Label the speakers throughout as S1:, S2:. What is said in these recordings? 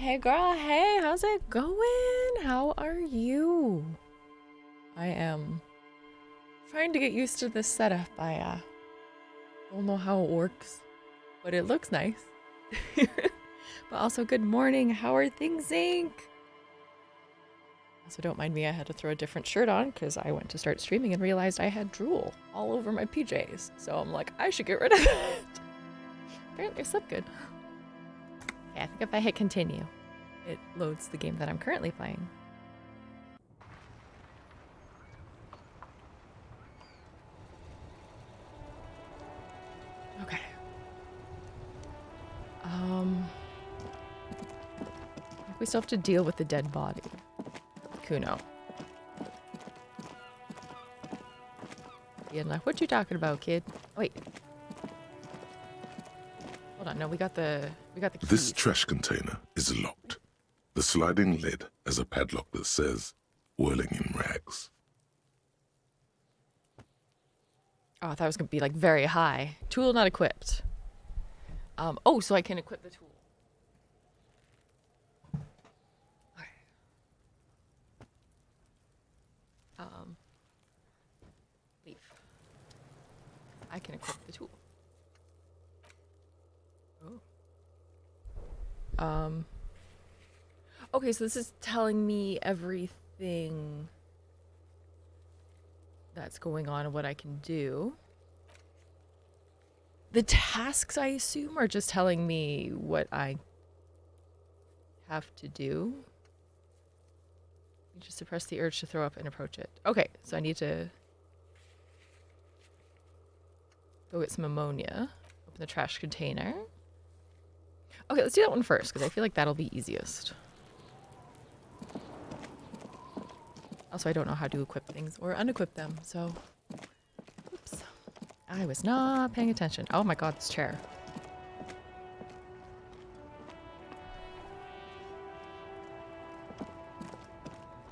S1: Hey girl, hey, how's it going? How are you? I am trying to get used to this setup. I don't know how it works, but it looks nice. But also, good morning. How are things, Zinc? Also, don't mind me, I had to throw a different shirt on because I went to start streaming and realized I had drool all over my PJs. So I'm like, I should get rid of it. Apparently, I slept good. Okay, I think if I hit continue, it loads the game that I'm currently playing. Okay. We still have to deal with the dead body. Kuno. Yeah, what you talking about, kid? Wait. Hold on, no, we got the keys.
S2: This trash container is locked. The sliding lid has a padlock that says, whirling in rags.
S1: Oh, I thought it was gonna be like very high. Tool not equipped. Oh, so I can equip the tool. Okay. Leave. I can equip the tool. Oh. Okay, so this is telling me everything that's going on and what I can do. The tasks, I assume, are just telling me what I have to do. You just suppress the urge to throw up and approach it. Okay, so I need to go get some ammonia. Open the trash container. Okay, let's do that one first, because I feel like that'll be easiest. Also, I don't know how to equip things or unequip them, so... Oops. I was not paying attention. Oh my god, this chair. A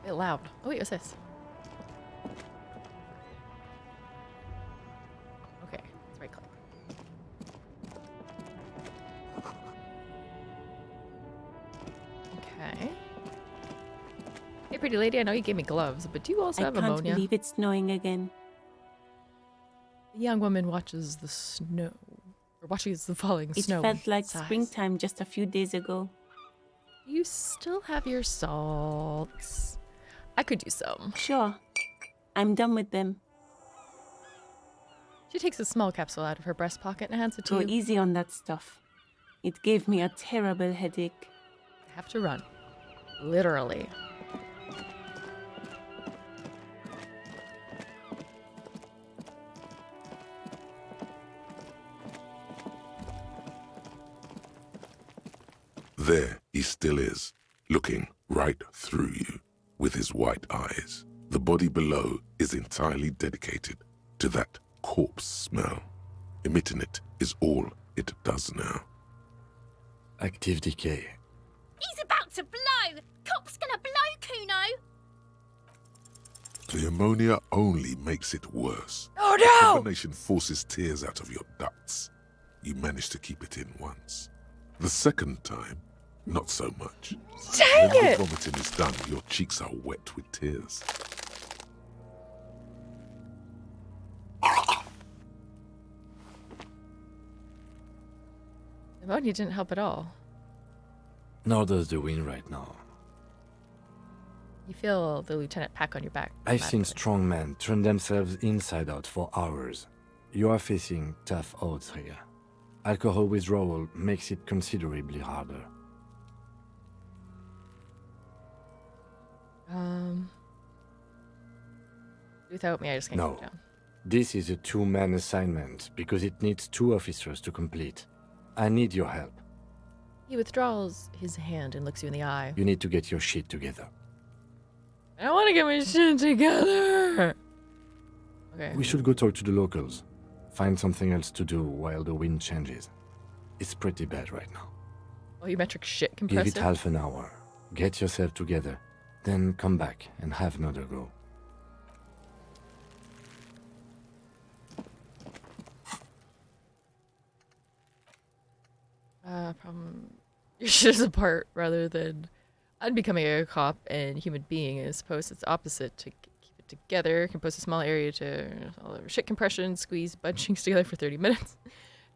S1: bit loud. Oh wait, what's this? Okay, let's right click. Okay. Hey pretty lady, I know you gave me gloves, but do you also have
S3: I can't
S1: ammonia?
S3: believe it's snowing again.
S1: The young woman watches the snow. Or watches the falling
S3: It
S1: snow.
S3: felt
S1: and
S3: like
S1: sighs.
S3: springtime just a few days ago.
S1: You still have your salts. I could use some.
S3: Sure, I'm done with them.
S1: She takes a small capsule out of her breast pocket and hands it to
S3: Go
S1: you.
S3: easy on that stuff. It gave me a terrible headache.
S1: I have to run. Literally.
S2: There he still is, looking right through you with his white eyes. The body below is entirely dedicated to that corpse smell. Emitting it is all it does now.
S4: Active decay.
S5: He's about to blow! Cop's gonna blow, Kuno!
S2: The ammonia only makes it worse.
S1: Oh
S2: The
S1: no!
S2: combination forces tears out of your ducts. You manage to keep it in once. The second time, not so much.
S1: Dang
S2: When
S1: it!
S2: the vomiting is done, your cheeks are wet with tears.
S1: Ammonia didn't help at all.
S4: Nor does the wind right now.
S1: You feel the lieutenant pack on your back.
S4: I've seen
S1: dramatically.
S4: strong men turn themselves inside out for hours. You are facing tough odds here. Alcohol withdrawal makes it considerably harder.
S1: Without me, I just can't
S4: No.
S1: keep it down.
S4: This is a two-man assignment because it needs 2 officers to complete. I need your help.
S1: He withdraws his hand and looks you in the eye.
S4: You need to get your shit together.
S1: I want to get my shit together. Okay.
S4: We should go talk to the locals. Find something else to do while the wind changes. It's pretty bad right now.
S1: Volumetric shit
S4: Give
S1: compressor.
S4: it half an hour. Get yourself together. Then come back and have another go.
S1: Problem your shit apart rather than unbecoming a cop and human being. I suppose it's opposite to keep it together, compose a small area to shit compression, squeeze bunchings together for 30 minutes.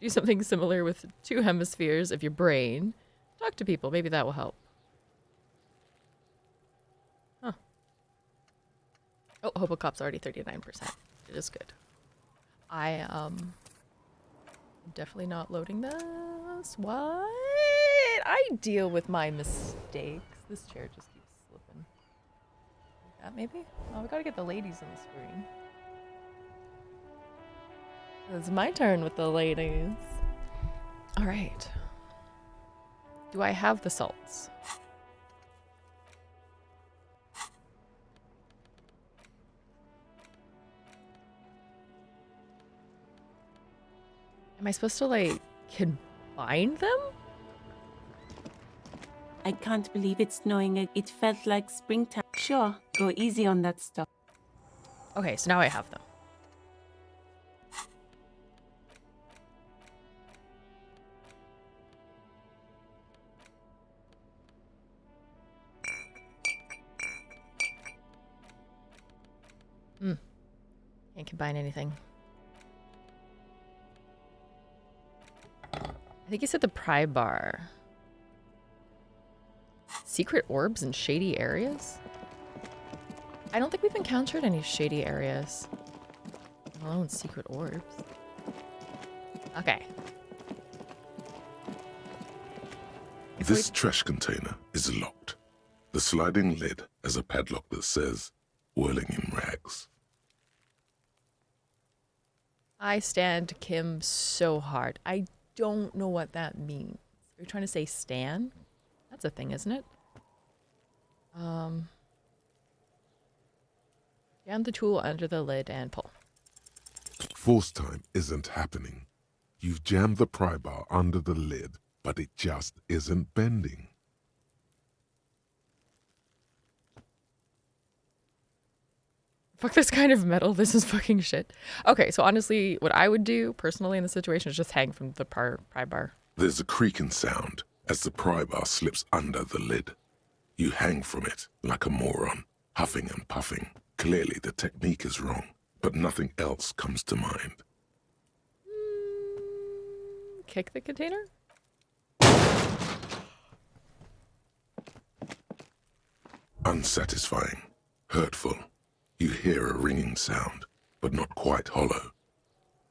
S1: Do something similar with 2 hemispheres of your brain. Talk to people, maybe that will help. Huh. Oh, Hobocop's already 39%. It is good. I definitely not loading this. What? I deal with my mistakes. This chair just keeps slipping. Like that maybe? Oh, we gotta get the ladies on the screen. It's my turn with the ladies. Alright. Do I have the salts? Am I supposed to, like, combine them?
S3: I can't believe it's snowing. It felt like springtime. Sure, go easy on that stuff.
S1: Okay, so now I have them. Can't combine anything. I think you said the pry bar. Secret orbs in shady areas? I don't think we've encountered any shady areas. Let alone secret orbs. Okay.
S2: This trash container is locked. The sliding lid has a padlock that says, "Whirling in rags."
S1: I stand Kim so hard. I don't know what that means. Are you trying to say stan? That's a thing, isn't it? Jam the tool under the lid and pull.
S2: Force time isn't happening. You've jammed the pry bar under the lid, but it just isn't bending.
S1: Fuck this kind of metal. This is fucking shit. Okay, so honestly, what I would do personally in this situation is just hang from the pry bar.
S2: There's a creaking sound as the pry bar slips under the lid. You hang from it like a moron, huffing and puffing. Clearly the technique is wrong, but nothing else comes to mind.
S1: Kick the container?
S2: Unsatisfying, hurtful. You hear a ringing sound, but not quite hollow.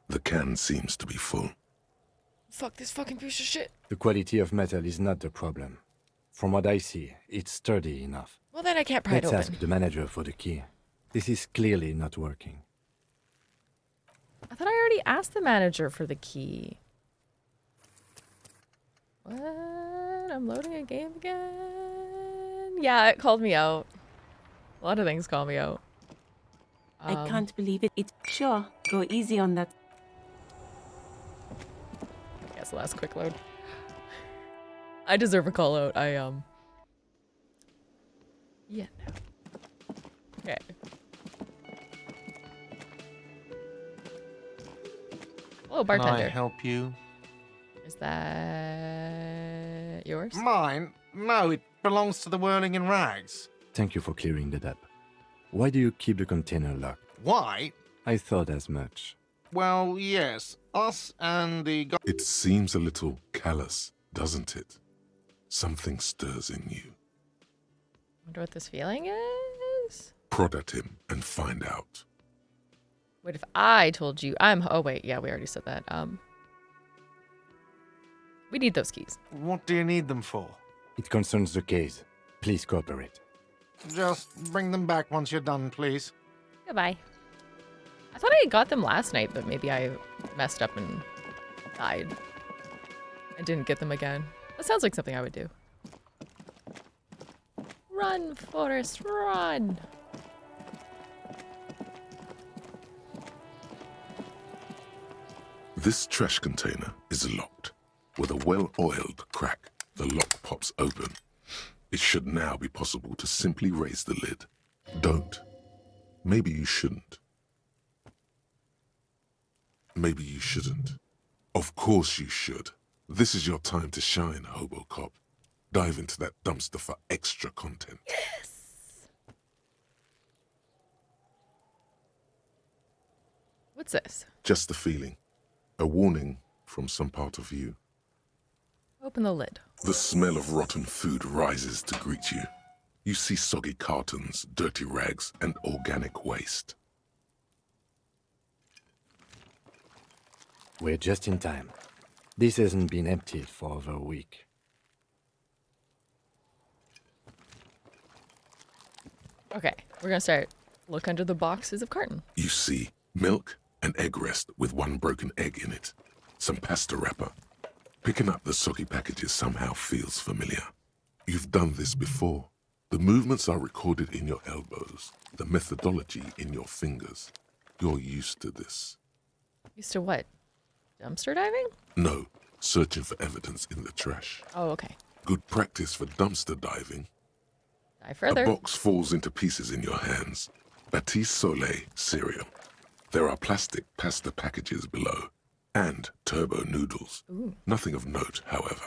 S2: The can seems to be full.
S1: Fuck this fucking piece of shit.
S4: The quality of metal is not the problem. From what I see, it's sturdy enough.
S1: Well, then I can't pry it
S4: Let's
S1: open.
S4: ask the manager for the key. This is clearly not working.
S1: I thought I already asked the manager for the key. What? I'm loading a game again? Yeah, it called me out. A lot of things call me out.
S3: I can't believe it. Sure, go easy on that.
S1: Yes, last quick load. I deserve a call out. Yeah, no. Okay. Hello, bartender.
S6: Can I help you?
S1: Is that yours?
S6: Mine? No, it belongs to the Whirling in Rags.
S4: Thank you for clearing that up. Why do you keep the container locked?
S6: Why?
S4: I thought as much.
S6: Well, yes. Us and the guy.
S2: It seems a little callous, doesn't it? Something stirs in you.
S1: Wonder what this feeling is?
S2: Prod at him and find out.
S1: What if I told you I'm... Oh, wait. Yeah, we already said that. We need those keys.
S6: What do you need them for?
S4: It concerns the case. Please cooperate.
S6: Just bring them back once you're done, please.
S1: Goodbye. I thought I got them last night, but maybe I messed up and died. I didn't get them again. That sounds like something I would do. Run, Forrest, run!
S2: This trash container is locked. With a well-oiled crack, the lock pops open. It should now be possible to simply raise the lid. Don't. Maybe you shouldn't. Maybe you shouldn't. Of course you should. This is your time to shine, Hobocop. Dive into that dumpster for extra content.
S1: What's this?
S2: Just the feeling. A warning from some part of you.
S1: Open the lid.
S2: The smell of rotten food rises to greet you. You see soggy cartons, dirty rags, and organic waste.
S4: We're just in time. This hasn't been emptied for over a week.
S1: Okay, we're gonna start. Look under the boxes of carton.
S2: You see milk and egg rest with one broken egg in it. Some pasta wrapper. Picking up the soggy packages somehow feels familiar. You've done this before. The movements are recorded in your elbows, the methodology in your fingers. You're used to this.
S1: Used to what? Dumpster diving?
S2: No, searching for evidence in the trash.
S1: Oh, okay.
S2: Good practice for dumpster diving.
S1: Dive further.
S2: A box falls into pieces in your hands. Batiste Soleil cereal. There are plastic pasta packages below. And turbo noodles.
S1: Ooh.
S2: Nothing of note, however.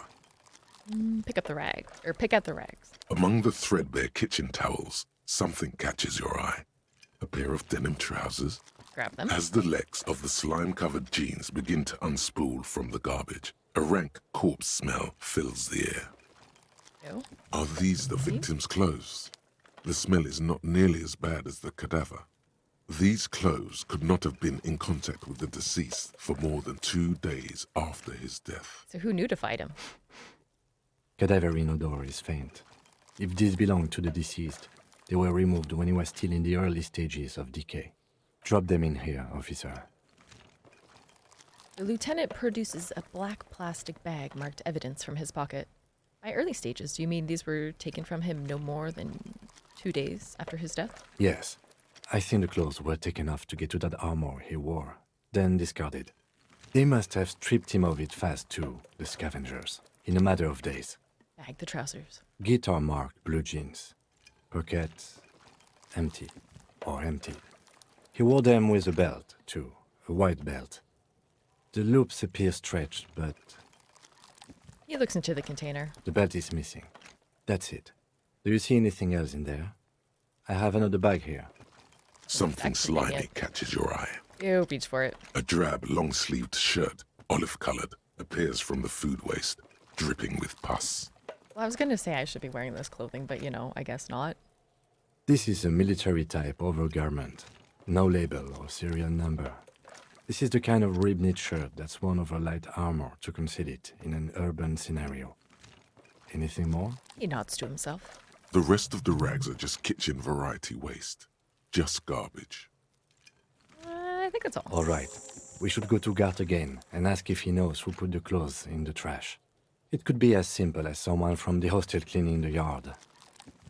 S1: Pick up the rag. Or pick at the rags.
S2: Among the threadbare kitchen towels, something catches your eye. A pair of denim trousers.
S1: Grab them.
S2: As the legs of the slime-covered jeans begin to unspool from the garbage, a rank corpse smell fills the air.
S1: Ew.
S2: Are these the victim's clothes? The smell is not nearly as bad as the cadaver. These clothes could not have been in contact with the deceased for more than 2 days after his death.
S1: So who notified him?
S4: Cadaverine odor is faint. If these belong to the deceased, they were removed when he was still in the early stages of decay. Drop them in here, officer.
S1: The lieutenant produces a black plastic bag marked evidence from his pocket. By early stages, do you mean these were taken from him no more than 2 days after his death?
S4: Yes. I think the clothes were taken off to get to that armor he wore, then discarded. They must have stripped him of it fast too, the scavengers, in a matter of days.
S1: Bag the trousers.
S4: Guitar-marked blue jeans. Pockets empty. Or empty. He wore them with a belt, too. A white belt. The loops appear stretched, but
S1: He looks into the container.
S4: the belt is missing. That's it. Do you see anything else in there? I have another bag here.
S2: Something
S1: That's convenient.
S2: slimy catches your eye.
S1: Ew, reach for it.
S2: A drab, long-sleeved shirt, olive-colored, appears from the food waste, dripping with pus.
S1: Well, I was gonna say I should be wearing this clothing, but I guess not.
S4: This is a military-type overgarment. No label or serial number. This is the kind of rib-knit shirt that's worn over light armor to conceal it in an urban scenario. Anything more?
S1: He nods to himself.
S2: The rest of the rags are just kitchen variety waste. Just garbage.
S1: I think that's all.
S4: All right. We should go to Gart again and ask if he knows who put the clothes in the trash. It could be as simple as someone from the hostel cleaning the yard.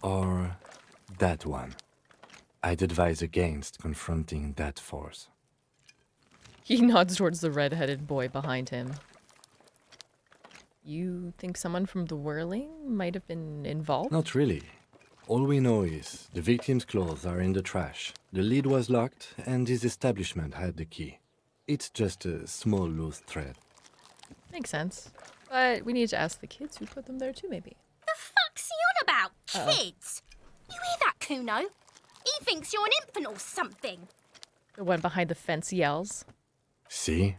S4: Or that one. I'd advise against confronting that force.
S1: He nods towards the red-headed boy behind him. You think someone from the Whirling might have been involved?
S4: Not really. All we know is the victim's clothes are in the trash. The lid was locked, and his establishment had the key. It's just a small loose thread.
S1: Makes sense. But we need to ask the kids who put them there too, maybe.
S5: The fuck's he on about? Kids? You hear that, Kuno? He thinks you're an infant or something.
S1: The one behind the fence yells.
S4: See?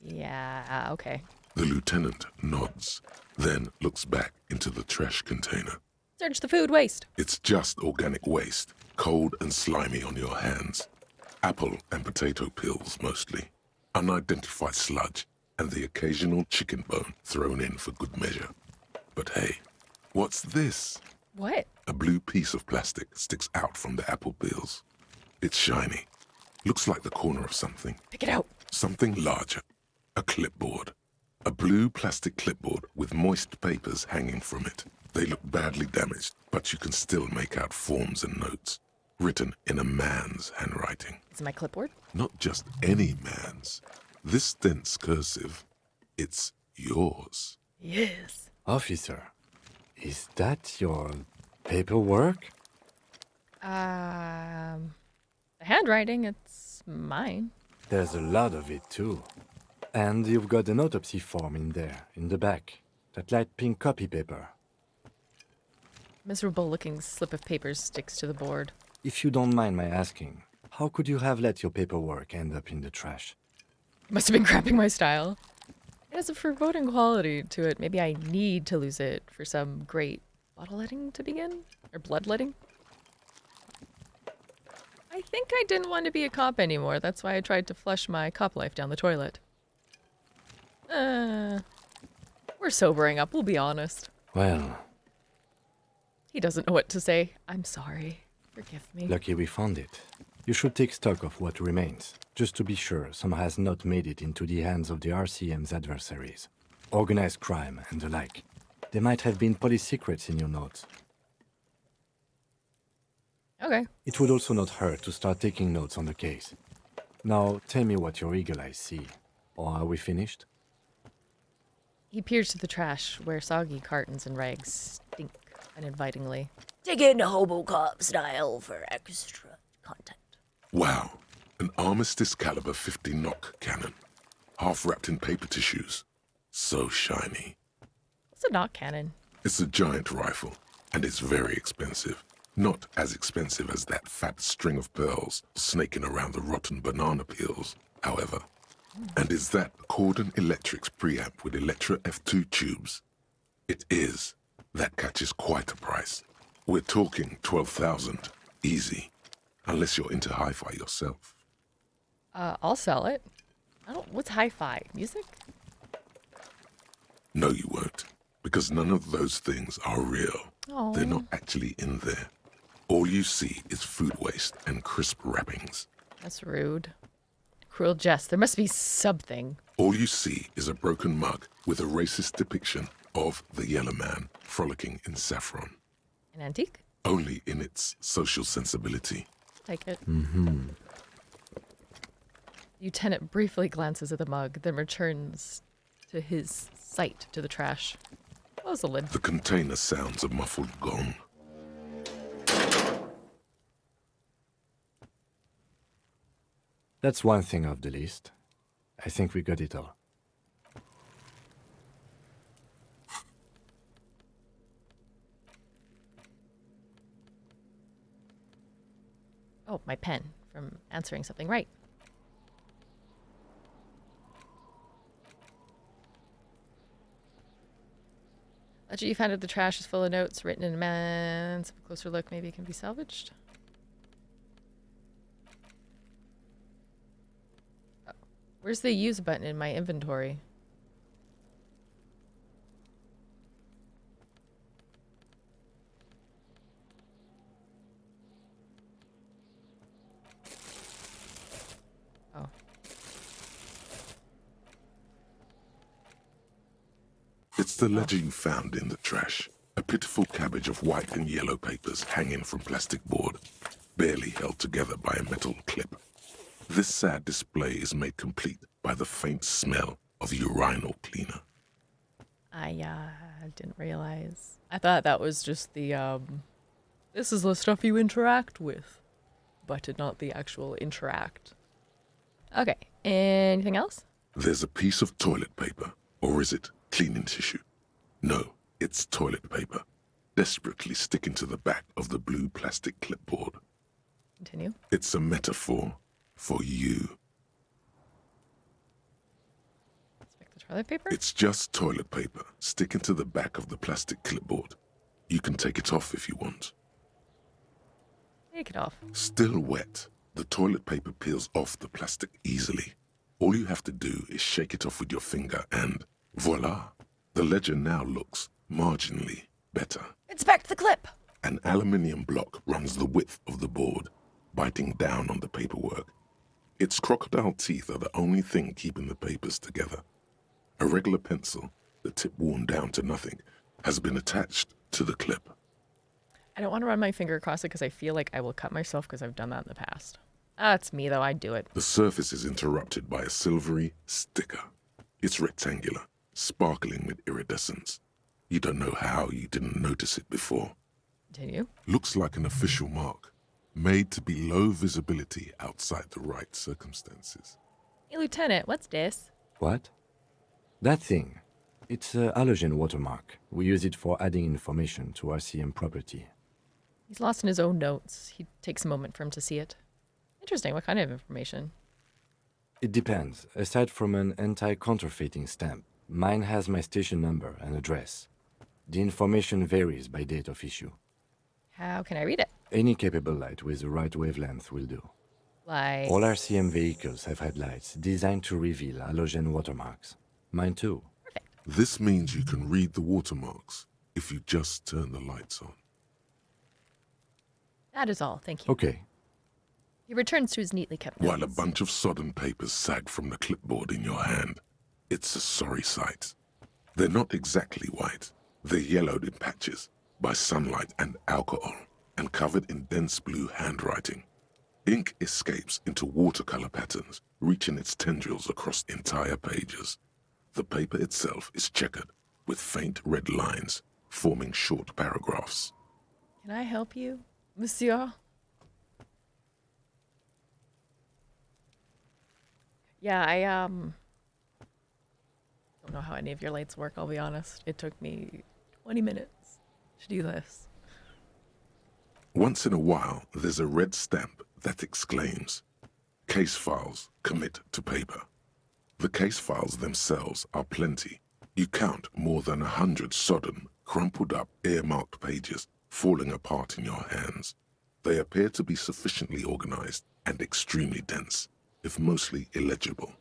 S1: Yeah, okay.
S2: The lieutenant nods, then looks back into the trash container.
S1: Search the food waste.
S2: It's just organic waste, cold and slimy on your hands. Apple and potato peels, mostly. Unidentified sludge, and the occasional chicken bone thrown in for good measure. But hey, what's this?
S1: What?
S2: A blue piece of plastic sticks out from the apple peels. It's shiny. Looks like the corner of something.
S1: Pick it out.
S2: Something larger. A clipboard. A blue plastic clipboard with moist papers hanging from it. They look badly damaged, but you can still make out forms and notes, written in a man's handwriting.
S1: Is it my clipboard?
S2: Not just any man's. This dense cursive, it's yours.
S1: Yes.
S4: Officer, is that your paperwork?
S1: The handwriting, it's mine.
S4: There's a lot of it, too. And you've got an autopsy form in there, in the back. That light pink copy paper.
S1: Miserable-looking slip of paper sticks to the board.
S4: If you don't mind my asking, how could you have let your paperwork end up in the trash?
S1: Must have been cramping my style. It has a foreboding quality to it. Maybe I need to lose it for some great bloodletting to begin? Or bloodletting? I think I didn't want to be a cop anymore. That's why I tried to flush my cop life down the toilet. We're sobering up, we'll be honest.
S4: Well,
S1: He doesn't know what to say. I'm sorry. Forgive me.
S4: lucky we found it. You should take stock of what remains, just to be sure some has not made it into the hands of the RCM's adversaries. Organized crime and the like. There might have been police secrets in your notes.
S1: Okay.
S4: It would also not hurt to start taking notes on the case. Now, tell me what your eagle eyes see. Or are we finished?
S1: He peers to the trash, where soggy cartons and rags stink uninvitingly.
S7: Dig in Hobocop style for extra content.
S2: Wow, an Armistice caliber 50 knock cannon, half wrapped in paper tissues. So shiny.
S1: What's a knock cannon?
S2: It's a giant rifle, and it's very expensive. Not as expensive as that fat string of pearls snaking around the rotten banana peels, however. And is that Cordon Electric's preamp with Electra F2 tubes? It is. That catches quite a price. We're talking 12,000, easy. Unless you're into hi-fi yourself.
S1: I'll sell it. What's hi-fi? Music?
S2: No, you won't. Because none of those things are real.
S1: Oh.
S2: They're not actually in there. All you see is food waste and crisp wrappings.
S1: That's rude. Cruel jest. There must be something.
S2: All you see is a broken mug with a racist depiction of the Yellow Man frolicking in saffron.
S1: An antique?
S2: Only in its social sensibility.
S1: Take it. Lieutenant briefly glances at the mug, then returns to his sight to the trash. Close the lid.
S2: The container sounds a muffled gong.
S4: That's one thing off the list. I think we got it all.
S1: Oh, my pen from answering something right. Ledger you found at the trash is full of notes written in man's. A closer look, maybe it can be salvaged. Oh. Where's the use button in my inventory? Oh.
S2: It's the ledger you found in the trash. A pitiful cabbage of white and yellow papers hanging from plastic board, barely held together by a metal clip. This sad display is made complete by the faint smell of urinal cleaner.
S1: I didn't realize. I thought that was just the, this is the stuff you interact with, but not the actual interact. Okay, anything else?
S2: There's a piece of toilet paper, or is it cleaning tissue? No, it's toilet paper, desperately sticking to the back of the blue plastic clipboard.
S1: Continue.
S2: It's a metaphor for you.
S1: Inspect the toilet paper?
S2: It's just toilet paper sticking to the back of the plastic clipboard. You can take it off if you want.
S1: Take it off.
S2: Still wet, the toilet paper peels off the plastic easily. All you have to do is shake it off with your finger and voila! The ledger now looks marginally better.
S1: Inspect the clip!
S2: An aluminium block runs the width of the board, biting down on the paperwork. Its crocodile teeth are the only thing keeping the papers together. A regular pencil, the tip worn down to nothing, has been attached to the clip.
S1: I don't want to run my finger across it because I feel like I will cut myself because I've done that in the past. That's me though, I'd do it.
S2: The surface is interrupted by a silvery sticker. It's rectangular, sparkling with iridescence. You don't know how you didn't notice it before.
S1: Continue.
S2: Looks like an official mark, made to be low visibility outside the right circumstances.
S1: Hey, Lieutenant, what's this?
S4: What? That thing. It's a halogen watermark. We use it for adding information to RCM property.
S1: He's lost in his own notes. He takes a moment for him to see it. Interesting. What kind of information?
S4: It depends. Aside from an anti-counterfeiting stamp, mine has my station number and address. The information varies by date of issue.
S1: How can I read it?
S4: Any capable light with the right wavelength will do.
S1: Like...
S4: All RCM vehicles have headlights designed to reveal halogen watermarks. Mine too.
S2: This means you can read the watermarks if you just turn the lights on.
S1: That is all, thank you.
S4: Okay.
S1: He returns to his neatly kept notes.
S2: While a bunch of sodden papers sag from the clipboard in your hand, it's a sorry sight. They're not exactly white. They're yellowed in patches by sunlight and alcohol, and covered in dense blue handwriting. Ink escapes into watercolor patterns, reaching its tendrils across entire pages. The paper itself is checkered, with faint red lines, forming short paragraphs.
S1: Can I help you, monsieur? Yeah, I don't know how any of your lights work, I'll be honest. It took me 20 minutes to do this.
S2: Once in a while, there's a red stamp that exclaims, "Case files commit to paper." The case files themselves are plenty. You count more than 100 sodden, crumpled up, earmarked pages falling apart in your hands. They appear to be sufficiently organized and extremely dense, if mostly illegible.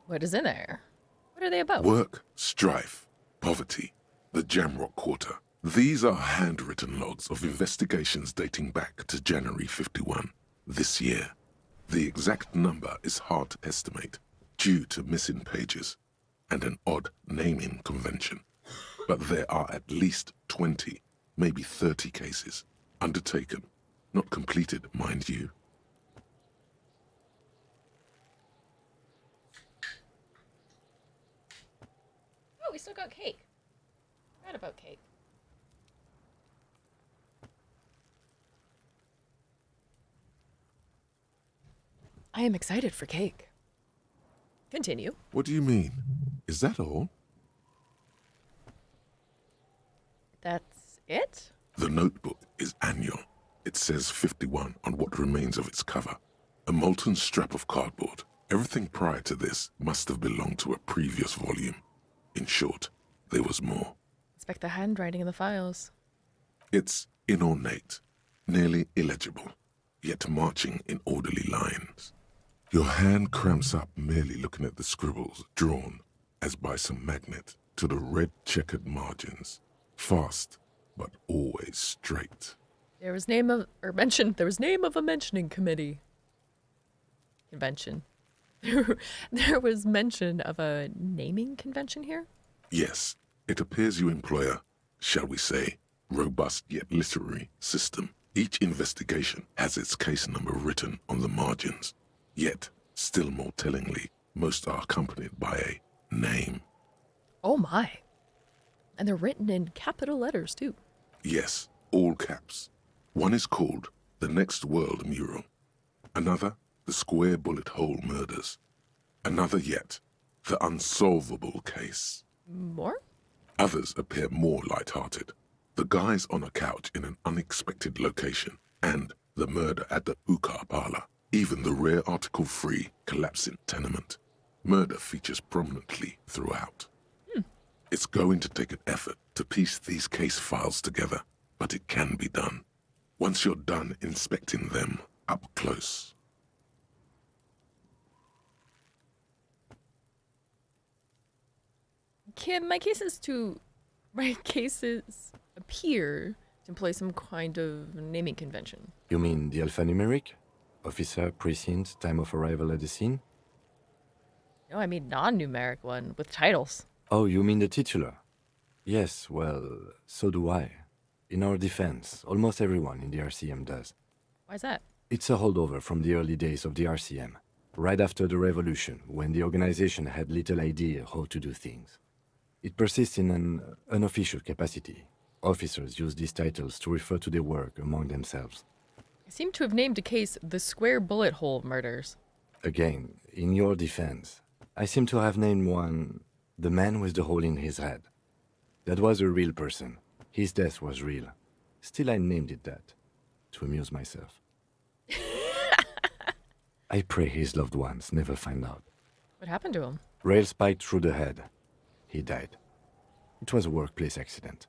S1: What is in there? What are they about?
S2: Work, strife, poverty, the Jamrock Quarter. These are handwritten logs of investigations dating back to January 51, this year. The exact number is hard to estimate, due to missing pages and an odd naming convention. But there are at least 20, maybe 30 cases, undertaken, not completed, mind you.
S1: Oh, we still got cake. Forgot about cake. I am excited for cake. Continue.
S2: What do you mean? Is that all?
S1: That's it?
S2: The notebook is annual. It says 51 on what remains of its cover. A molten strap of cardboard. Everything prior to this must have belonged to a previous volume. In short, there was more.
S1: Inspect the handwriting in the files.
S2: It's inornate, nearly illegible, yet marching in orderly lines. Your hand cramps up merely looking at the scribbles drawn, as by some magnet, to the red checkered margins. Fast, but always straight.
S1: There was name of a mentioning committee. Convention. There was mention of a naming convention here?
S2: Yes, it appears you employ a, shall we say, robust yet literary system. Each investigation has its case number written on the margins. Yet, still more tellingly, most are accompanied by a name.
S1: Oh my. And they're written in capital letters, too.
S2: Yes, all caps. One is called The Next World Mural. Another, The Square Bullet Hole Murders. Another yet, The Unsolvable Case.
S1: More?
S2: Others appear more light-hearted. The guys on a couch in an unexpected location, and the murder at the hookah parlor. Even the rare article-free collapsing tenement. Murder features prominently throughout. It's going to take an effort to piece these case files together, but it can be done. Once you're done inspecting them up close.
S1: Can my cases appear to employ some kind of naming convention?
S4: You mean the alphanumeric? Officer, precinct, time of arrival at the scene?
S1: No, I mean non-numeric one with titles.
S4: Oh, you mean the titular? Yes, well, so do I. In our defense, almost everyone in the RCM does.
S1: Why's that?
S4: It's a holdover from the early days of the RCM, right after the revolution, when the organization had little idea how to do things. It persists in an unofficial capacity. Officers use these titles to refer to their work among themselves.
S1: I seem to have named a case the Square Bullet Hole Murders.
S4: Again, in your defense, I seem to have named one The man with the hole in his head. That was a real person. His death was real. Still, I named it that, to amuse myself. I pray his loved ones never find out.
S1: What happened to him?
S4: Rail spiked through the head. He died. It was a workplace accident.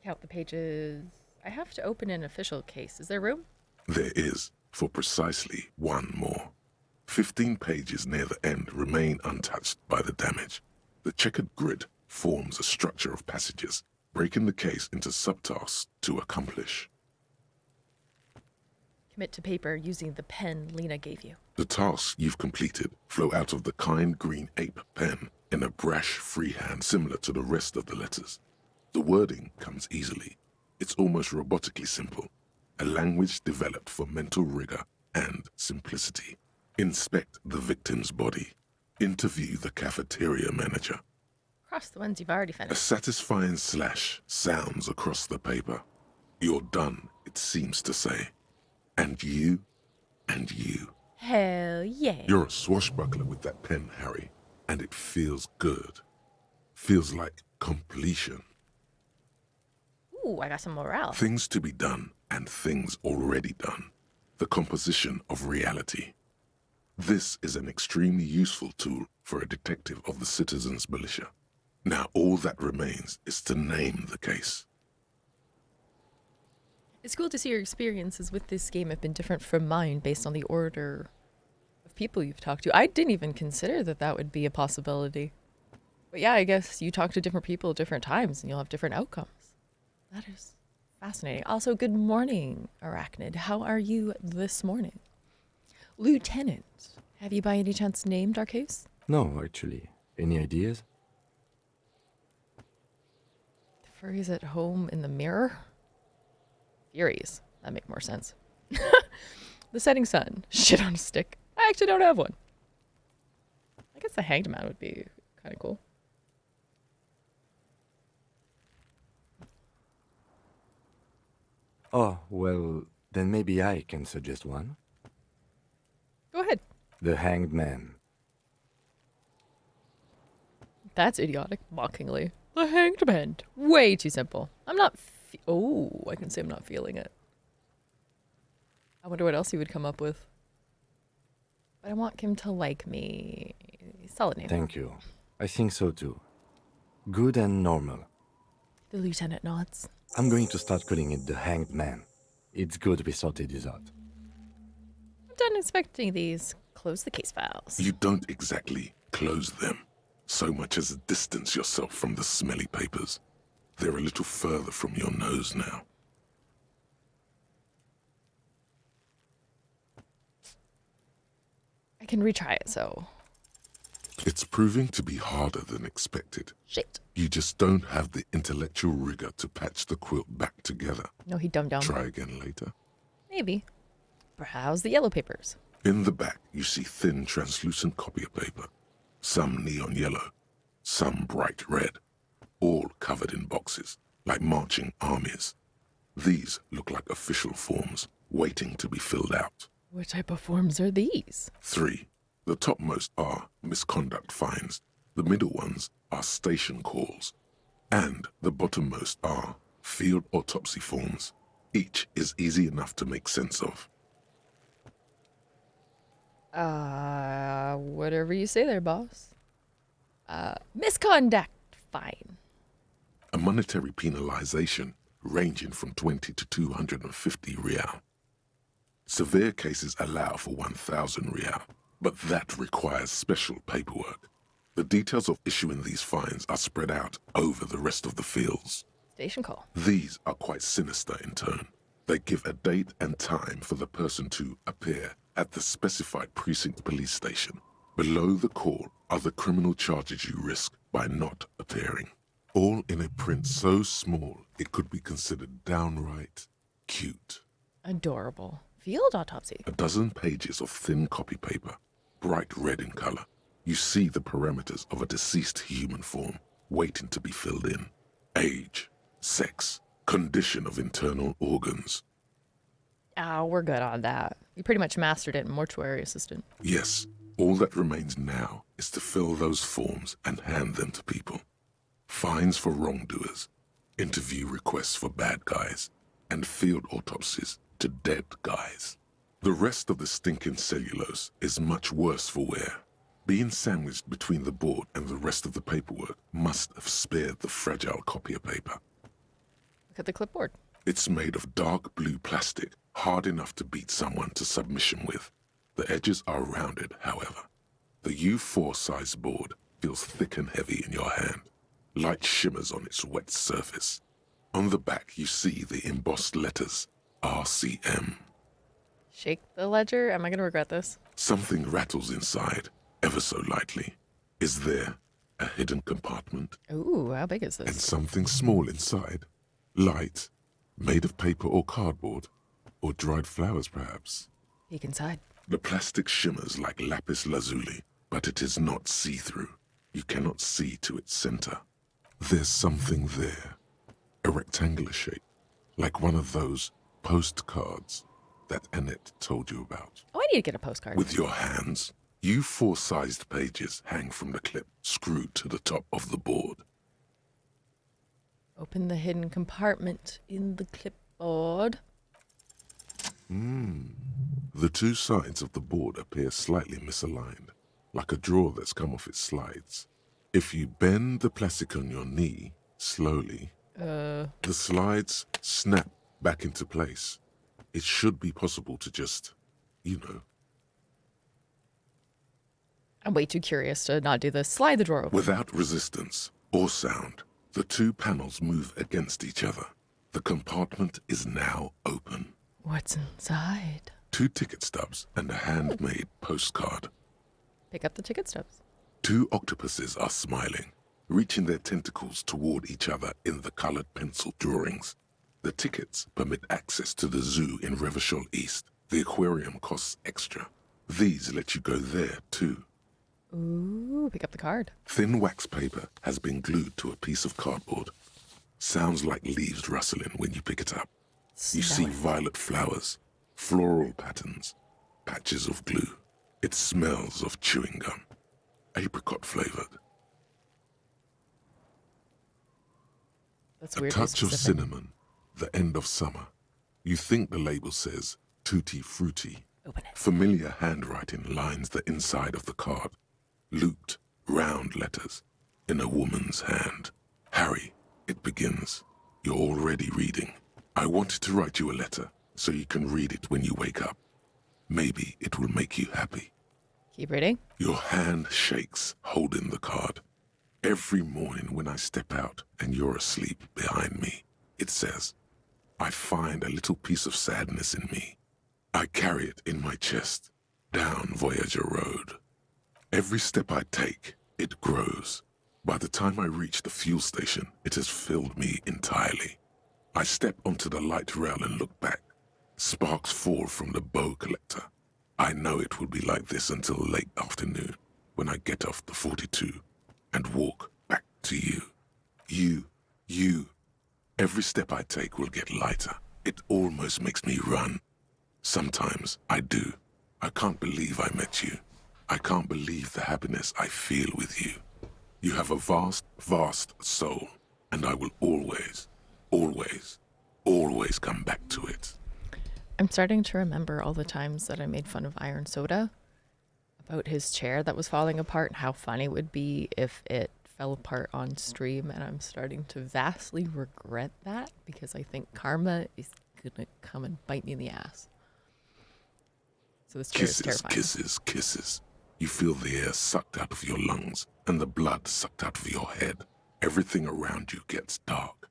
S1: Count the pages. I have to open an official case. Is there room?
S2: There is, for precisely one more. 15 pages near the end remain untouched by the damage. The checkered grid forms a structure of passages, breaking the case into subtasks to accomplish.
S1: Commit to paper using the pen Lena gave you.
S2: The tasks you've completed flow out of the kind green ape pen in a brash freehand similar to the rest of the letters. The wording comes easily. It's almost robotically simple, a language developed for mental rigor and simplicity. Inspect the victim's body. Interview the cafeteria manager.
S1: Cross the ones you've already
S2: A
S1: finished.
S2: satisfying slash sounds across the paper. You're done, it seems to say. And you, and you.
S1: Hell yeah.
S2: You're a swashbuckler with that pen, Harry, and it feels good. Feels like completion.
S1: Ooh, I got some morale.
S2: Things to be done and things already done. The composition of reality. This is an extremely useful tool for a detective of the Citizens Militia. Now all that remains is to name the case.
S1: It's cool to see your experiences with this game have been different from mine based on the order of people you've talked to. I didn't even consider that that would be a possibility. But yeah, I guess you talk to different people at different times and you'll have different outcomes. That is fascinating. Also, good morning, Arachnid. How are you this morning? Lieutenant, have you by any chance named our case?
S4: No, actually. Any ideas?
S1: The furries at home in the mirror? Furies. That make more sense. The setting sun. Shit on a stick. I actually don't have one. I guess the hanged man would be kind of cool.
S4: Oh, well, then maybe I can suggest one.
S1: Go ahead.
S4: The Hanged Man.
S1: That's idiotic, mockingly. The hanged man. Way too simple. I'm not... I can say I'm not feeling it. I wonder what else he would come up with. But I want him to like me. Solid name.
S4: Thank you. I think so too. Good and normal.
S1: The lieutenant nods.
S4: I'm going to start calling it the Hanged Man. It's good we sorted this out.
S1: I'm done inspecting these. Close the case files.
S2: You don't exactly close them, so much as distance yourself from the smelly papers. They're a little further from your nose now.
S1: I can retry it, so...
S2: It's proving to be harder than expected.
S1: Shit.
S2: You just don't have the intellectual rigor to patch the quilt back together.
S1: No, he dumb.
S2: Try again later.
S1: Maybe. Browse the yellow papers.
S2: In the back, you see thin, translucent copier paper. Some neon yellow, some bright red, all covered in boxes, like marching armies. These look like official forms, waiting to be filled out.
S1: What type of forms are these?
S2: 3. The topmost are misconduct fines. The middle ones are station calls. And the bottommost are field autopsy forms. Each is easy enough to make sense of.
S1: Whatever you say there, boss. Misconduct fine.
S2: A monetary penalization ranging from 20 to 250 real. Severe cases allow for 1,000 real, but that requires special paperwork. The details of issuing these fines are spread out over the rest of the fields.
S1: Station call.
S2: These are quite sinister in tone. They give a date and time for the person to appear at the specified precinct police station. Below the call are the criminal charges you risk by not appearing. All in a print so small it could be considered downright cute.
S1: Adorable. Field autopsy.
S2: A dozen pages of thin copy paper, bright red in color. You see the parameters of a deceased human form waiting to be filled in. Age, sex, condition of internal organs.
S1: We're good on that. You pretty much mastered it in Mortuary Assistant.
S2: Yes, All that remains now is to fill those forms and hand them to people. Fines for wrongdoers, interview requests for bad guys, and field autopsies to dead guys. The rest of the stinking cellulose is much worse for wear. Being sandwiched between the board and the rest of the paperwork must have spared the fragile copier paper.
S1: Look at the clipboard.
S2: It's made of dark blue plastic, hard enough to beat someone to submission with. The edges are rounded, however. The U4 size board feels thick and heavy in your hand. Light shimmers on its wet surface. On the back, you see the embossed letters, RCM.
S1: Shake the ledger. Am I going to regret this?
S2: Something rattles inside, ever so lightly. Is there a hidden compartment?
S1: Ooh, how big is
S2: And
S1: this?
S2: something small inside. Light, made of paper or cardboard, or dried flowers perhaps.
S1: Peek inside.
S2: The plastic shimmers like lapis lazuli, but it is not see-through. You cannot see to its center. There's something there, a rectangular shape, like one of those postcards that Annette told you about.
S1: Oh, I need to get a postcard.
S2: With your hands, U4-sized pages hang from the clip screwed to the top of the board.
S1: Open the hidden compartment in the clipboard.
S2: The two sides of the board appear slightly misaligned, like a drawer that's come off its slides. If you bend the plastic on your knee slowly, the slides snap back into place. It should be possible to just,
S1: I'm way too curious to not do this. Slide the drawer open.
S2: without resistance or sound, the two panels move against each other. The compartment is now open.
S1: What's inside?
S2: 2 ticket stubs and a handmade postcard.
S1: Pick up the ticket stubs.
S2: 2 octopuses are smiling, reaching their tentacles toward each other in the colored pencil drawings. The tickets permit access to the zoo in Revachol East. The aquarium costs extra. These let you go there, too.
S1: Ooh, pick up the card.
S2: Thin wax paper has been glued to a piece of cardboard. Sounds like leaves rustling when you pick it up. You see
S1: Smell it.
S2: violet flowers, floral patterns, patches of glue. It smells of chewing gum, apricot flavored.
S1: That's
S2: A
S1: weirdly
S2: touch of
S1: specific.
S2: cinnamon, the end of summer. You think the label says tutti frutti.
S1: Open it.
S2: Familiar handwriting lines the inside of the card. Looped, round letters in a woman's hand. Harry, it begins. You're already reading. I wanted to write you a letter so you can read it when you wake up. Maybe it will make you happy.
S1: Keep reading.
S2: Your hand shakes, holding the card. Every morning when I step out and you're asleep behind me, it says, I find a little piece of sadness in me. I carry it in my chest, down Voyager Road. Every step I take, it grows. By the time I reach the fuel station, it has filled me entirely. I step onto the light rail and look back. Sparks fall from the bow collector. I know it will be like this until late afternoon, when I get off the 42 and walk back to you. You. Every step I take will get lighter. It almost makes me run. Sometimes I do. I can't believe I met you. I can't believe the happiness I feel with you. You have a vast, vast soul, and I will always, always, always come back to it.
S1: I'm starting to remember all the times that I made fun of Iron Soda about his chair that was falling apart and how funny it would be if it fell apart on stream. And I'm starting to vastly regret that because I think karma is going to come and bite me in the ass. So this chair is
S2: Kisses,
S1: terrifying.
S2: kisses, kisses. You feel the air sucked out of your lungs and the blood sucked out of your head. Everything around you gets dark.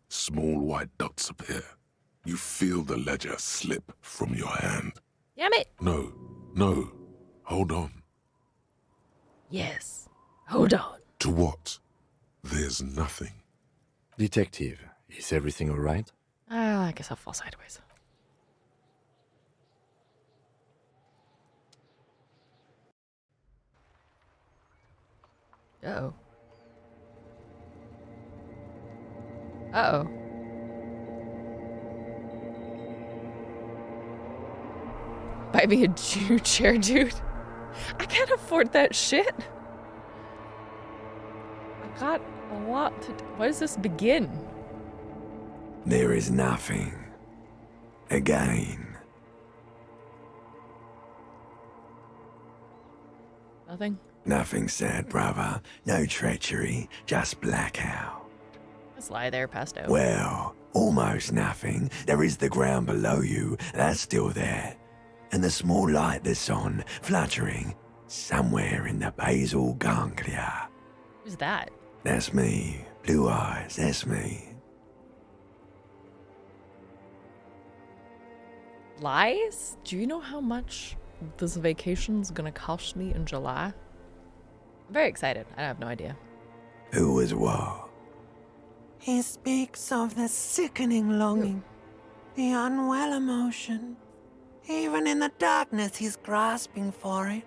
S2: Small white dots appear. You feel the ledger slip from your hand.
S1: Damn it!
S2: No, hold on.
S1: Yes. Hold on.
S2: To what? There's nothing.
S4: Detective, is everything all right?
S1: I guess I'll fall sideways. Uh-oh. Uh-oh. Buy me a chair, dude. I can't afford that shit. I got a lot to do. Why does this begin?
S8: There is nothing. Again.
S1: Nothing?
S8: Nothing said, brother. No treachery, just blackout.
S1: Just lie there, passed out.
S8: Well, almost nothing. There is the ground below you, that's still there. And the small light that's on, fluttering, somewhere in the basal ganglia.
S1: Who's that?
S8: That's me. Blue eyes, that's me.
S1: Lies? Do you know how much this vacation's gonna cost me in July? I'm very excited. I have no idea.
S8: Who was what?
S9: He speaks of the sickening longing, the unwell emotion. Even in the darkness, he's grasping for it.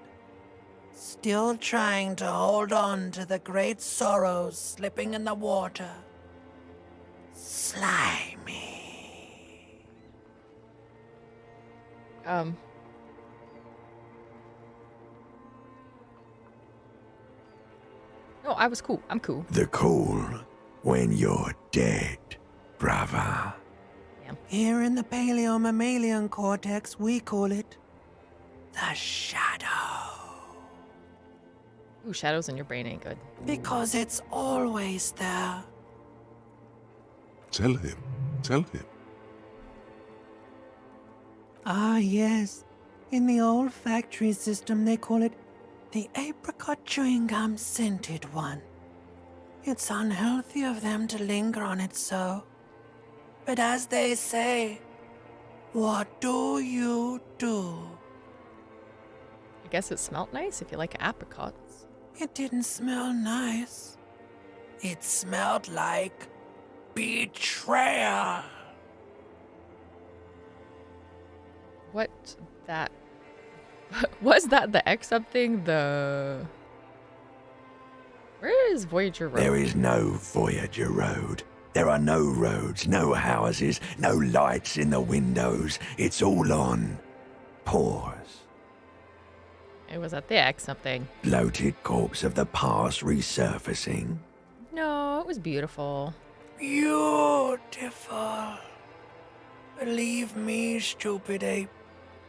S9: Still trying to hold on to the great sorrows slipping in the water. Slimy.
S1: No, I was cool. I'm cool.
S8: The cool when you're dead, brother.
S9: Here in the paleo-mammalian cortex, we call it the shadow.
S1: Ooh, shadows in your brain ain't good.
S9: Because it's always there.
S2: Tell him. Tell him.
S9: Ah, yes. In the olfactory system, they call it the apricot chewing gum scented one. It's unhealthy of them to linger on it so. But as they say, what do you do?
S1: I guess it smelled nice if you like apricots.
S9: It didn't smell nice. It smelled like betrayal.
S1: What that... Was that the X-Up thing? The... Where is Voyager Road?
S8: There is no Voyager Road. There are no roads, no houses, no lights in the windows. It's all on pause.
S1: It was at the X-Up thing.
S8: Bloated corpse of the past resurfacing.
S1: No, it was beautiful.
S9: Beautiful. Believe me, stupid ape.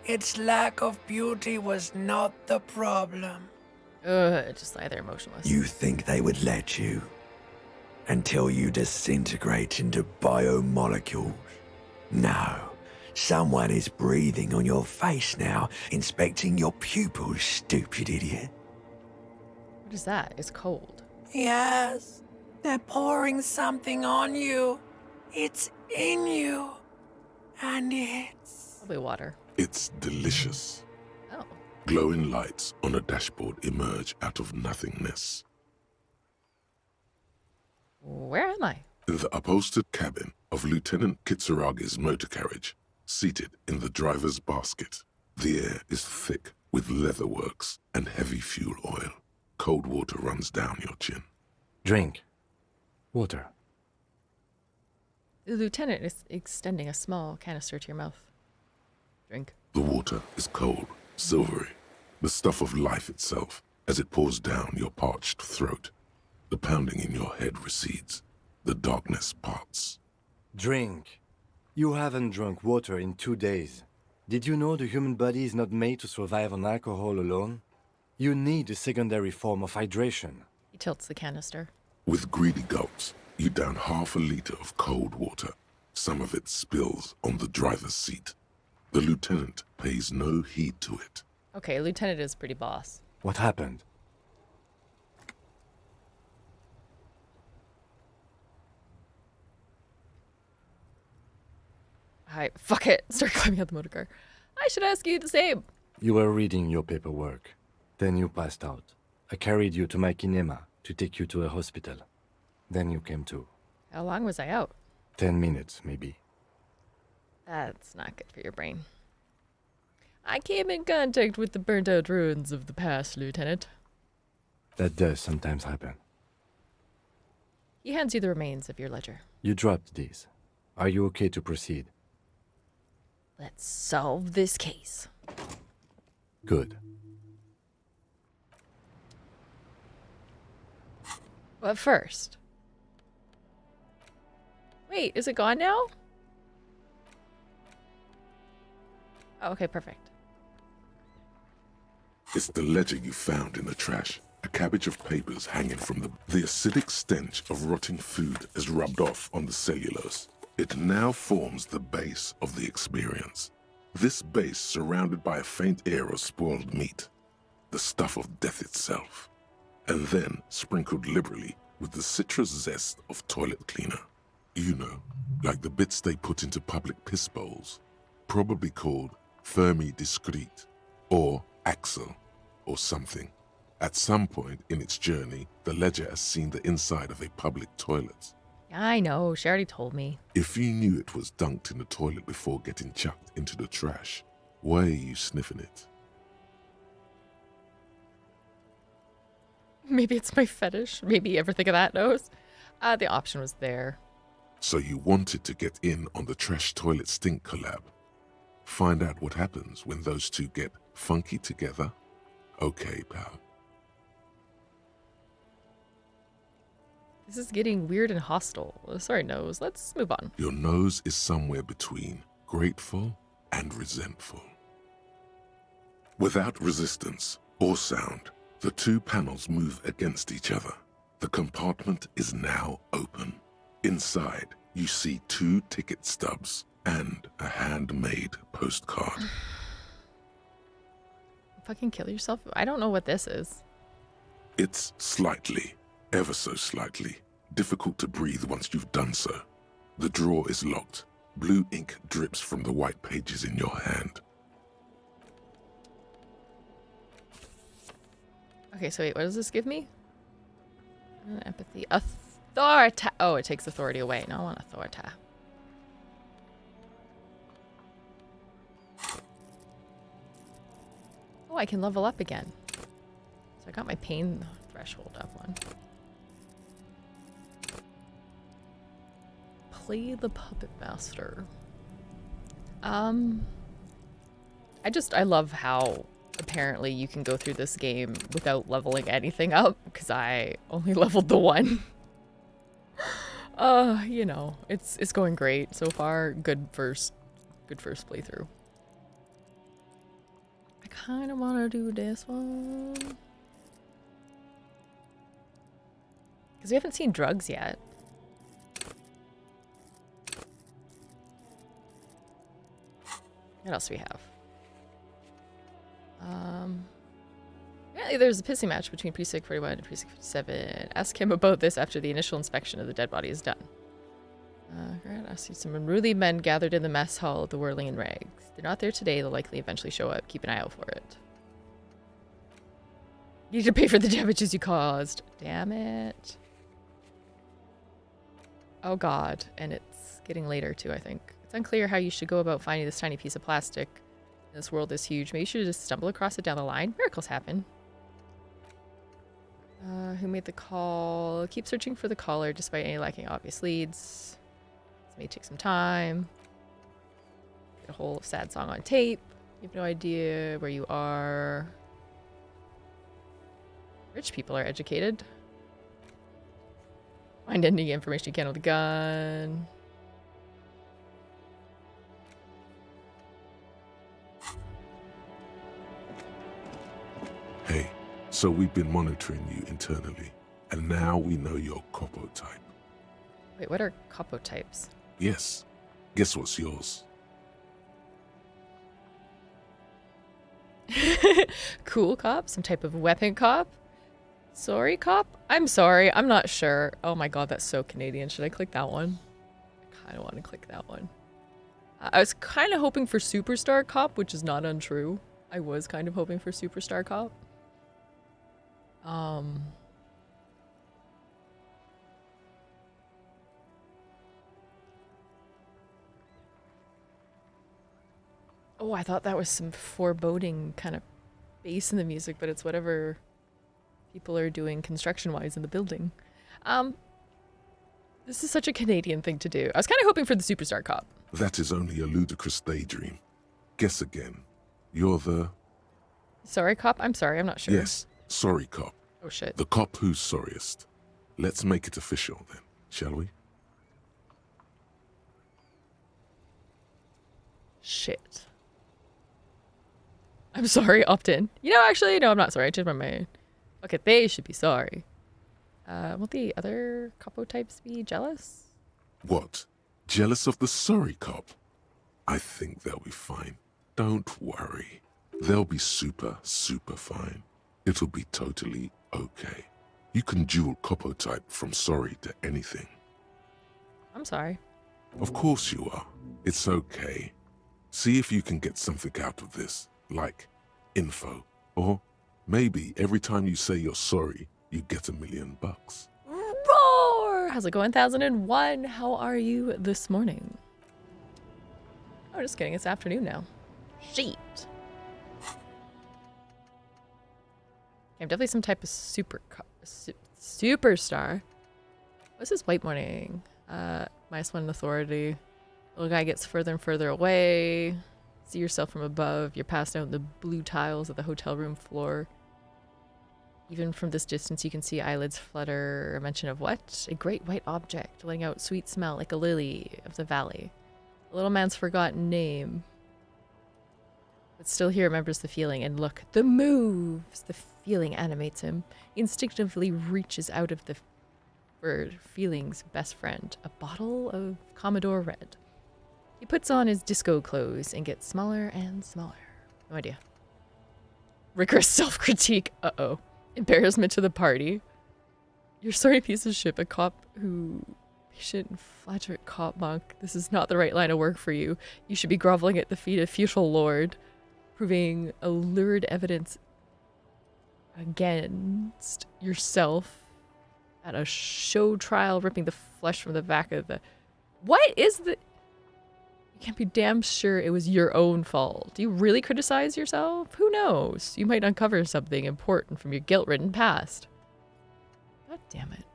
S9: Its lack of beauty was not the problem.
S1: Ugh, just lie there motionless.
S8: You think they would let you? Until you disintegrate into biomolecules. No. Someone is breathing on your face now, inspecting your pupils, stupid idiot.
S1: What is that? It's cold.
S9: Yes, they're pouring something on you. It's in you. And it's...
S1: Probably water.
S2: It's delicious.
S1: Oh.
S2: Glowing lights on a dashboard emerge out of nothingness.
S1: Where am I?
S2: In the upholstered cabin of Lieutenant Kitsuragi's motor carriage, seated in the driver's basket. The air is thick with leatherworks and heavy fuel oil. Cold water runs down your chin.
S4: Drink. Water.
S1: The lieutenant is extending a small canister to your mouth. Drink.
S2: The water is cold, silvery, the stuff of life itself as it pours down your parched throat. The pounding in your head recedes. The darkness parts.
S4: Drink. You haven't drunk water in 2 days. Did you know the human body is not made to survive on alcohol alone? You need a secondary form of hydration.
S1: He tilts the canister.
S2: With greedy gulps, you down half a liter of cold water. Some of it spills on the driver's seat. The lieutenant pays no heed to it.
S1: Okay, lieutenant is pretty boss.
S4: What happened?
S1: Fuck it. Start climbing out the motor car. I should ask you the same.
S4: You were reading your paperwork. Then you passed out. I carried you to my kinema to take you to a hospital. Then you came to.
S1: How long was I out?
S4: 10 minutes, maybe.
S1: That's not good for your brain. I came in contact with the burnt-out ruins of the past, Lieutenant.
S4: That does sometimes happen.
S1: He hands you the remains of your ledger.
S4: You dropped these. Are you okay to proceed?
S1: Let's solve this case.
S4: Good.
S1: But first. Wait, is it gone now? Oh, okay, perfect.
S2: It's the ledger you found in the trash. A cabbage of papers hanging from the acidic stench of rotting food is rubbed off on the cellulose. It now forms the base of the experience. This base surrounded by a faint air of spoiled meat, the stuff of death itself, and then sprinkled liberally with the citrus zest of toilet cleaner. You know, like the bits they put into public piss bowls, probably called Fermi Discrete, or Axel, or something. At some point in its journey, the ledger has seen the inside of a public toilet.
S1: I know, she already told me.
S2: If you knew it was dunked in the toilet before getting chucked into the trash, why are you sniffing it?
S1: Maybe it's my fetish. Maybe everything of that knows. The option was there.
S2: So you wanted to get in on the trash toilet stink collab. Find out what happens when those two get funky together? Okay, pal.
S1: This is getting weird and hostile. Sorry, nose. Let's move on.
S2: Your nose is somewhere between grateful and resentful. Without resistance or sound, the two panels move against each other. The compartment is now open. Inside, you see 2 ticket stubs and a handmade postcard.
S1: Fucking kill yourself? I don't know what this is.
S2: It's slightly, ever so slightly, difficult to breathe once you've done so. The drawer is locked. Blue ink drips from the white pages in your hand.
S1: Okay, so wait, what does this give me? Empathy. Authority. Oh, it takes authority away. No, I want authority. Oh, I can level up again. So I got my pain threshold up one. Play the puppet master. I love how apparently you can go through this game without leveling anything up, because I only leveled the 1. You know, it's going great so far. Good first playthrough. I kind of want to do this one because we haven't seen drugs yet. What else do we have? Apparently there's a pissing match between Precinct 41 and Precinct 57. Ask him about this after the initial inspection of the dead body is done. I see some unruly men gathered in the mess hall at the Whirling in Rags. They're not there today. They'll likely eventually show up. Keep an eye out for it. You need to pay for the damages you caused. Damn it. Oh god. And it's getting later too, I think. It's unclear how you should go about finding this tiny piece of plastic. This world is huge. Maybe you should just stumble across it down the line. Miracles happen. Who made the call? Keep searching for the caller despite any lacking obvious leads. This may take some time. Get a whole sad song on tape. You have no idea where you are. Rich people are educated. Find any information you can with a gun.
S2: Hey, so we've been monitoring you internally, and now we know your Copo type.
S1: Wait, what are Copo types?
S2: Yes. Guess what's yours?
S1: Cool cop? Some type of weapon cop? Sorry cop? I'm sorry, I'm not sure. Oh my god, that's so Canadian. Should I click that one? I kind of want to click that one. I was kind of hoping for Superstar Cop, which is not untrue. I was kind of hoping for Superstar Cop. Oh, I thought that was some foreboding kind of bass in the music, but it's whatever people are doing construction-wise in the building. This is such a Canadian thing to do. I was kind of hoping for the Superstar Cop.
S2: That is only a ludicrous daydream. Guess again. You're the...
S1: Sorry, cop? I'm sorry, I'm not sure.
S2: Yes, sorry cop.
S1: Oh, shit.
S2: The cop who's sorriest. Let's make it official then, shall we?
S1: Shit. I'm sorry, opt-in. You know, actually, no, I'm not sorry. I changed my mind. Okay, they should be sorry. Won't the other capo types be jealous?
S2: What? Jealous of the sorry cop? I think they'll be fine. Don't worry. They'll be super, super fine. It'll be totally okay. You can dual capo type from sorry to anything.
S1: I'm sorry.
S2: Of course you are. It's okay. See if you can get something out of this, like info. Or maybe every time you say you're sorry, you get $1 million.
S1: Roar! How's it going, 1001? How are you this morning? Oh, just kidding. It's afternoon now. Sheet. I'm definitely some type of superstar. What's this white morning? -1 authority. Little guy gets further and further away. See yourself from above. You're passed out in the blue tiles of the hotel room floor. Even from this distance, you can see eyelids flutter. A mention of what? A great white object, letting out sweet smell like a lily of the valley. The little man's forgotten name. But still he remembers the feeling, and look, the moves! The feeling animates him. He instinctively reaches out of the bird, feeling's best friend, a bottle of Commodore Red. He puts on his disco clothes and gets smaller and smaller. No idea. Rigorous self-critique. Uh-oh. Embarrassment to the party. You're sorry piece of shit, a cop who... Patient and flagrant cop monk. This is not the right line of work for you. You should be groveling at the feet of feudal lord, proving a lurid evidence against yourself at a show trial, ripping the flesh from the back of the... What is the... You can't be damn sure it was your own fault. Do you really criticize yourself? Who knows? You might uncover something important from your guilt-ridden past. God damn it.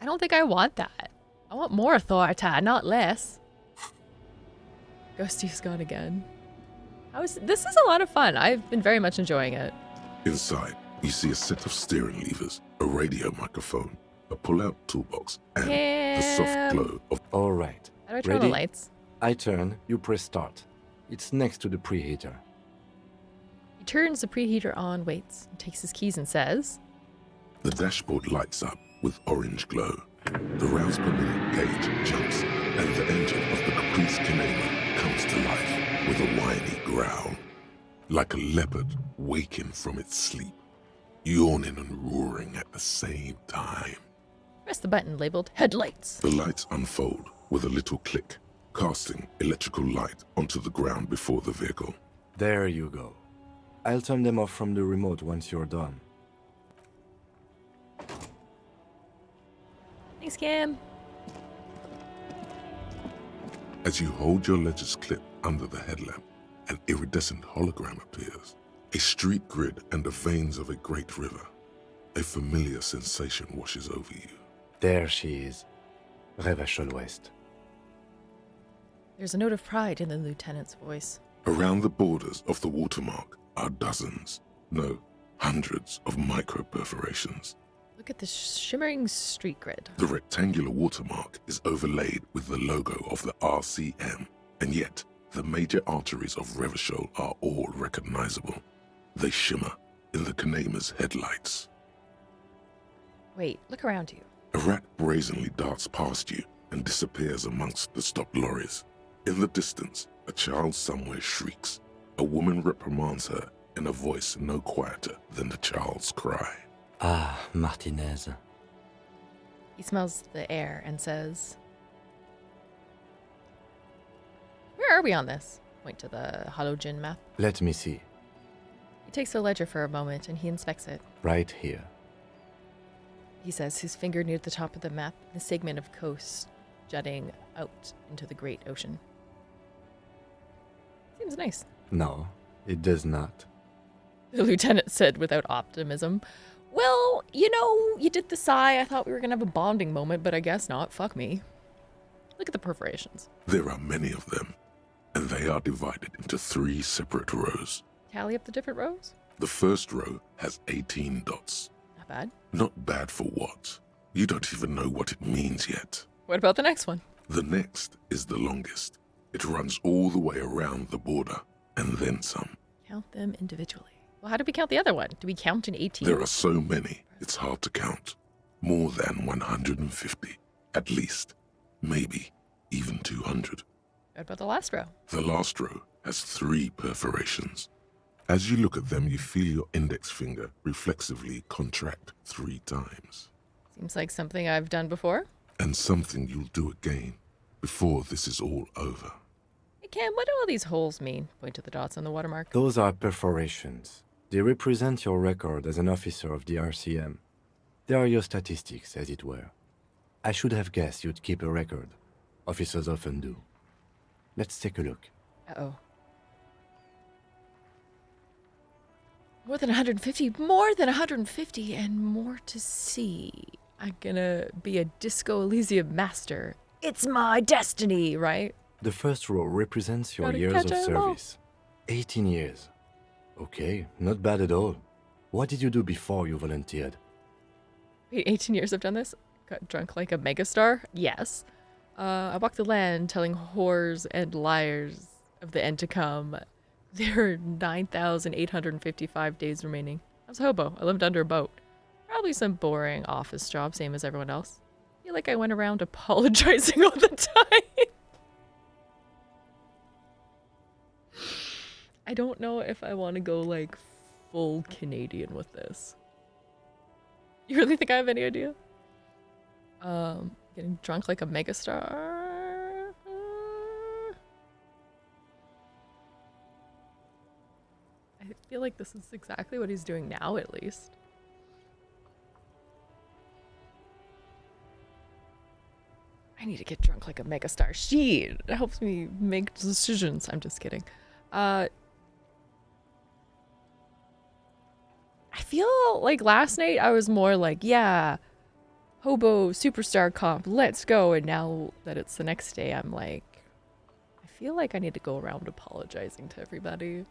S1: I don't think I want that. I want more authority, not less. Ghosty's gone again. This is a lot of fun. I've been very much enjoying it.
S2: Inside, you see a set of steering levers, a radio microphone, a pull-out toolbox, and the soft glow of...
S4: All right.
S1: How do I turn on the lights?
S4: I turn, you press start. It's next to the preheater.
S1: He turns the preheater on, waits, and takes his keys and says...
S2: The dashboard lights up with orange glow. The rounds per minute gauge jumps, and the engine of the Caprice Canema comes to life with a whiny growl. Like a leopard waking from its sleep, yawning and roaring at the same time.
S1: Press the button labeled headlights.
S2: The lights unfold with a little click, casting electrical light onto the ground before the vehicle.
S4: There you go. I'll turn them off from the remote once you're done.
S1: Thanks, Cam.
S2: As you hold your ledger's clip under the headlamp, an iridescent hologram appears. A street grid and the veins of a great river. A familiar sensation washes over you.
S4: There she is. Revachol West.
S1: There's a note of pride in the lieutenant's voice.
S2: Around the borders of the watermark are dozens, no, hundreds of micro-perforations.
S1: Look at this shimmering street grid.
S2: The rectangular watermark is overlaid with the logo of the RCM, and yet the major arteries of Revachol are all recognizable. They shimmer in the Canema's headlights.
S1: Wait, look around you.
S2: A rat brazenly darts past you and disappears amongst the stopped lorries. In the distance, a child somewhere shrieks. A woman reprimands her in a voice no quieter than the child's cry.
S4: Ah, Martinez.
S1: He smells the air and says, "Where are we on this?" Point to the halogen map.
S4: Let me see.
S1: He takes the ledger for a moment and he inspects it.
S4: Right here.
S1: He says, his finger near the top of the map, the segment of coast jutting out into the great ocean. Seems nice.
S4: No, it does not.
S1: The lieutenant said without optimism. Well, you know, you did the sigh. I thought we were going to have a bonding moment, but I guess not. Fuck me. Look at the perforations.
S2: There are many of them, and they are divided into 3 separate rows.
S1: Tally up the different rows.
S2: The first row has 18 dots.
S1: A bad.
S2: Not bad for what? You don't even know what it means yet.
S1: What about the next one?
S2: The next is the longest. It runs all the way around the border, and then some.
S1: Count them individually. Well, how do we count the other one? Do we count in 18?
S2: There are so many, it's hard to count. More than 150, at least. Maybe even 200.
S1: What about the last row?
S2: The last row has 3 perforations. As you look at them, you feel your index finger reflexively contract 3 times.
S1: Seems like something I've done before.
S2: And something you'll do again before this is all over.
S1: Hey, Cam, what do all these holes mean? Point to the dots on the watermark.
S4: Those are perforations. They represent your record as an officer of the RCM. They are your statistics, as it were. I should have guessed you'd keep a record. Officers often do. Let's take a look.
S1: Uh-oh. More than 150, more than 150, and more to see. I'm gonna be a Disco Elysium master. It's my destiny, right?
S4: The first row represents your
S1: Gotta
S4: years
S1: catch
S4: of
S1: 'em all.
S4: service. 18 years. Okay, not bad at all. What did you do before you volunteered?
S1: Wait, 18 years I've done this? Got drunk like a megastar? Yes. I walked the land telling whores and liars of the end to come. There are 9,855 days remaining. I was a hobo. I lived under a boat. Probably some boring office job, same as everyone else. I feel like I went around apologizing all the time. I don't know if I want to go like full Canadian with this. You really think I have any idea? Getting drunk like a megastar. I feel like this is exactly what he's doing now, at least. I need to get drunk like a megastar. Shit, it helps me make decisions. I'm just kidding. I feel like last night I was more like, yeah, hobo superstar comp, let's go. And now that it's the next day, I'm like, I feel like I need to go around apologizing to everybody.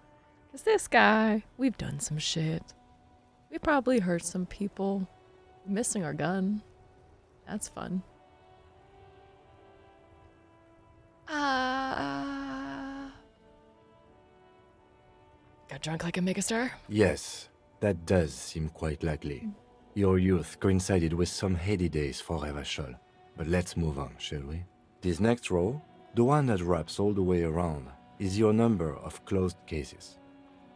S1: Because this guy, we've done some shit. We probably hurt some people. Missing our gun. That's fun. Got drunk like a megastar?
S4: Yes, that does seem quite likely. Your youth coincided with some heady days for Revachol. But let's move on, shall we? This next row, the one that wraps all the way around, is your number of closed cases.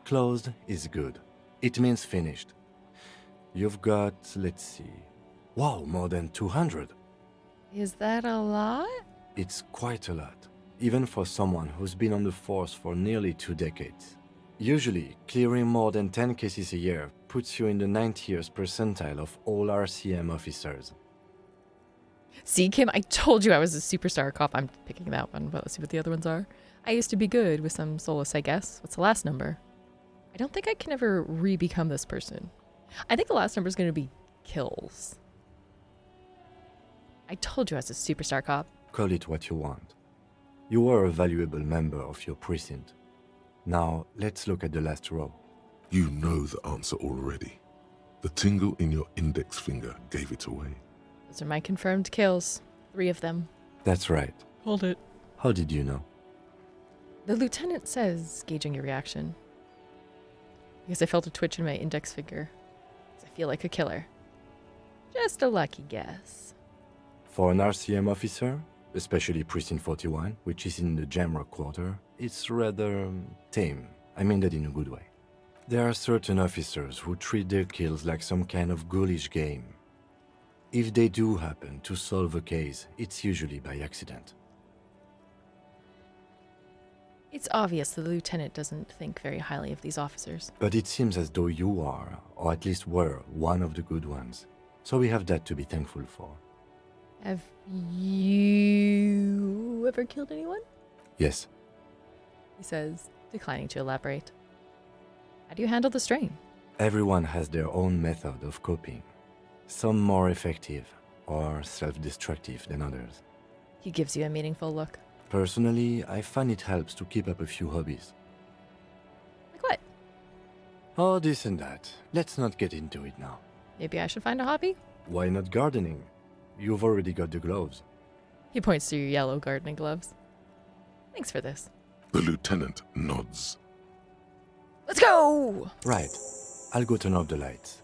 S4: Closed is good. It means finished. You've got, let's see... Wow, more than 200.
S1: Is that a lot?
S4: It's quite a lot, even for someone who's been on the force for nearly 2 decades. Usually, clearing more than 10 cases a year puts you in the 90th percentile of all RCM officers.
S1: See, Kim, I told you I was a superstar cop. I'm picking that one, but let's see what the other ones are. I used to be good with some solace, I guess. What's the last number? I don't think I can ever re-become this person. I think the last number is going to be kills. I told you I was a superstar cop.
S4: Call it what you want. You were a valuable member of your precinct. Now, let's look at the last row.
S2: You know the answer already. The tingle in your index finger gave it away.
S1: Those are my confirmed kills. 3 of them.
S4: That's right.
S1: Hold it.
S4: How did you know?
S1: The lieutenant says, gauging your reaction. Because I felt a twitch in my index finger. I feel like a killer. Just a lucky guess.
S4: For an RCM officer, especially Precinct 41, which is in the Jamrock Quarter, it's rather tame. I mean that in a good way. There are certain officers who treat their kills like some kind of ghoulish game. If they do happen to solve a case, it's usually by accident.
S1: It's obvious the lieutenant doesn't think very highly of these officers.
S4: But it seems as though you are, or at least were, one of the good ones. So we have that to be thankful for.
S1: Have you ever killed anyone?
S4: Yes.
S1: He says, declining to elaborate. How do you handle the strain?
S4: Everyone has their own method of coping. Some more effective or self-destructive than others.
S1: He gives you a meaningful look.
S4: Personally, I find it helps to keep up a few hobbies.
S1: Like what?
S4: Oh, this and that. Let's not get into it now.
S1: Maybe I should find a hobby?
S4: Why not gardening? You've already got the gloves.
S1: He points to your yellow gardening gloves. Thanks for this.
S2: The lieutenant nods.
S1: Let's go!
S4: Right. I'll go turn off the lights.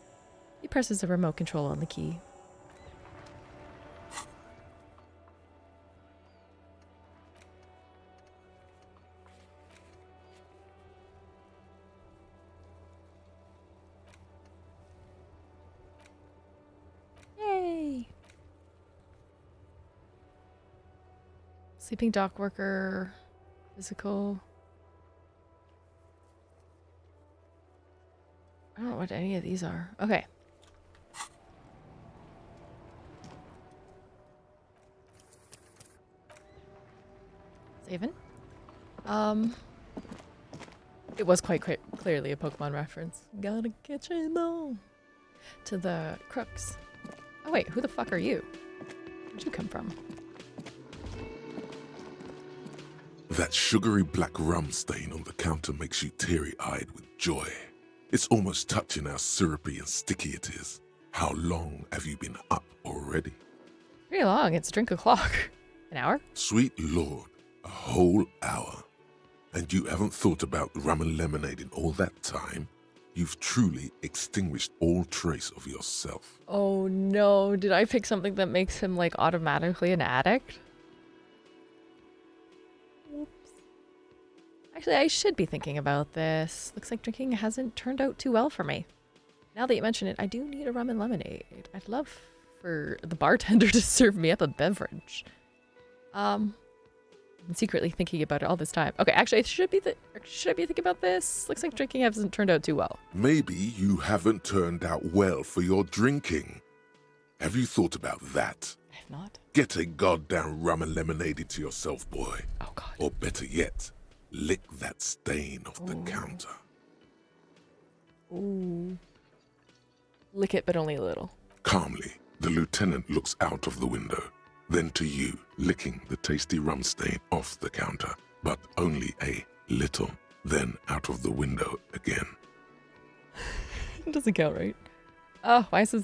S1: He presses a remote control on the key. Yay! Sleeping dock worker, physical. I don't know what any of these are. Okay. Saving. It was quite clearly a Pokemon reference. Gotta catch 'em all. To the crooks. Oh wait, who the fuck are you? Where'd you come from?
S2: That sugary black rum stain on the counter makes you teary-eyed with joy. It's almost touching how syrupy and sticky it is. How long have you been up already?
S1: Pretty long. It's drink o'clock. An hour?
S2: Sweet Lord, a whole hour. And you haven't thought about rum and lemonade in all that time? You've truly extinguished all trace of yourself.
S1: Oh no, did I pick something that makes him like automatically an addict? Oops. Actually, I should be thinking about this. Looks like drinking hasn't turned out too well for me. Now that you mention it, I do need a rum and lemonade. I'd love for the bartender to serve me up a beverage. I'm secretly thinking about it all this time. Okay, actually, should I be thinking about this? Looks like drinking hasn't turned out too well.
S2: Maybe you haven't turned out well for your drinking. Have you thought about that?
S1: I have not.
S2: Get a goddamn rum and lemonade into yourself, boy.
S1: Oh god.
S2: Or better yet, lick that stain off the counter.
S1: Ooh. Lick it, but only a little.
S2: Calmly, the lieutenant looks out of the window, then to you, licking the tasty rum stain off the counter, but only a little, then out of the window again.
S1: It doesn't count, right? Oh, why is this?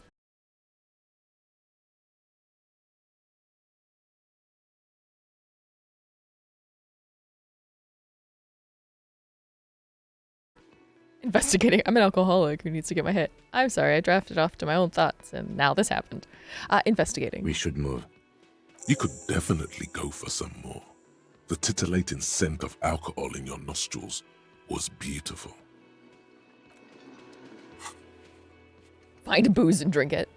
S1: Investigating. I'm an alcoholic who needs to get my hit. I'm sorry, I drafted off to my own thoughts, and now this happened. Investigating.
S4: We should move.
S2: You could definitely go for some more. The titillating scent of alcohol in your nostrils was beautiful.
S1: Find booze and drink it.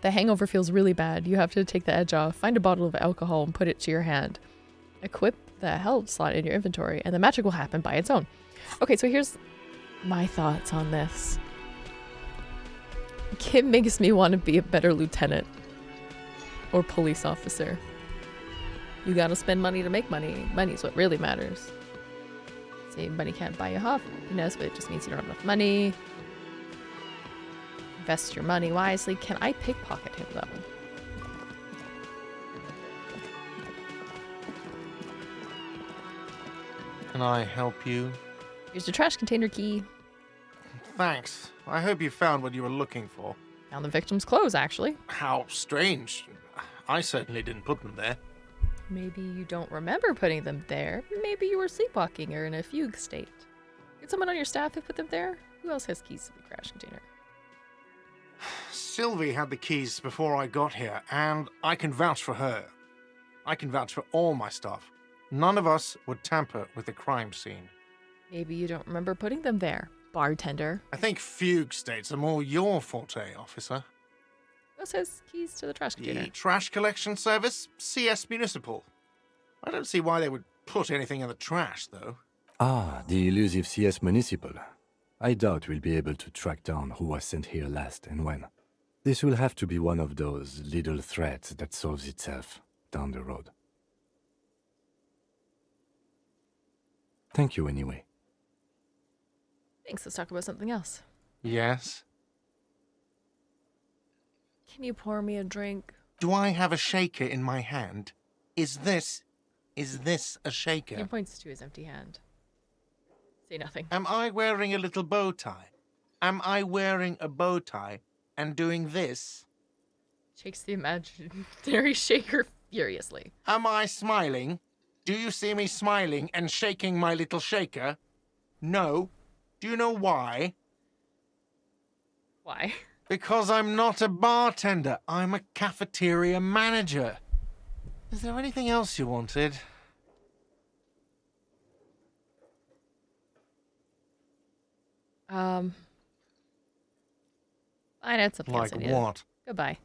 S1: The hangover feels really bad. You have to take the edge off. Find a bottle of alcohol and put it to your hand. Equip the health slot in your inventory, and the magic will happen by its own. Okay, so here's my thoughts on this. Kim makes me want to be a better lieutenant or police officer. You gotta spend money to make money. Money's what really matters. Say money can't buy you happiness, but it just means you don't have enough money. Invest your money wisely. Can I pickpocket him though?
S6: Can I help you?
S1: Here's your trash container key.
S6: Thanks. I hope you found what you were looking for.
S1: Found the victim's clothes, actually.
S6: How strange. I certainly didn't put them there.
S1: Maybe you don't remember putting them there. Maybe you were sleepwalking or in a fugue state. Did someone on your staff who put them there? Who else has keys to the trash container?
S6: Sylvie had the keys before I got here, and I can vouch for her. I can vouch for all my staff. None of us would tamper with the crime scene.
S1: Maybe you don't remember putting them there, bartender.
S6: I think fugue states are more your forte, officer.
S1: Who else has keys to the trash container?
S6: The trash collection service, CS Municipal. I don't see why they would put anything in the trash, though.
S4: Ah, the elusive CS Municipal. I doubt we'll be able to track down who was sent here last and when. This will have to be one of those little threats that solves itself down the road. Thank you anyway.
S1: Thanks, let's talk about something else.
S6: Yes?
S1: Can you pour me a drink?
S6: Do I have a shaker in my hand? Is this a shaker?
S1: He points to his empty hand. Say nothing.
S6: Am I wearing a little bow tie? Am I wearing a bow tie? and doing this?
S1: Shakes the imaginary shaker furiously.
S6: Am I smiling? Do you see me smiling and shaking my little shaker? No. Do you know why?
S1: Why?
S6: Because I'm not a bartender. I'm a cafeteria manager. Is there anything else you wanted?
S1: Fine, it's something else
S6: Like
S1: I needed.
S6: what?
S1: Goodbye.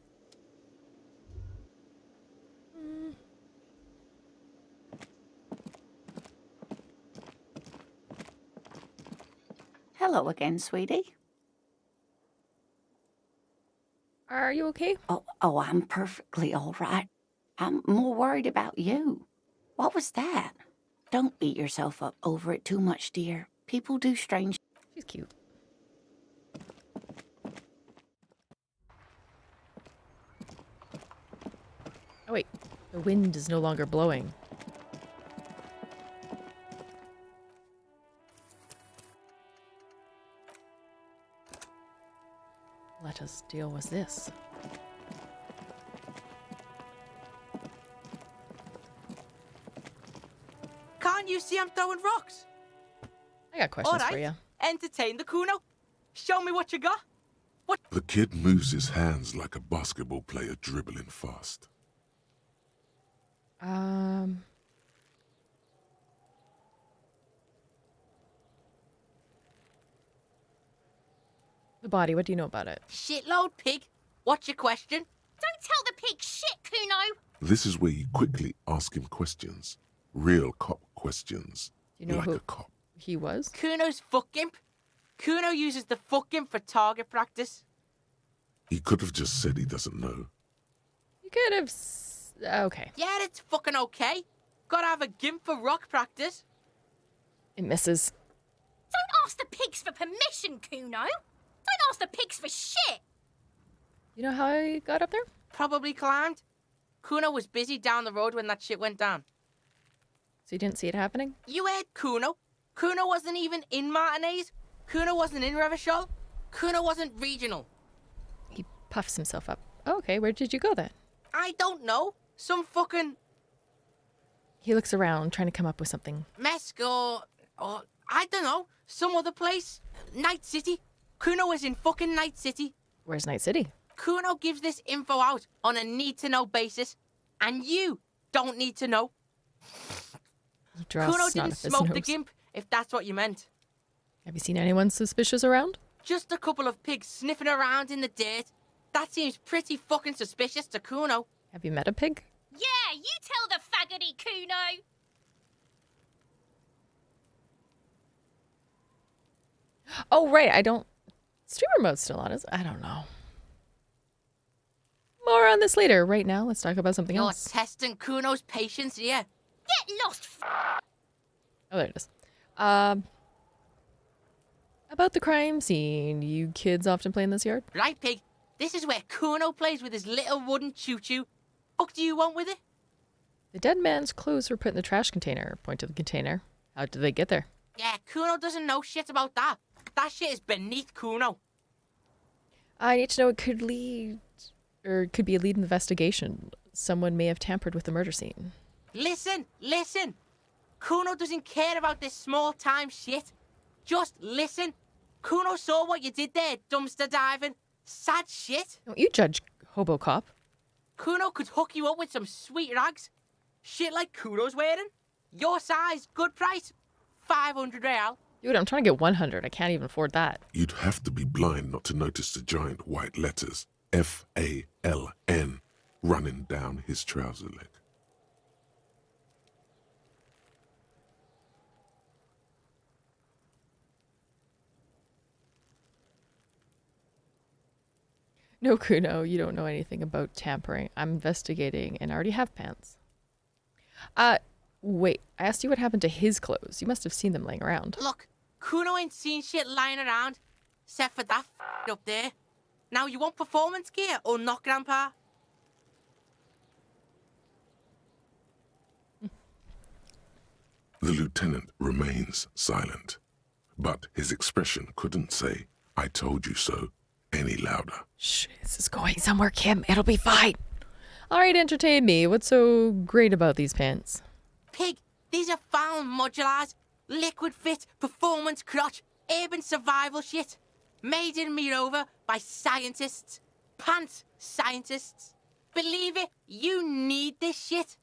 S10: Hello again, sweetie.
S1: Are you okay?
S10: Oh, I'm perfectly all right. I'm more worried about you. What was that? Don't beat yourself up over it too much, dear. People do strange.
S1: She's cute. Oh wait, the wind is no longer blowing. Let us deal with this.
S11: Can't you see I'm throwing rocks?
S1: I got questions
S11: All
S1: for
S11: right,
S1: you.
S11: entertain the Kuno. Show me what you got.
S2: The kid moves his hands like a basketball player dribbling fast.
S1: The body, what do you know about it?
S11: Shitload pig. What's your question?
S5: Don't tell the pig shit, Kuno.
S2: This is where you quickly ask him questions. Real cop questions.
S1: Do you know
S2: like
S1: who
S2: a cop.
S1: he was?
S11: Kuno's fuck imp. Kuno uses the fuck imp for target practice.
S2: He could have just said he doesn't know.
S1: You could have... Okay.
S11: Yeah, it's fucking okay. Gotta have a gimp for rock practice.
S1: It misses.
S5: Don't ask the pigs for permission, Kuno. Don't ask the pigs for shit.
S1: You know how I got up there?
S11: Probably climbed. Kuno was busy down the road when that shit went down.
S1: So you didn't see it happening?
S11: You heard Kuno. Kuno wasn't even in Martinez. Kuno wasn't in Revachol. Kuno wasn't regional.
S1: He puffs himself up. Oh, okay, where did you go then?
S11: I don't know. Some fucking
S1: He looks around, trying to come up with something.
S11: Mesco or I don't know. Some other place. Night City. Kuno was in fucking Night City.
S1: Where's Night City?
S11: Kuno gives this info out on a need-to-know basis, and you don't need to know.
S1: He draws
S11: Kuno
S1: snot
S11: didn't
S1: up his
S11: smoke the
S1: nose.
S11: gimp, if that's what you meant.
S1: Have you seen anyone suspicious around?
S11: Just a couple of pigs sniffing around in the dirt. That seems pretty fucking suspicious to Kuno.
S1: Have you met a pig?
S5: Yeah, you tell the faggoty, Kuno.
S1: Oh, right, I don't... Streamer mode's still on, is I don't know. More on this later. Right now, let's talk about something
S11: You're
S1: else.
S11: testing Kuno's patience here.
S5: Get lost,
S1: Oh, there it is. About the crime scene. You kids often play in this yard?
S11: Right, pig? This is where Kuno plays with his little wooden choo-choo. What do you want with it?
S1: The dead man's clothes were put in the trash container. Point to the container. How did they get there?
S11: Yeah, Kuno doesn't know shit about that. That shit is beneath Kuno.
S1: I need to know it could lead... Or it could be a lead investigation. Someone may have tampered with the murder scene.
S11: Listen. Kuno doesn't care about this small-time shit. Just listen. Kuno saw what you did there, dumpster diving. Sad shit.
S1: Don't you judge, Hobo Cop.
S11: Kuno could hook you up with some sweet rags. Shit like Kuno's wearing. Your size, good price. 500 real.
S1: Dude, I'm trying to get 100. I can't even afford that.
S2: You'd have to be blind not to notice the giant white letters F-A-L-N running down his trouser leg.
S1: No, Kuno, you don't know anything about tampering. I'm investigating and already have pants. Wait, I asked you what happened to his clothes. You must have seen them laying around.
S11: Look, Kuno ain't seen shit lying around, except for that up there. Now, you want performance gear or not, Grandpa?
S2: The lieutenant remains silent, but his expression couldn't say, "I told you so," any louder.
S1: Shh, this is going somewhere, Kim. It'll be fine. All right, entertain me. What's so great about these pants?
S11: Pig, these are found modulars. Liquid fit, performance crotch, urban survival shit. Made in Mirova by scientists. Pants scientists. Believe it, you need this shit.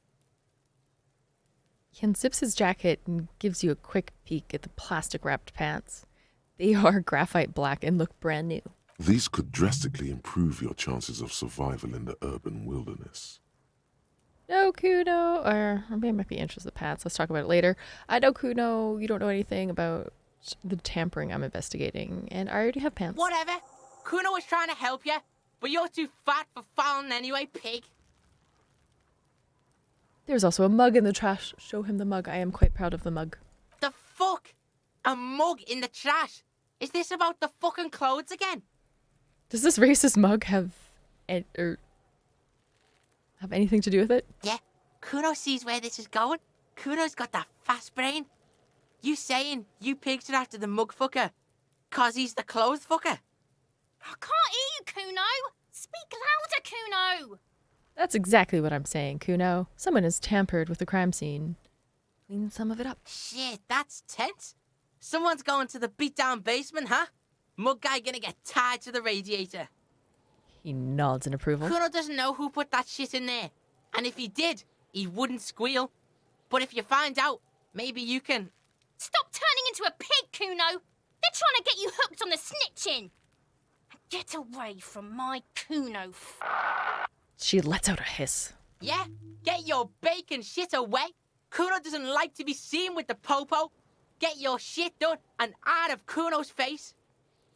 S1: He unzips his jacket and gives you a quick peek at the plastic-wrapped pants. They are graphite black and look brand new.
S2: These could drastically improve your chances of survival in the urban wilderness.
S1: No, Kuno, or maybe I might be interested in the pants. Let's talk about it later. I know, Kuno, you don't know anything about the tampering I'm investigating, and I already have pants.
S11: Whatever. Kuno was trying to help you, but you're too fat for fouling anyway, pig.
S1: There's also a mug in the trash. Show him the mug. I am quite proud of the mug.
S11: The fuck? A mug in the trash? Is this about the fucking clothes again?
S1: Does this racist mug have anything to do with it?
S11: Yeah, Kuno sees where this is going. Kuno's got that fast brain. You saying you pigs are after the mug fucker, 'cause he's the clothes fucker?
S5: I can't hear you, Kuno. Speak louder, Kuno.
S1: That's exactly what I'm saying, Kuno. Someone has tampered with the crime scene. Clean some of it up.
S11: Shit, that's tense. Someone's going to the beat-down basement, huh? Mug guy gonna get tied to the radiator.
S1: He nods in approval.
S11: Kuno doesn't know who put that shit in there. And if he did, he wouldn't squeal. But if you find out, maybe you can...
S5: Stop turning into a pig, Kuno. They're trying to get you hooked on the snitching. Get away from my Kuno.
S1: She lets out a hiss.
S11: Yeah, get your bacon shit away. Kuno doesn't like to be seen with the popo. Get your shit done and out of Kuno's face.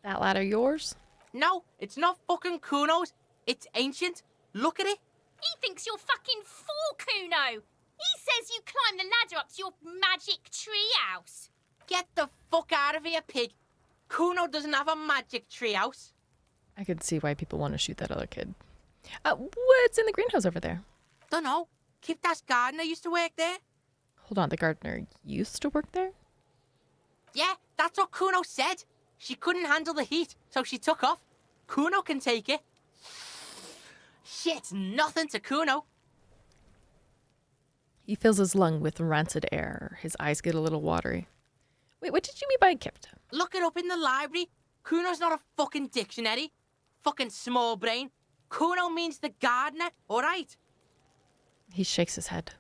S1: That ladder yours?
S11: No, it's not fucking Kuno's. It's ancient. Look at it.
S5: He thinks you're fucking fool, Kuno. He says you climb the ladder up to your magic tree house.
S11: Get the fuck out of here, pig. Kuno doesn't have a magic tree house.
S1: I could see why people want to shoot that other kid. What's in the greenhouse over there?
S11: Dunno. Kipta's gardener used to work there.
S1: Hold on, the gardener used to work there?
S11: Yeah, that's what Kuno said. She couldn't handle the heat, so she took off. Kuno can take it. Shit's nothing to Kuno.
S1: He fills his lung with rancid air. His eyes get a little watery. Wait, what did you mean by Kipta?
S11: Look it up in the library. Kuno's not a fucking dictionary. Fucking small brain. Kuno means the gardener, alright?
S1: He shakes his head.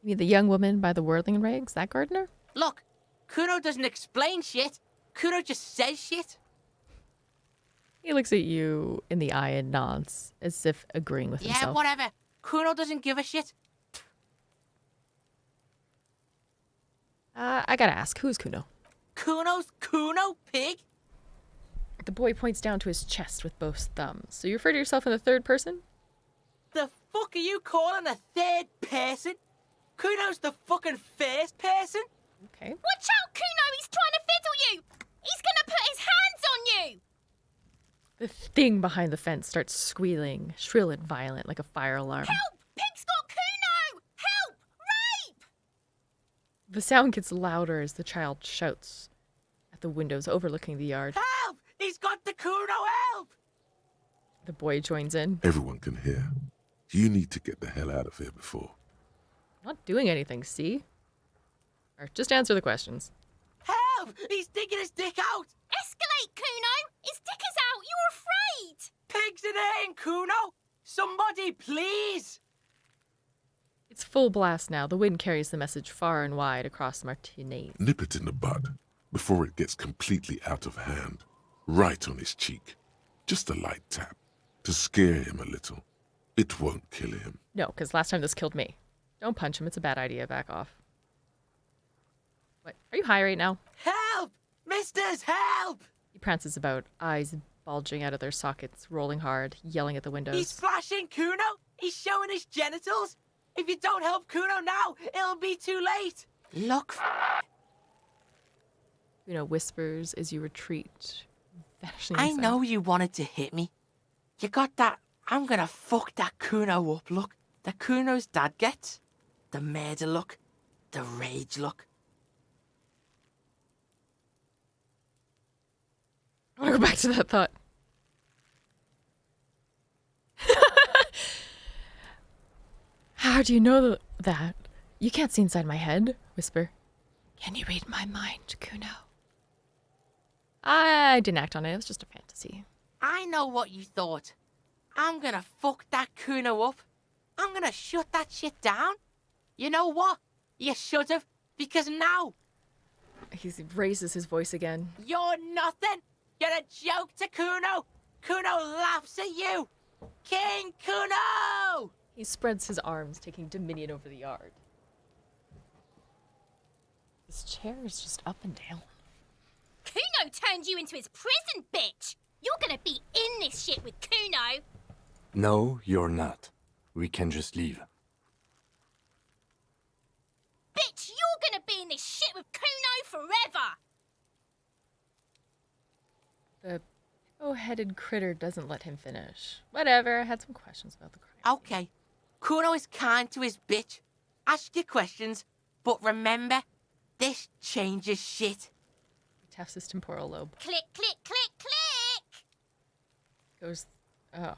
S1: You mean the young woman by the whirling rags, that gardener?
S11: Look, Kuno doesn't explain shit. Kuno just says shit.
S1: He looks at you in the eye and nods, as if agreeing with himself.
S11: Yeah, whatever. Kuno doesn't give a shit.
S1: I gotta ask, who's Kuno?
S11: Kuno's Kuno, pig?
S1: The boy points down to his chest with both thumbs. So you refer to yourself in the third person?
S11: The fuck are you calling a third person? Kuno's the fucking first person?
S1: Okay.
S5: Watch out, Kuno! He's trying to fiddle you! He's gonna put his hands on you!
S1: The thing behind the fence starts squealing, shrill and violent, like a fire alarm.
S5: Help! Pig's got Kuno! Help! Rape!
S1: The sound gets louder as the child shouts at the windows overlooking the yard.
S11: Help! He's got the Kuno, help!
S1: The boy joins in.
S2: Everyone can hear. You need to get the hell out of here before.
S1: Not doing anything, see? Or just answer the questions.
S11: Help! He's digging his dick out!
S5: Escalate, Kuno! His dick is out! You're afraid!
S11: Pigs in here, Kuno! Somebody, please!
S1: It's full blast now. The wind carries the message far and wide across Martinaise.
S2: Nip it in the bud before it gets completely out of hand. Right on his cheek. Just a light tap to scare him a little. It won't kill him.
S1: No, because last time this killed me. Don't punch him. It's a bad idea. Back off. What? Are you high right now?
S11: Help! Misters, help!
S1: He prances about, eyes bulging out of their sockets, rolling hard, yelling at the windows.
S11: He's flashing Kuno! He's showing his genitals! If you don't help Kuno now, it'll be too late! Look,
S1: Kuno whispers as you retreat, vanishing
S11: I
S1: inside.
S11: know you wanted to hit me. You got that, I'm gonna fuck that Kuno up look. The Kuno's dad gets. The murder look. The rage look.
S1: I want to go back to that thought. How do you know that? You can't see inside my head. Whisper. Can you read my mind, Kuno? I didn't act on it. It was just a fantasy.
S11: I know what you thought. I'm gonna fuck that Kuno up. I'm gonna shut that shit down. You know what? You should have, because now
S1: He raises his voice again.
S11: you're nothing. You're a joke to Kuno. Kuno laughs at you. King Kuno!
S1: He spreads his arms, taking dominion over the yard. This chair is just up and down.
S5: Kuno turned you into his prison, bitch! You're gonna be in this shit with Kuno!
S4: No, you're not. We can just leave.
S5: Bitch, you're gonna be in this shit with Kuno forever!
S1: The pillow-headed critter doesn't let him finish. Whatever, I had some questions about the crime.
S11: Okay. Kuno is kind to his bitch. Ask your questions, but remember, this changes shit.
S1: He taps his temporal lobe.
S5: Click, click, click, click!
S1: Goes, oh.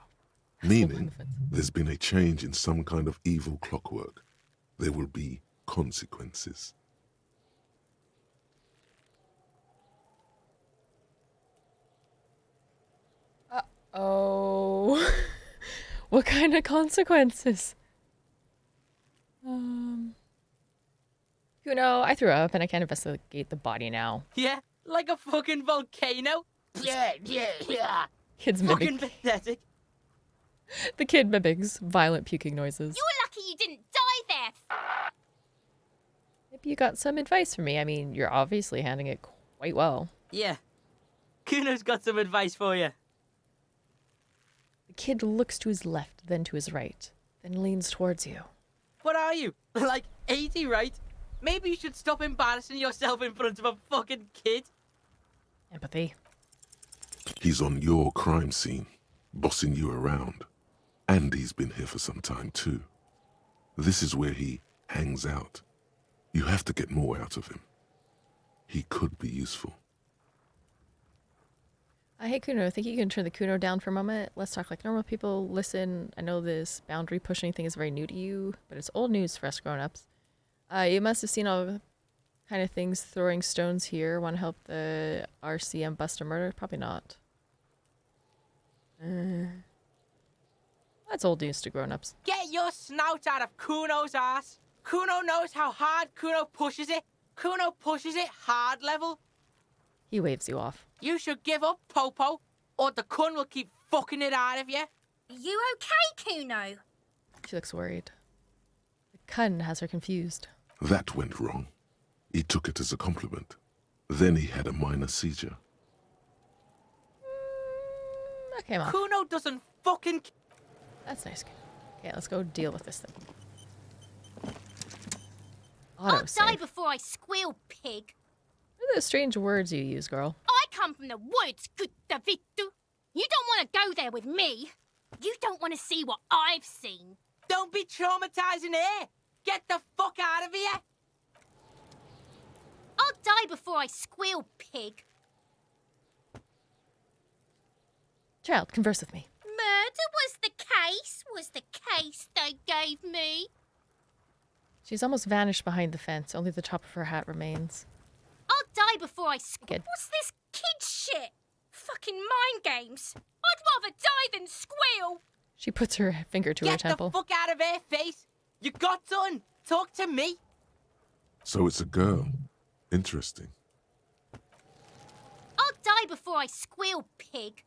S2: Meaning, there's been a change in some kind of evil clockwork. There will be consequences.
S1: Oh. What kind of consequences? Kuno, I threw up and I can't investigate the body now.
S11: Yeah, like a fucking volcano. Yeah.
S1: Kid's
S11: Fucking
S1: mimic.
S11: pathetic.
S1: The kid mimics violent puking noises.
S5: You're lucky you didn't die there!
S1: Maybe you got some advice for me. I mean, you're obviously handling it quite well.
S11: Yeah. Kuno's got some advice for you.
S1: The kid looks to his left, then to his right, then leans towards you.
S11: What are you? Like 80, right? Maybe you should stop embarrassing yourself in front of a fucking kid.
S1: Empathy.
S2: He's on your crime scene, bossing you around. And he's been here for some time too. This is where he hangs out. You have to get more out of him. He could be useful.
S1: Hey Kuno, I think you can turn the Kuno down for a moment. Let's talk like normal people. Listen, I know this boundary pushing thing is very new to you, but it's old news for us grown-ups. You must have seen all kind of things throwing stones here. Want to help the RCM bust a murder? Probably not. That's old news to grown-ups.
S11: Get your snout out of Kuno's ass. Kuno knows how hard Kuno pushes it. Kuno pushes it hard level.
S1: He waves you off.
S11: You should give up, Popo, or the Kun will keep fucking it out of you.
S5: You okay, Kuno?
S1: She looks worried. The Kun has her confused.
S2: That went wrong. He took it as a compliment. Then he had a minor seizure.
S1: That came off.
S11: Kuno doesn't fucking...
S1: That's nice. Okay, let's go deal with this thing.
S5: I'll die before I squeal, pig.
S1: What are the strange words you use, girl?
S5: I come from the woods, Guttavitu. You don't want to go there with me. You don't want to see what I've seen.
S11: Don't be traumatizing here. Get the fuck out of here.
S5: I'll die before I squeal, pig.
S1: Child, converse with me.
S5: Murder was the case they gave me.
S1: She's almost vanished behind the fence. Only the top of her hat remains.
S5: I'll die before I squeal.
S1: Good.
S5: What's this kid shit? Fucking mind games. I'd rather die than squeal.
S1: She puts her finger to her
S11: Get
S1: temple.
S11: the fuck out of here, face. You got done. Talk to me.
S2: So it's a girl. Interesting.
S5: I'll die before I squeal, pig.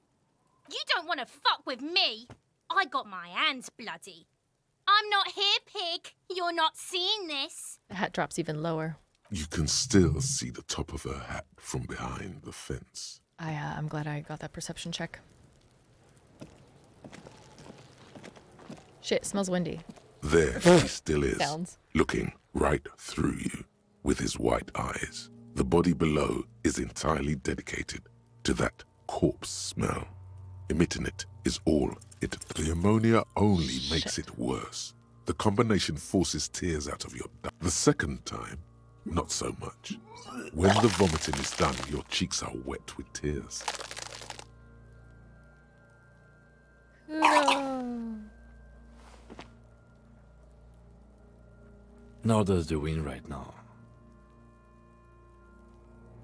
S5: You don't want to fuck with me. I got my hands bloody. I'm not here, pig. You're not seeing this.
S1: The hat drops even lower.
S2: You can still see the top of her hat from behind the fence.
S1: I'm glad I got that perception check. Shit, smells windy.
S2: There he still is,
S1: Sounds.
S2: looking right through you with his white eyes. The body below is entirely dedicated to that corpse smell. Emitting it is all it... The ammonia only makes it worse. The combination forces tears out of your... The second time, not so much. When the vomiting is done, your cheeks are wet with tears.
S1: Kuno.
S4: Nor does the wind right now.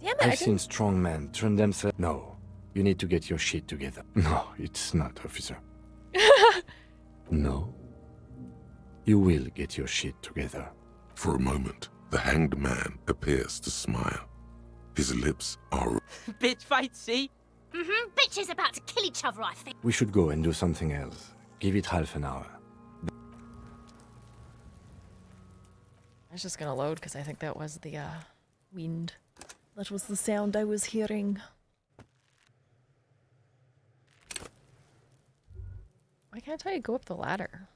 S1: Damn it, I
S4: I've seen strong men turn themselves... No, you need to get your shit together. No, it's not, officer. No. You will get your shit together.
S2: For a moment, the hanged man appears to smile. His lips are...
S11: Bitch fight, see?
S5: Bitches about to kill each other, I think.
S4: We should go and do something else. Give it half an hour.
S1: I was just gonna load because I think that was the wind. That was the sound I was hearing. Why can't I go up the ladder?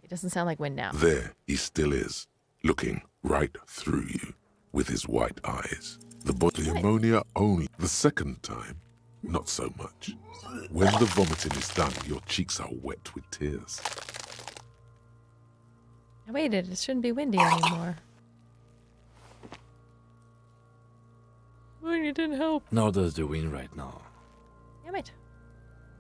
S1: It doesn't sound like wind now.
S2: There he still is, looking right through you with his white eyes. The body ammonia only. The second time, not so much. When the vomiting is done, your cheeks are wet with tears.
S1: I waited. It shouldn't be windy anymore. Oh, you didn't help.
S4: Nor does the wind right now.
S1: Damn it.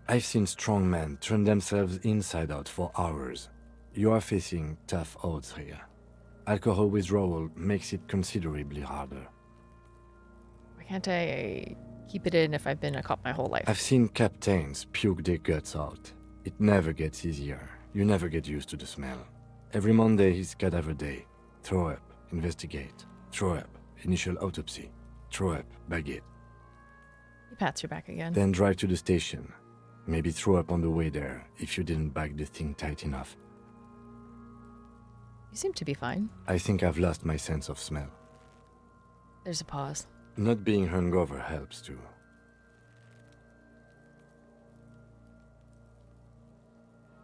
S4: I've seen strong men turn themselves inside out for hours. You are facing tough odds here. Alcohol withdrawal makes it considerably harder.
S1: Why can't I keep it in if I've been a cop my whole life?
S4: I've seen captains puke their guts out. It never gets easier. You never get used to the smell. Every Monday is cadaver day. Throw up, investigate. Throw up, initial autopsy. Throw up, bag it.
S1: He pats your back again.
S4: Then drive to the station. Maybe throw up on the way there if you didn't bag the thing tight enough.
S1: You seem to be fine.
S4: I think I've lost my sense of smell.
S1: There's a pause.
S4: Not being hungover helps too.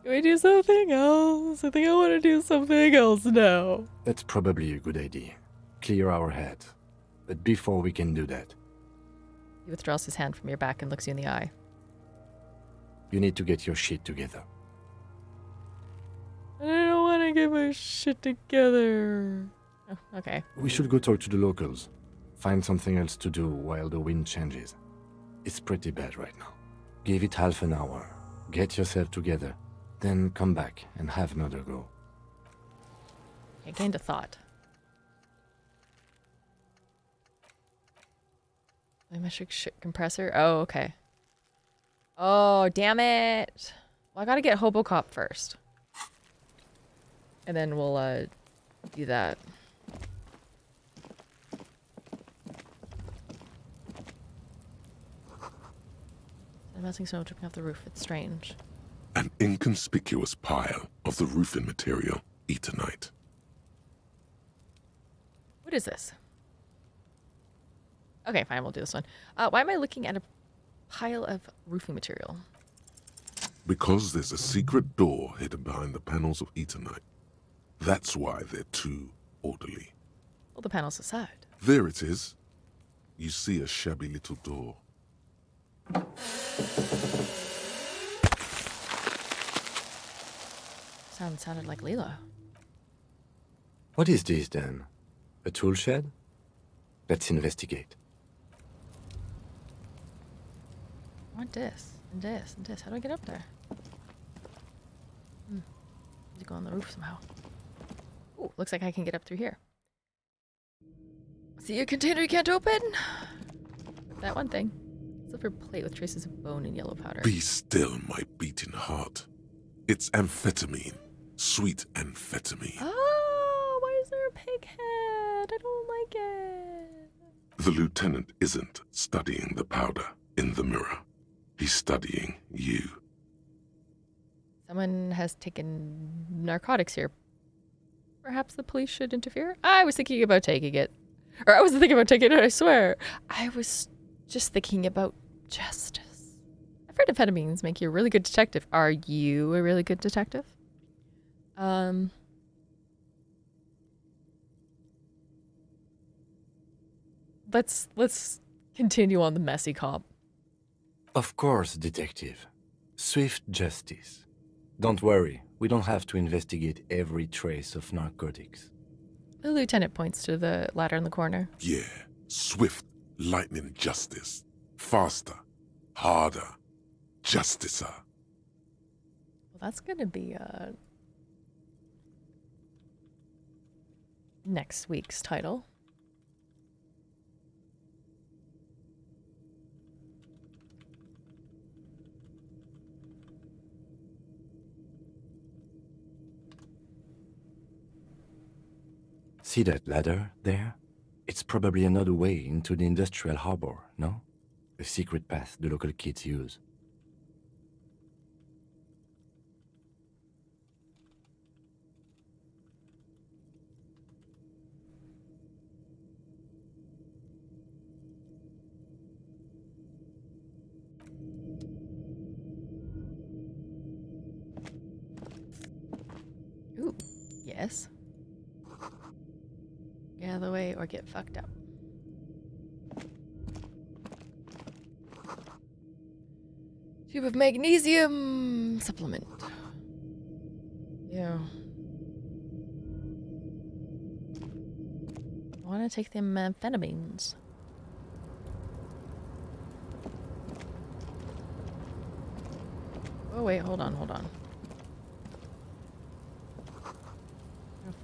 S1: Can we do something else? I think I want to do something else now.
S4: That's probably a good idea. Clear our head. But before we can do that,
S1: He withdraws his hand from your back and looks you in the eye.
S4: you need to get your shit together.
S1: I don't want to get my shit together. Oh, okay.
S4: We should go talk to the locals. Find something else to do while the wind changes. It's pretty bad right now. Give it half an hour. Get yourself together. Then come back and have another go.
S1: I gained a thought. Volumetric shit compressor? Oh, okay. Oh, damn it. Well, I gotta get Hobocop first. And then we'll, do that. I'm melting snow dripping off the roof. It's strange.
S2: An inconspicuous pile of the roofing material, Eternite.
S1: What is this? Okay, fine, we'll do this one. Why am I looking at a pile of roofing material?
S2: Because there's a secret door hidden behind the panels of Eternite. That's why they're too orderly.
S1: Well, the panel's aside.
S2: There it is. You see a shabby little door.
S1: Sounded like Leela.
S4: What is this then? A tool shed? Let's investigate.
S1: I want this, and this, and this. How do I get up there? Need to go on the roof somehow. Ooh, looks like I can get up through here. See a container you can't open? That one thing. Silver plate with traces of bone and yellow powder.
S2: Be still, my beating heart. It's amphetamine. Sweet amphetamine.
S1: Oh, why is there a pig head? I don't like it.
S2: The lieutenant isn't studying the powder in the mirror. He's studying you.
S1: Someone has taken narcotics here. Perhaps the police should interfere? I was thinking about taking it. Or I wasn't thinking about taking it, I swear. I was just thinking about justice. I've heard amphetamines make you a really good detective. Are you a really good detective? Let's continue on the messy cop.
S4: Of course, detective. Swift justice. Don't worry, we don't have to investigate every trace of narcotics.
S1: The lieutenant points to the ladder in the corner.
S2: Yeah, swift, lightning justice. Faster, harder, Justicer.
S1: Well, that's going to be next week's title.
S4: See that ladder there? It's probably another way into the industrial harbor, no? A secret path the local kids use.
S1: Ooh, yes. Get out of the way or get fucked up. Tube of magnesium supplement. Yeah. I want to take the amphetamines. Oh wait, hold on.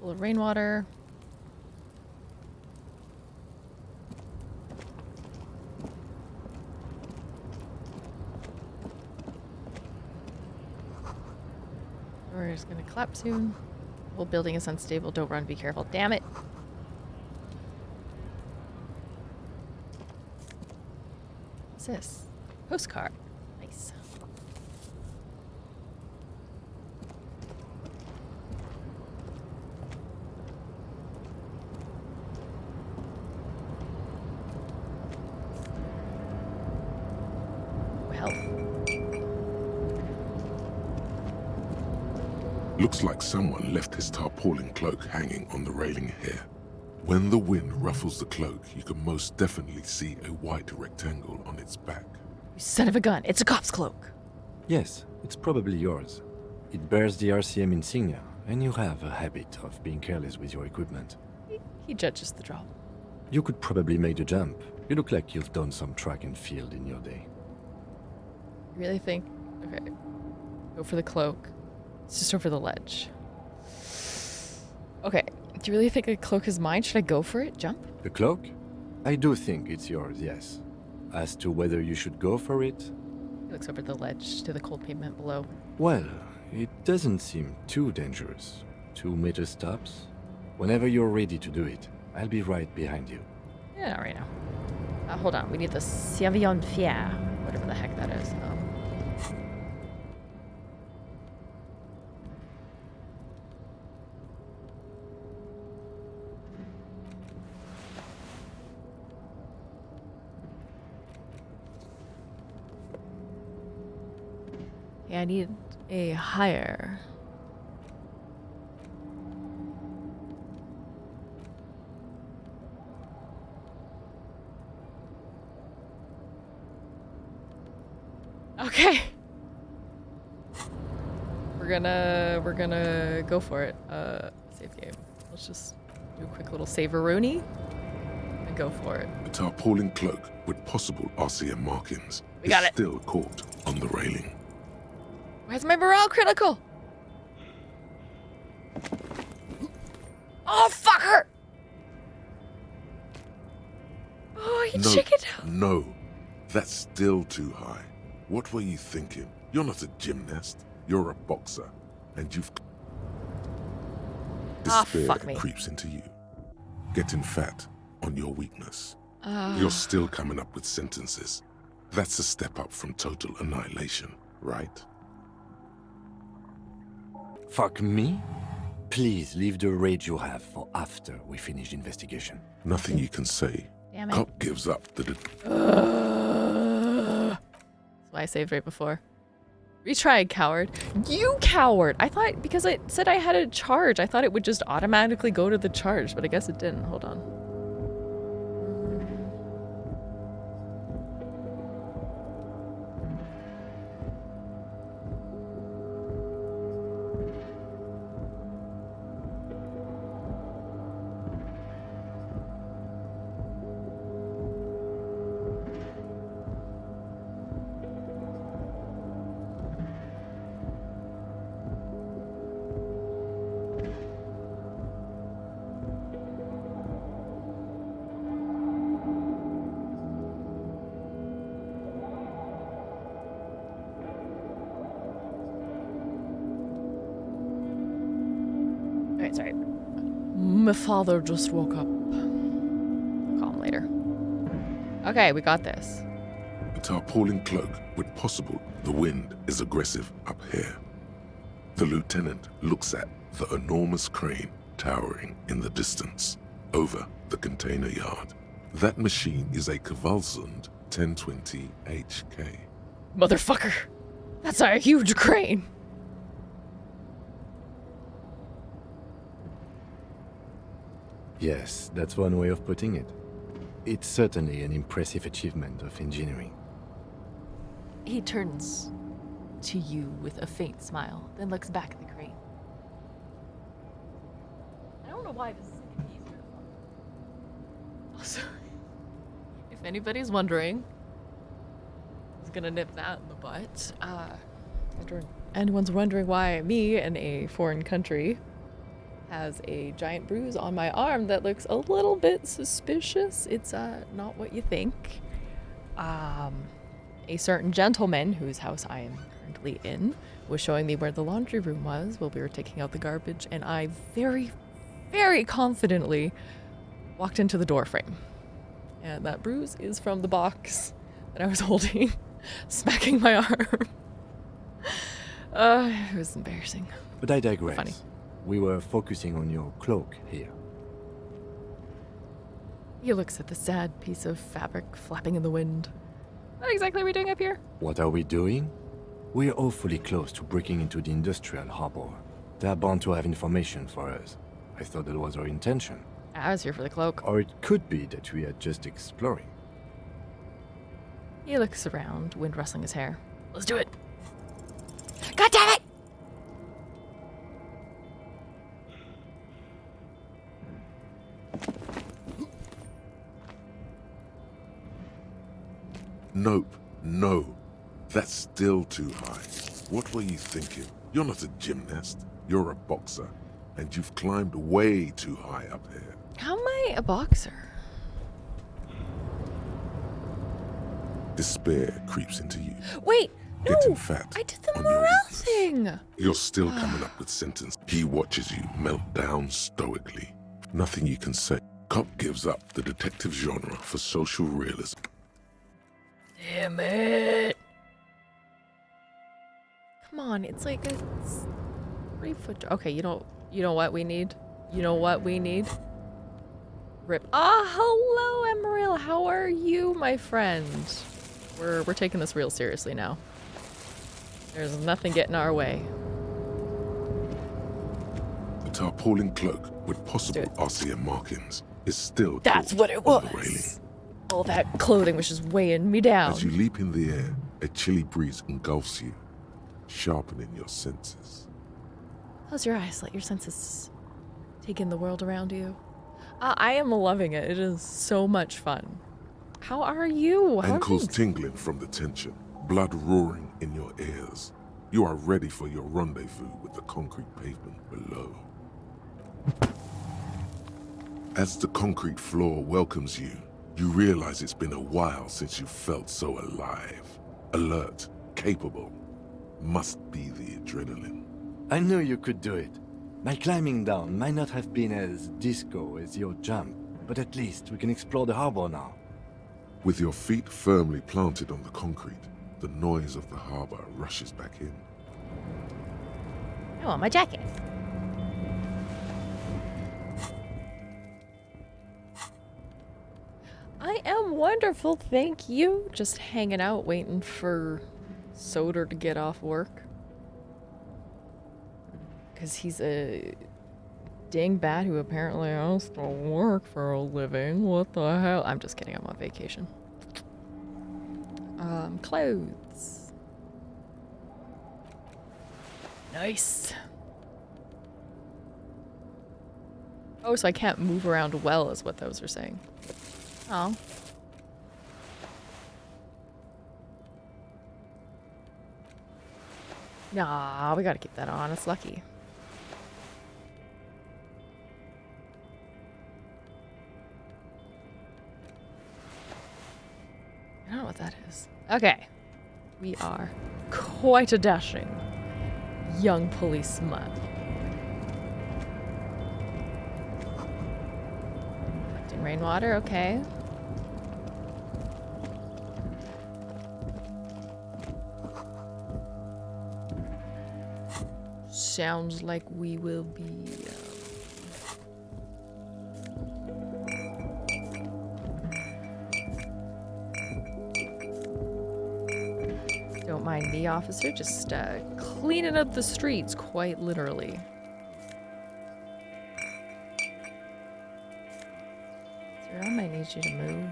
S1: Full of rainwater. We're just gonna collapse soon. Whole building is unstable. Don't run. Be careful. Damn it. What's this? Postcard. Nice.
S2: Looks like someone left his tarpaulin cloak hanging on the railing here. When the wind ruffles the cloak, you can most definitely see a white rectangle on its back.
S1: You son of a gun. It's a cop's cloak.
S4: Yes, it's probably yours. It bears the RCM insignia, and you have a habit of being careless with your equipment.
S1: He judges the job.
S4: You could probably make the jump. You look like you've done some track and field in your day.
S1: You really think? Okay. Go for the cloak. It's just over the ledge. Okay. Do you really think a cloak is mine? Should I go for it? Jump?
S4: The cloak? I do think it's yours, yes. As to whether you should go for it?
S1: He looks over the ledge to the cold pavement below.
S4: Well, it doesn't seem too dangerous. 2 meter stops. Whenever you're ready to do it, I'll be right behind you.
S1: Yeah, not right now. Hold on. We need the Servion Fier. Whatever the heck that is. I need a higher. Okay. We're gonna go for it. Save game. Let's just do a quick little save-a-rooney and go for it.
S2: A tarpaulin cloak with possible RCM markings
S1: We got it.
S2: still caught on the railing.
S1: Why is my morale critical? Oh, fuck her! Oh, you chicken out.
S2: No, that's still too high. What were you thinking? You're not a gymnast. You're a boxer. And you've... Despair
S1: fuck me.
S2: creeps into you. Getting fat on your weakness. You're still coming up with sentences. That's a step up from total annihilation, right?
S4: Fuck me? Please leave the rage you have for after we finish the investigation.
S2: Nothing you can say.
S1: Damn it.
S2: Cop gives up the...
S1: That's why I saved right before. Retry, coward. You coward! I thought, because it said I had a charge, I thought it would just automatically go to the charge, but I guess it didn't. Hold on. Okay, sorry. My father just woke up. I'll call him later. Okay, we got this.
S2: A tarpaulin cloak with possible the wind is aggressive up here. The lieutenant looks at the enormous crane towering in the distance over the container yard. That machine is a Kvalsund 1020 HK.
S1: Motherfucker! That's a huge crane!
S4: Yes, that's one way of putting it. It's certainly an impressive achievement of engineering.
S1: He turns to you with a faint smile, then looks back at the crane. I don't know why this is easier. Also, if anybody's wondering, I was gonna nip that in the butt. If anyone's wondering why me in a foreign country has a giant bruise on my arm that looks a little bit suspicious, it's not what you think. A certain gentleman whose house I am currently in was showing me where the laundry room was while we were taking out the garbage, and I very, very confidently walked into the door frame. And that bruise is from the box that I was holding, smacking my arm. It was embarrassing.
S4: But I digress.
S1: Funny.
S4: We were focusing on your cloak here.
S1: He looks at the sad piece of fabric flapping in the wind. What exactly are we doing up here?
S4: What are we doing? We're awfully close to breaking into the industrial harbor. They're bound to have information for us. I thought that was our intention.
S1: I was here for the cloak.
S4: Or it could be that we are just exploring.
S1: He looks around, wind rustling his hair. Let's do it. God damn it!
S2: Nope, no. That's still too high. What were you thinking? You're not a gymnast. You're a boxer. And you've climbed way too high up here.
S1: How am I a boxer?
S2: Despair creeps into you.
S1: Wait, no!
S2: Getting fat
S1: I did the
S2: on your
S1: morale
S2: weakness.
S1: thing!
S2: You're still coming up with sentence. He watches you melt down stoically. Nothing you can say. Cop gives up the detective genre for social realism.
S1: Damn it! Come on, it's like a 3-foot. Okay, you know what we need? You know what we need? Rip. Hello, Emeril. How are you, my friend? We're taking this real seriously now. There's nothing getting our way.
S2: The tarpaulin cloak with possible RCM markings is still
S1: That's
S2: caught
S1: what it
S2: on the railing.
S1: was. All that clothing was just weighing me down.
S2: As you leap in the air, a chilly breeze engulfs you, sharpening your senses.
S1: Close your eyes. Let your senses take in the world around you. I am loving it. It is so much fun. How are you? How
S2: Ankles
S1: are things?
S2: tingling from the tension, blood roaring in your ears. You are ready for your rendezvous with the concrete pavement below. As the concrete floor welcomes you, you realize it's been a while since you felt so alive, alert, capable. Must be the adrenaline.
S4: I knew you could do it. My climbing down might not have been as disco as your jump, but at least we can explore the harbor now.
S2: With your feet firmly planted on the concrete, the noise of the harbor rushes back in.
S1: I want my jacket. I am wonderful, thank you. Just hanging out, waiting for Soder to get off work. Because he's a dingbat who apparently has to work for a living. What the hell? I'm just kidding, I'm on vacation. Clothes. Nice. Oh, so I can't move around well is what those are saying. Oh. Nah, we gotta keep that on. It's lucky. I don't know what that is. Okay. We are quite a dashing young policeman. Collecting rainwater, okay. Sounds like we will be... Don't mind me, officer. Just cleaning up the streets, quite literally. Sir, I might need you to move.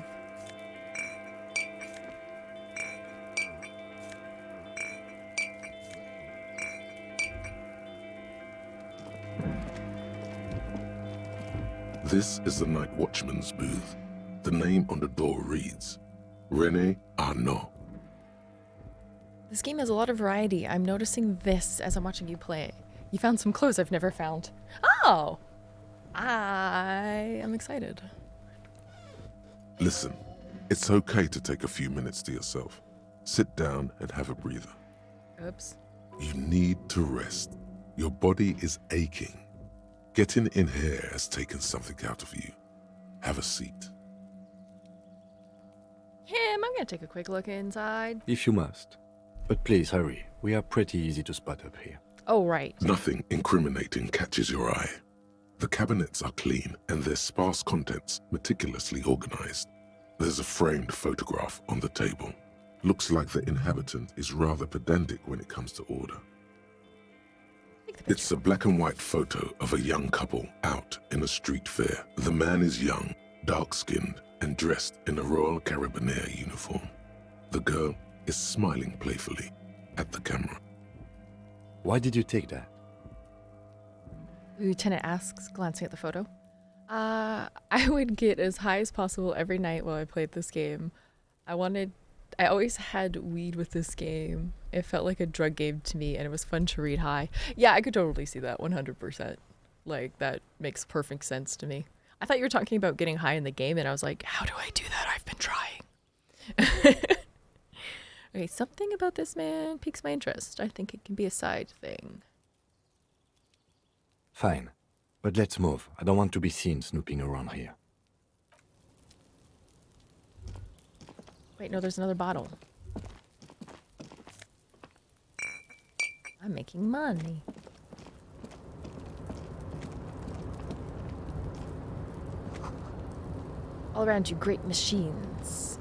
S2: This is the night watchman's booth. The name on the door reads, René Arnaud.
S1: This game has a lot of variety. I'm noticing this as I'm watching you play. You found some clothes I've never found. Oh! I am excited.
S2: Listen, it's okay to take a few minutes to yourself. Sit down and have a breather.
S1: Oops.
S2: You need to rest. Your body is aching. Getting in here has taken something out of you. Have a seat.
S1: Him, I'm gonna take a quick look inside.
S4: If you must. But please hurry. We are pretty easy to spot up here.
S1: Oh, right.
S2: Nothing incriminating catches your eye. The cabinets are clean and their sparse contents meticulously organized. There's a framed photograph on the table. Looks like the inhabitant is rather pedantic when it comes to order. It's a black and white photo of a young couple out in a street fair. The man is young, dark-skinned, and dressed in a Royal Carabinieri uniform. The girl is smiling playfully at the camera.
S4: Why did you take that?
S1: The lieutenant asks, glancing at the photo. I would get as high as possible every night while I played this game. I always had weed with this game. It felt like a drug game to me, and it was fun to read high. Yeah, I could totally see that 100%. Like, that makes perfect sense to me. I thought you were talking about getting high in the game, and I was like, how do I do that? I've been trying. Okay, something about this man piques my interest. I think it can be a side thing.
S4: Fine. But let's move. I don't want to be seen snooping around here.
S1: Wait, no, there's another bottle. I'm making money. All around you, great machines.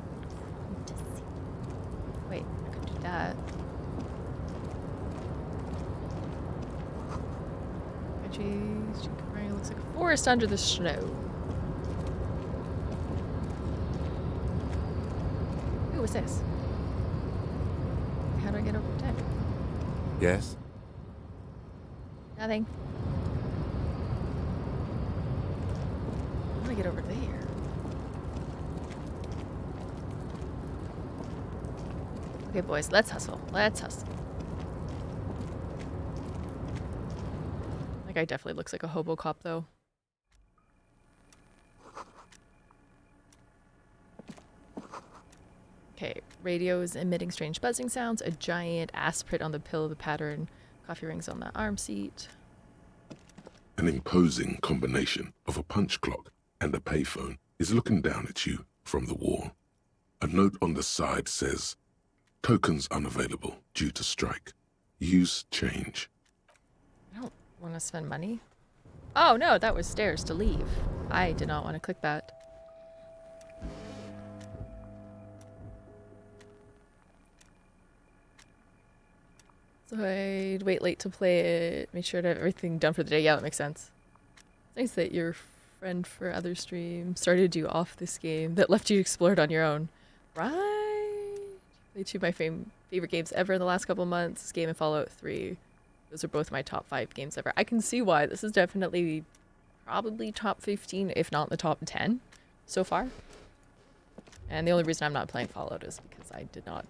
S1: Wait, I could do that. Jeez, it looks like a forest under the snow. Ooh, what's this? How do I get over there?
S4: Yes?
S1: Nothing. How do I get over there? Okay, boys, let's hustle. Let's hustle. That guy definitely looks like a hobo cop, though. Okay, radio is emitting strange buzzing sounds. A giant aspirate on the pillow, the pattern. Coffee rings on the arm seat.
S2: An imposing combination of a punch clock and a payphone is looking down at you from the wall. A note on the side says, "Tokens unavailable due to strike. Use change."
S1: I don't want to spend money. Oh no, that was stairs to leave. I did not want to click that. So I'd wait late to play it, make sure to have everything done for the day. Yeah, that makes sense. It's nice that your friend for other stream started you off this game that left you explored on your own. Right? Played two of my favorite games ever in the last couple months. This game and Fallout 3. Those are both my top 5 games ever. I can see why. This is definitely probably top 15, if not the top 10 so far. And the only reason I'm not playing Fallout is because I did not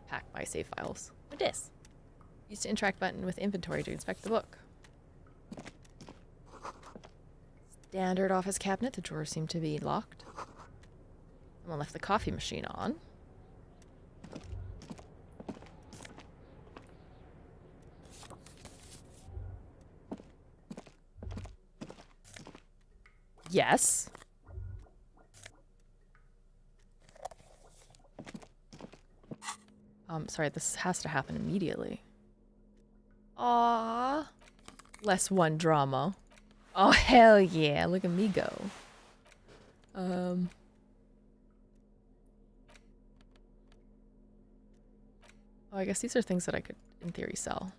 S1: pack my save files. What is? Use the interact button with inventory to inspect the book. Standard office cabinet. The drawers seem to be locked. Someone left the coffee machine on. Yes. Sorry, this has to happen immediately. Aww. Less one drama. Oh, hell yeah. Look at me go. Oh, I guess these are things that I could, in theory, sell.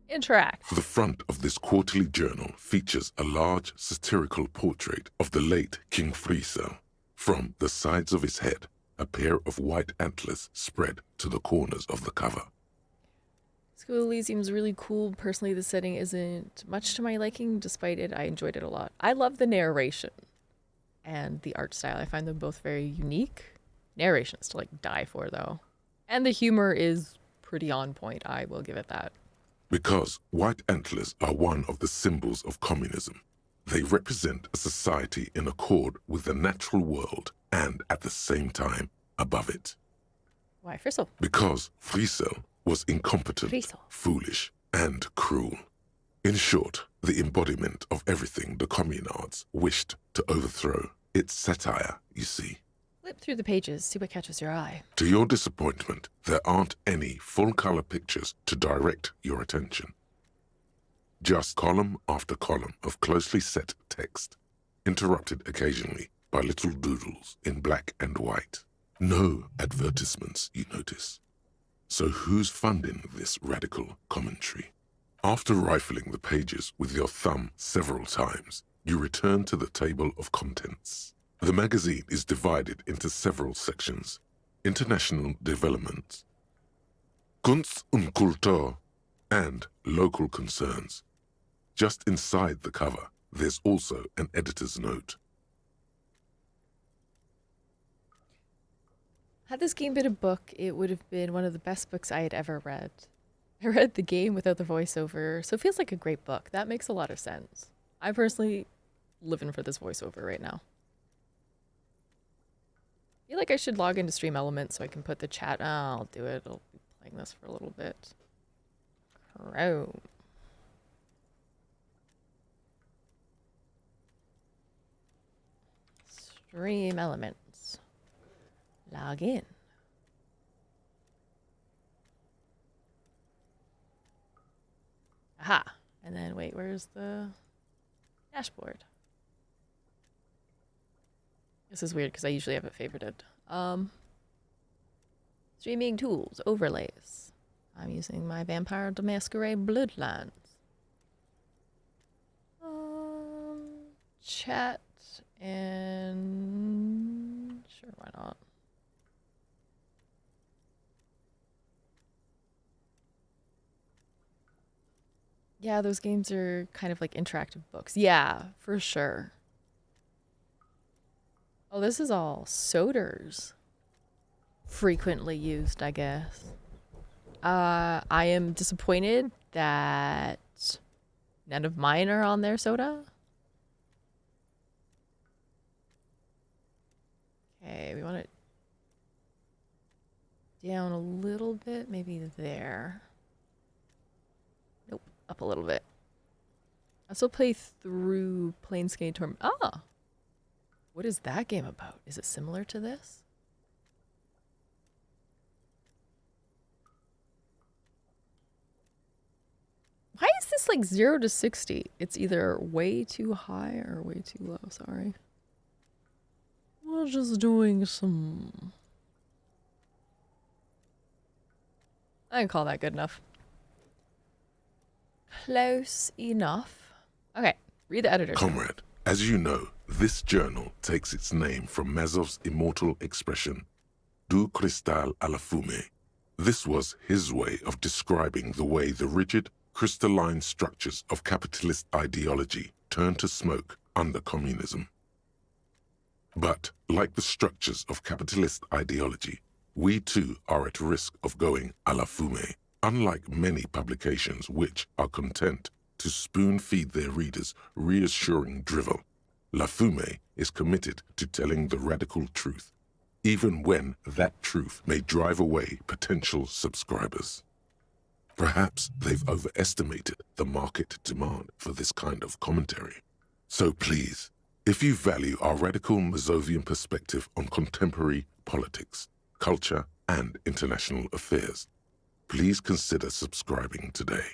S1: Interact.
S2: The front of this quarterly journal features a large satirical portrait of the late King Friesel. From the sides of his head, a pair of white antlers spread to the corners of the cover.
S1: School seems really cool. Personally, the setting isn't much to my liking. Despite it, I enjoyed it a lot. I love the narration and the art style. I find them both very unique. Narration is to like die for, though. And the humor is pretty on point. I will give it that.
S2: Because white antlers are one of the symbols of communism. They represent a society in accord with the natural world and, at the same time, above it.
S1: Why Friesel?
S2: Because Friesel was incompetent, foolish, and cruel. In short, the embodiment of everything the communards wished to overthrow. It's satire, you see.
S1: Flip through the pages, see what catches your eye.
S2: To your disappointment, there aren't any full-color pictures to direct your attention. Just column after column of closely set text, interrupted occasionally by little doodles in black and white. No advertisements, you notice. So who's funding this radical commentary? After rifling the pages with your thumb several times, you return to the table of contents. The magazine is divided into several sections: international development, Kunst und Kultur, and local concerns. Just inside the cover, there's also an editor's note.
S1: Had this game been a book, it would have been one of the best books I had ever read. I read the game without the voiceover, so it feels like a great book. That makes a lot of sense. I personally living for this voiceover right now. I feel like I should log into Stream Elements so I can put the chat. Oh, I'll do it. I'll be playing this for a little bit. Chrome. Stream Elements. Log in. Aha. And then, wait, where's the dashboard? This is weird because I usually have it favorited. Streaming tools, overlays. I'm using my Vampire the Masquerade Bloodlines. Chat and sure, why not? Yeah, those games are kind of like interactive books. Yeah, for sure. Oh, this is all Soders. Frequently used, I guess. I am disappointed that none of mine are on their soda. Okay, we want it down a little bit, maybe there. Nope, up a little bit. I still play through Planescape Torment. Ah! What is that game about? Is it similar to this? Why is this like 0 to 60? It's either way too high or way too low, sorry. We're just doing some... I can call that good enough. Close enough. Okay, read the editor's note.
S2: Comrade, as you know, this journal takes its name from Mazov's immortal expression, Du cristal a la fumée. This was his way of describing the way the rigid, crystalline structures of capitalist ideology turn to smoke under communism. But, like the structures of capitalist ideology, we too are at risk of going à la fumée, unlike many publications which are content to spoon-feed their readers reassuring drivel. La Fumée is committed to telling the radical truth, even when that truth may drive away potential subscribers. Perhaps they've overestimated the market demand for this kind of commentary. So please, if you value our radical Mazovian perspective on contemporary politics, culture, and international affairs. Please consider subscribing today.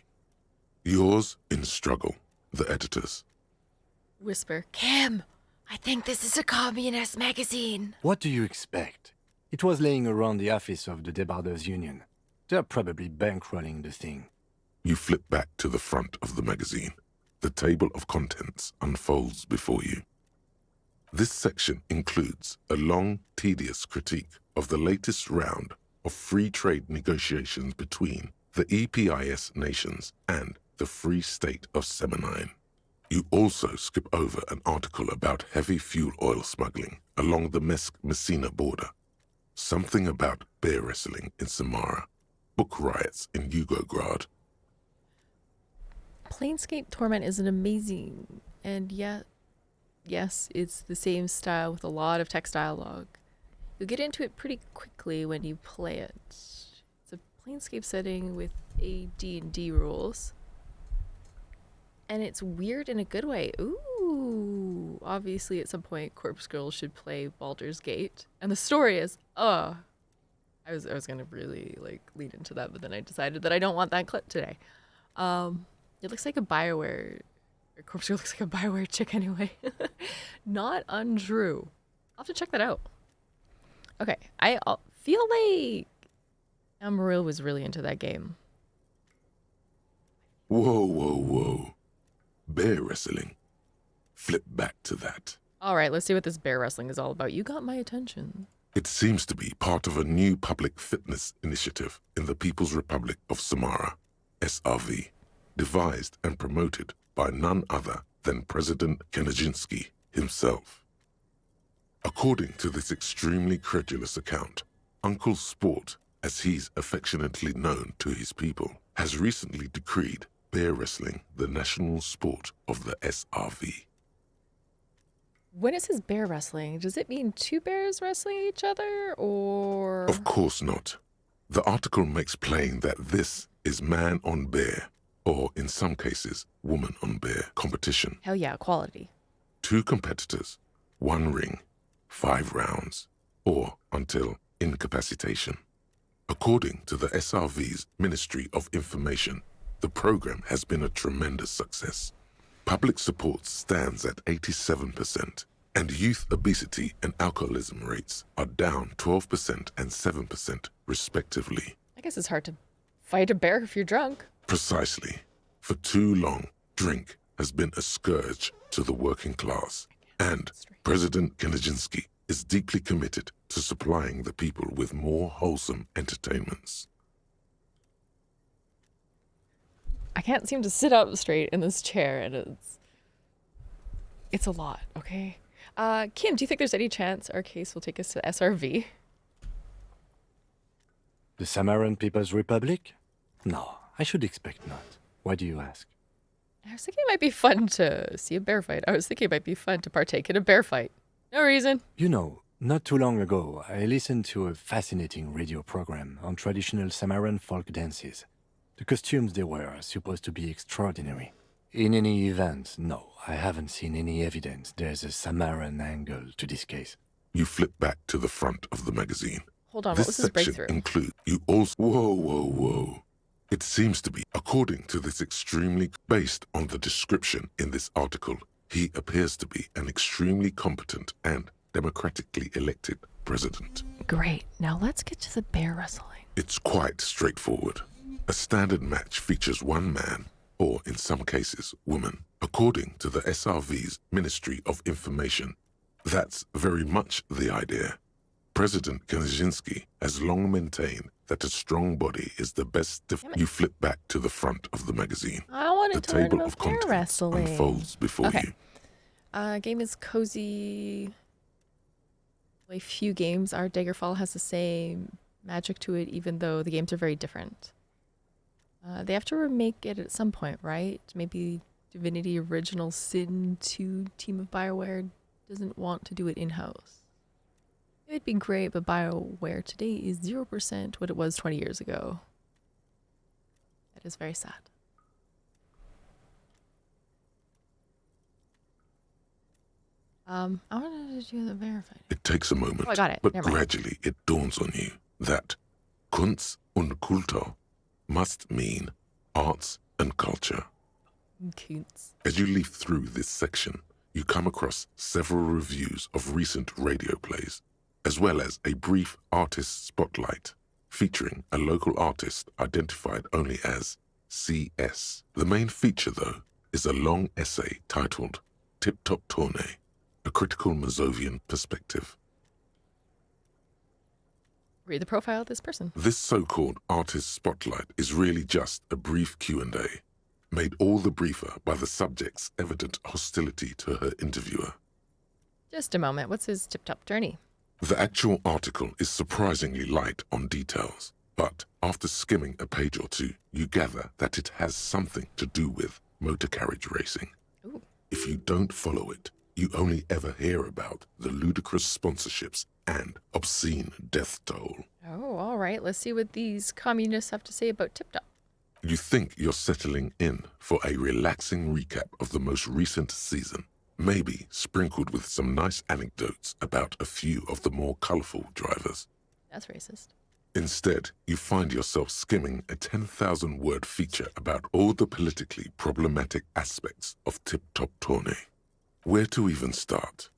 S2: Yours in struggle, the editors.
S1: Whisper.
S7: Kim, I think this is a communist magazine.
S4: What do you expect? It was laying around the office of the Debarders Union. They're probably bankrolling the thing.
S2: You flip back to the front of the magazine. The table of contents unfolds before you. This section includes a long, tedious critique of the latest round of free trade negotiations between the EPIS nations and the Free State of Semenine. You also skip over an article about heavy fuel oil smuggling along the Mesk-Messina border, something about bear wrestling in Samara, book riots in Yugograd.
S1: Planescape Torment is an amazing, and yet, yes, it's the same style with a lot of text dialogue. You'll get into it pretty quickly when you play it. It's a Planescape setting with D&D rules. And it's weird in a good way. Ooh, obviously at some point Corpse Girl should play Baldur's Gate. And the story is, I was gonna really like lean into that, but then I decided that I don't want that clip today. It looks like a BioWare, or Corpse Girl looks like a BioWare chick anyway. Not untrue. I'll have to check that out. Okay, I feel like Amaryl was really into that game.
S2: Whoa, whoa, whoa. Bear wrestling. Flip back to that.
S1: All right, let's see what this bear wrestling is all about. You got my attention.
S2: It seems to be part of a new public fitness initiative in the People's Republic of Samara, SRV, devised and promoted by none other than President Kanajinsky himself. According to this extremely credulous account, Uncle Sport, as he's affectionately known to his people, has recently decreed bear wrestling the national sport of the SRV.
S1: When it says bear wrestling, does it mean two bears wrestling each other, or...?
S2: Of course not. The article makes plain that this is man on bear, or in some cases, woman on bear competition.
S1: Hell yeah, equality.
S2: 2 competitors, 1 ring, 5 rounds, or until incapacitation. According to the SRV's Ministry of Information, the program has been a tremendous success. Public support stands at 87%, and youth obesity and alcoholism rates are down 12% and 7% respectively.
S1: I guess it's hard to fight a bear if you're drunk.
S2: Precisely. For too long, drink has been a scourge to the working class, and President Kanajinsky is deeply committed to supplying the people with more wholesome entertainments.
S1: I can't seem to sit up straight in this chair, and it's a lot, okay? Kim, do you think there's any chance our case will take us to SRV?
S4: The Samaran People's Republic? No, I should expect not. Why do you ask?
S1: I was thinking it might be fun to see a bear fight. I was thinking it might be fun to partake in a bear fight. No reason.
S4: You know, not too long ago, I listened to a fascinating radio program on traditional Samaran folk dances. The costumes they wear are supposed to be extraordinary. In any event, no, I haven't seen any evidence there's a Samaran angle to this case.
S2: You flip back to the front of the magazine.
S1: Hold on,
S2: this
S1: what was this
S2: section
S1: breakthrough?
S2: includes you also. Whoa, whoa, whoa. It seems to be, according to this extremely, based on the description in this article, he appears to be an extremely competent and democratically elected president.
S1: Great. Now let's get to the bear wrestling.
S2: It's quite straightforward. A standard match features 1 man, or in some cases, woman. According to the SRV's Ministry of Information, that's very much the idea. President Kanajinsky has long maintained that a strong body is the best. You flip back to the front of the magazine.
S1: I wanted
S2: the
S1: to learn
S2: table
S1: about
S2: of
S1: bear
S2: contents
S1: wrestling.
S2: unfolds before
S1: Okay.
S2: you.
S1: Game is cozy. A few games are. Daggerfall has the same magic to it, even though the games are very different. They have to remake it at some point, right? Maybe Divinity Original Sin 2 team of BioWare doesn't want to do it in-house. It would be great, but BioWare today is 0% what it was 20 years ago. That is very sad. I wanted to do the verified.
S2: It takes a moment,
S1: Oh, I got it.
S2: but
S1: Never mind.
S2: gradually it dawns on you that Kunst und Kultur must mean arts and culture.
S1: Kunst.
S2: As you leaf through this section, you come across several reviews of recent radio plays, as well as a brief artist spotlight featuring a local artist identified only as CS. The main feature, though, is a long essay titled Tip Top Tournée, a critical Mazovian perspective.
S1: Read the profile of this person.
S2: This so-called artist spotlight is really just a brief Q&A, made all the briefer by the subject's evident hostility to her interviewer.
S1: Just a moment. What's his tip-top journey?
S2: The actual article is surprisingly light on details, but after skimming a page or two, you gather that it has something to do with motor carriage racing.
S1: Ooh.
S2: If you don't follow it, you only ever hear about the ludicrous sponsorships and obscene death toll.
S1: Oh, all right. Let's see what these communists have to say about Tip Top.
S2: You think you're settling in for a relaxing recap of the most recent season, maybe sprinkled with some nice anecdotes about a few of the more colorful drivers.
S1: That's racist.
S2: Instead, you find yourself skimming a 10,000-word feature about all the politically problematic aspects of Tip Top Tournée. Where to even start?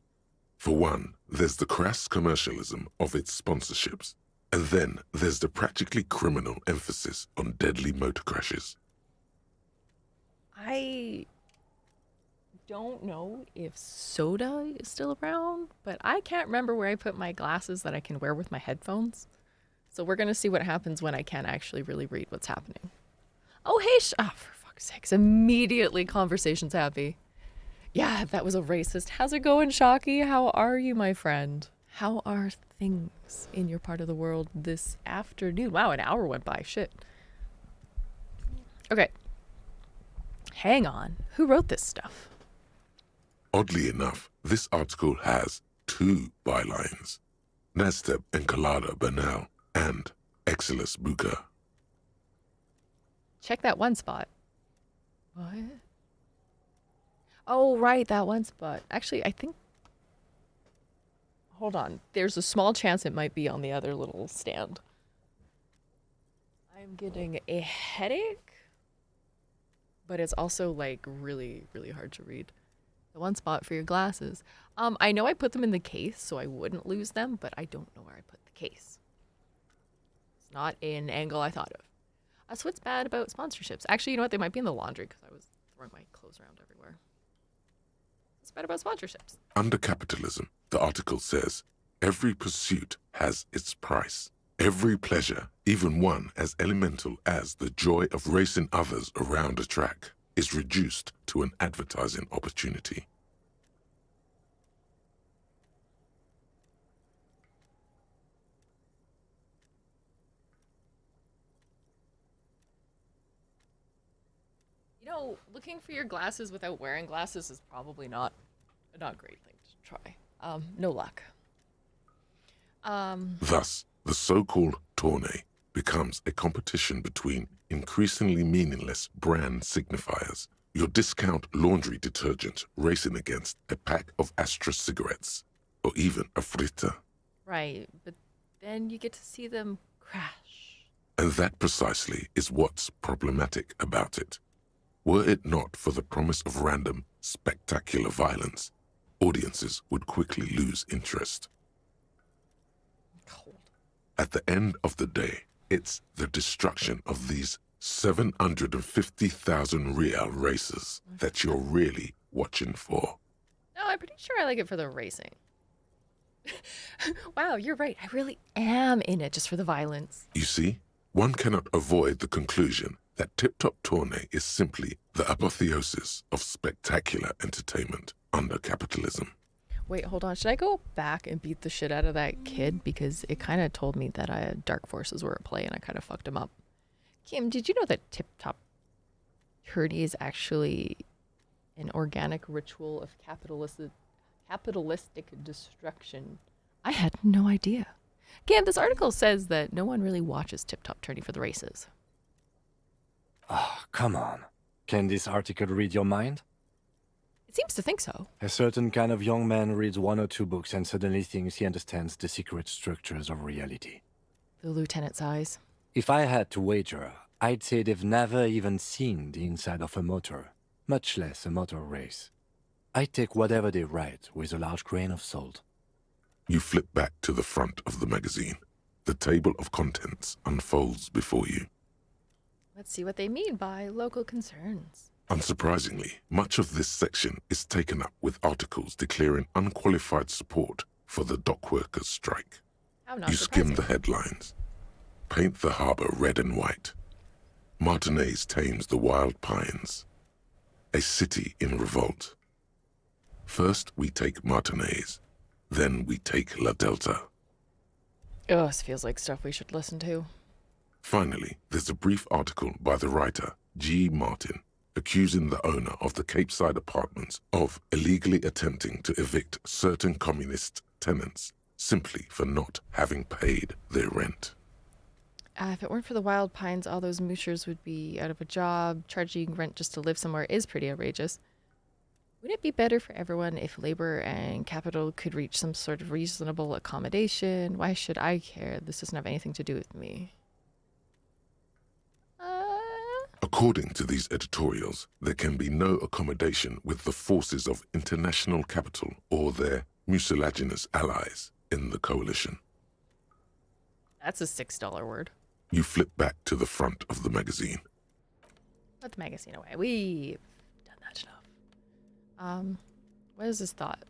S2: For one, there's the crass commercialism of its sponsorships, and then there's the practically criminal emphasis on deadly motor crashes.
S1: I don't know if soda is still around, but I can't remember where I put my glasses that I can wear with my headphones. So we're going to see what happens when I can't actually really read what's happening. Oh, hey, for fuck's sakes. Immediately conversation's happy. Yeah, that was a racist. How's it going, Shocky? How are you, my friend? How are things in your part of the world this afternoon? Wow, an hour went by. Shit. Okay. Hang on. Who wrote this stuff?
S2: Oddly enough, this article has 2 bylines. Nasteb Encolada Bernal and Exilus Buka.
S1: Check that one spot. What? Oh, right, that one spot. Actually, I think... Hold on. There's a small chance it might be on the other little stand. I'm getting a headache, but it's also, like, really, really hard to read. The one spot for your glasses. I know I put them in the case so I wouldn't lose them, but I don't know where I put the case. It's not an angle I thought of. So what's bad about sponsorships? Actually, you know what? They might be in the laundry because I was throwing my clothes around everywhere. What's bad about sponsorships?
S2: Under capitalism, the article says, every pursuit has its price. Every pleasure, even one as elemental as the joy of racing others around a track, is reduced to an advertising opportunity.
S1: You know, looking for your glasses without wearing glasses is probably not a great thing to try. No luck.
S2: Thus, the so-called tournée becomes a competition between increasingly meaningless brand signifiers. Your discount laundry detergent racing against a pack of Astra cigarettes, or even a Fritta.
S1: Right, but then you get to see them crash.
S2: And that precisely is what's problematic about it. Were it not for the promise of random, spectacular violence, audiences would quickly lose interest.
S1: Cold.
S2: At the end of the day, it's the destruction of these 750,000 real races that you're really watching for.
S1: No, I'm pretty sure I like it for the racing. Wow, you're right. I really am in it just for the violence.
S2: You see, one cannot avoid the conclusion that Tip Top Tournée is simply the apotheosis of spectacular entertainment under capitalism.
S1: Wait, hold on. Should I go back and beat the shit out of that kid? Because it kind of told me that dark forces were at play and I kind of fucked him up. Kim, did you know that Tip Top Tournée is actually an organic ritual of capitalistic destruction? I had no idea. Kim, this article says that no one really watches Tip Top Tournée for the races.
S4: Oh, come on. Can this article read your mind?
S1: It seems to think so.
S4: A certain kind of young man reads 1 or 2 books and suddenly thinks he understands the secret structures of reality.
S1: The lieutenant's eyes.
S4: If I had to wager, I'd say they've never even seen the inside of a motor, much less a motor race. I'd take whatever they write with a large grain of salt.
S2: You flip back to the front of the magazine. The table of contents unfolds before you.
S1: Let's see what they mean by local concerns.
S2: Unsurprisingly, much of this section is taken up with articles declaring unqualified support for the dock workers' strike.
S1: How not
S2: You skim
S1: surprising.
S2: the headlines. Paint the harbor red and white. Martinez tames the wild pines. A city in revolt. First we take Martinez, then we take La Delta.
S1: Oh, this feels like stuff we should listen to.
S2: Finally, there's a brief article by the writer, G. Martin, accusing the owner of the Capeside Apartments of illegally attempting to evict certain communist tenants simply for not having paid their rent.
S1: If it weren't for the wild pines, all those moochers would be out of a job. Charging rent just to live somewhere is pretty outrageous. Would it be better for everyone if labor and capital could reach some sort of reasonable accommodation? Why should I care? This doesn't have anything to do with me.
S2: According to these editorials, there can be no accommodation with the forces of international capital or their mucilaginous allies in the coalition.
S1: That's a $6 word.
S2: You flip back to the front of the magazine.
S1: Put the magazine away. We've done that enough. What is this thought?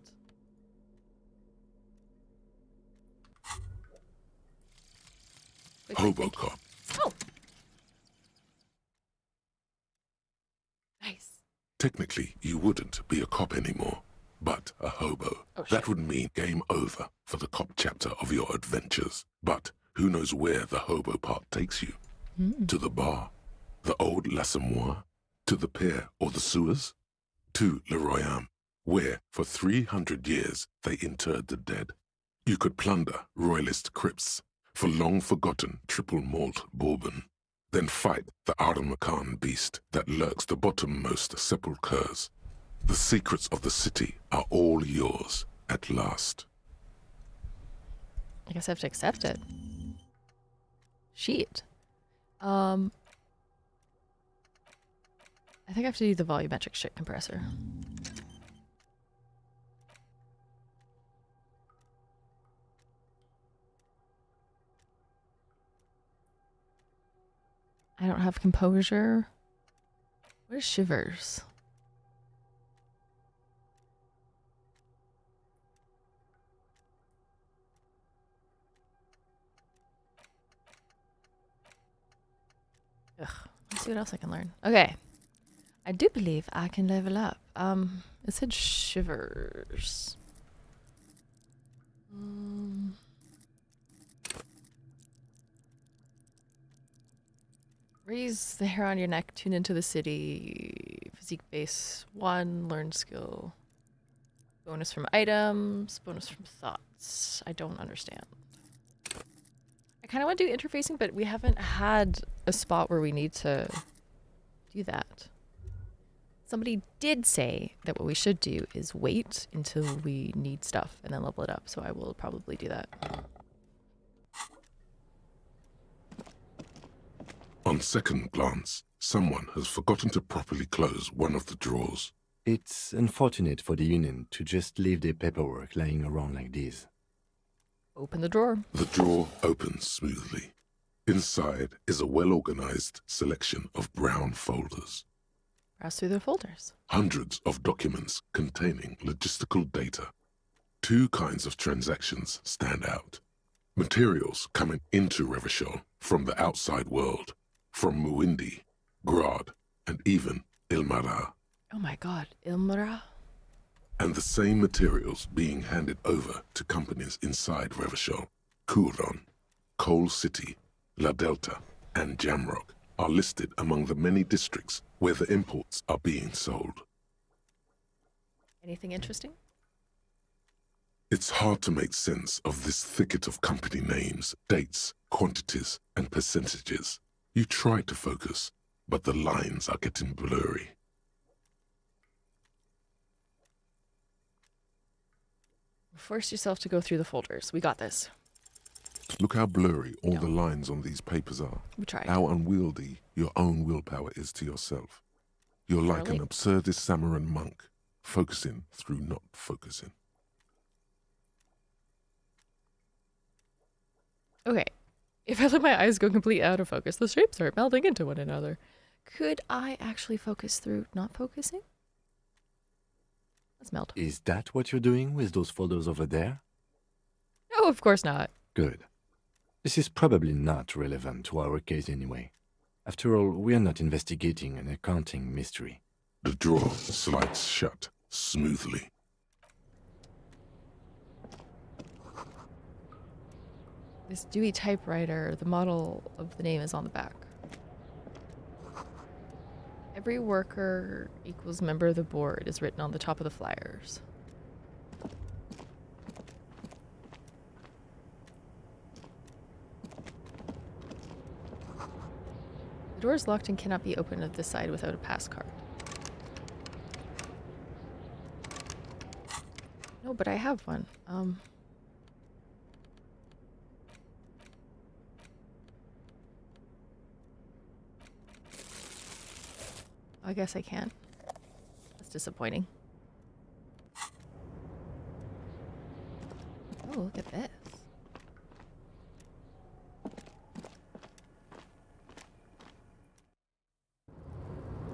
S2: Hobocop.
S1: Oh! Nice.
S2: Technically, you wouldn't be a cop anymore, but a hobo.
S1: Oh,
S2: that would mean game over for the cop chapter of your adventures. But who knows where the hobo part takes you? To the bar? The old L'Assommoir? To the pier or the sewers? To Le Royaume, where for 300 years they interred the dead. You could plunder royalist crypts for long-forgotten triple malt bourbon, then fight the Aramakan beast that lurks the bottommost sepulchres. The secrets of the city are all yours at last.
S1: I guess I have to accept it. Shit. I think I have to do the volumetric shit compressor. I don't have composure. What is shivers? Ugh. Let's see what else I can learn. Okay. I do believe I can level up. It said shivers. Raise the hair on your neck, tune into the city. Physique base 1, learn skill. Bonus from items, bonus from thoughts. I don't understand. I kind of want to do interfacing, but we haven't had a spot where we need to do that. Somebody did say that what we should do is wait until we need stuff and then level it up, so I will probably do that.
S2: On second glance, someone has forgotten to properly close one of the drawers.
S4: It's unfortunate for the Union to just leave their paperwork lying around like this.
S1: Open the drawer.
S2: The drawer opens smoothly. Inside is a well-organized selection of brown folders.
S1: Browse through the folders.
S2: Hundreds of documents containing logistical data. 2 kinds of transactions stand out. Materials coming into Revachol from the outside world, from Muindi, Grad, and even Ilmara.
S1: Oh my god, Ilmara?
S2: And the same materials being handed over to companies inside Revachol, Kuron, Coal City, La Delta, and Jamrock are listed among the many districts where the imports are being sold.
S1: Anything interesting?
S2: It's hard to make sense of this thicket of company names, dates, quantities, and percentages. You try to focus, but the lines are getting blurry.
S1: Force yourself to go through the folders. We got this.
S2: Look how blurry all the lines on these papers are.
S1: We tried.
S2: How unwieldy your own willpower is to yourself. You're like
S1: Really?
S2: an absurdist Samaran monk, focusing through not focusing.
S1: Okay. If I let my eyes go completely out of focus, the shapes are melding into one another. Could I actually focus through not focusing? Let's meld.
S4: Is that what you're doing with those photos over there?
S1: No, of course not.
S4: Good. This is probably not relevant to our case anyway. After all, we are not investigating an accounting mystery.
S2: The drawer slides shut smoothly.
S1: This Dewey typewriter, the model of the name is on the back. Every worker equals member of the board is written on the top of the flyers. The door is locked and cannot be opened at this side without a pass card. No, but I have one. I guess I can't. That's disappointing. Oh, look at this.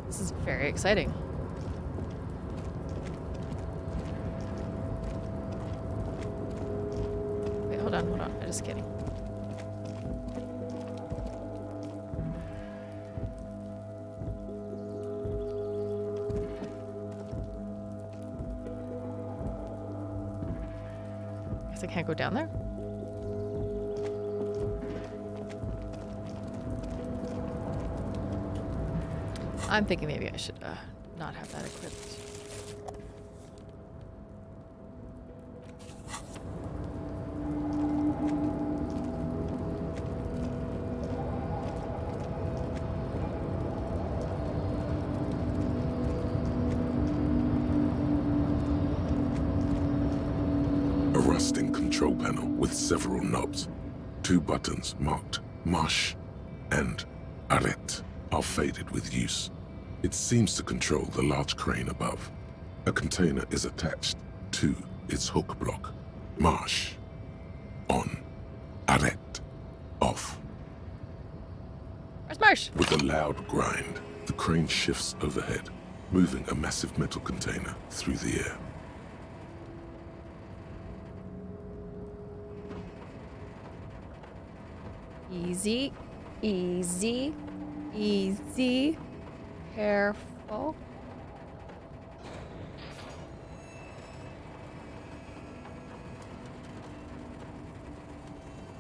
S1: This is very exciting. Wait, hold on. I'm just kidding. Guess I can't go down there? I'm thinking maybe I should not have that equipped.
S2: A rusting control panel with several knobs. 2 buttons marked Marsh and Arrête are faded with use. It seems to control the large crane above. A container is attached to its hook block. Marsh. On. Arrête. Off.
S1: Where's Marsh?
S2: With a loud grind, the crane shifts overhead, moving a massive metal container through the air.
S1: Easy, easy, easy. Careful.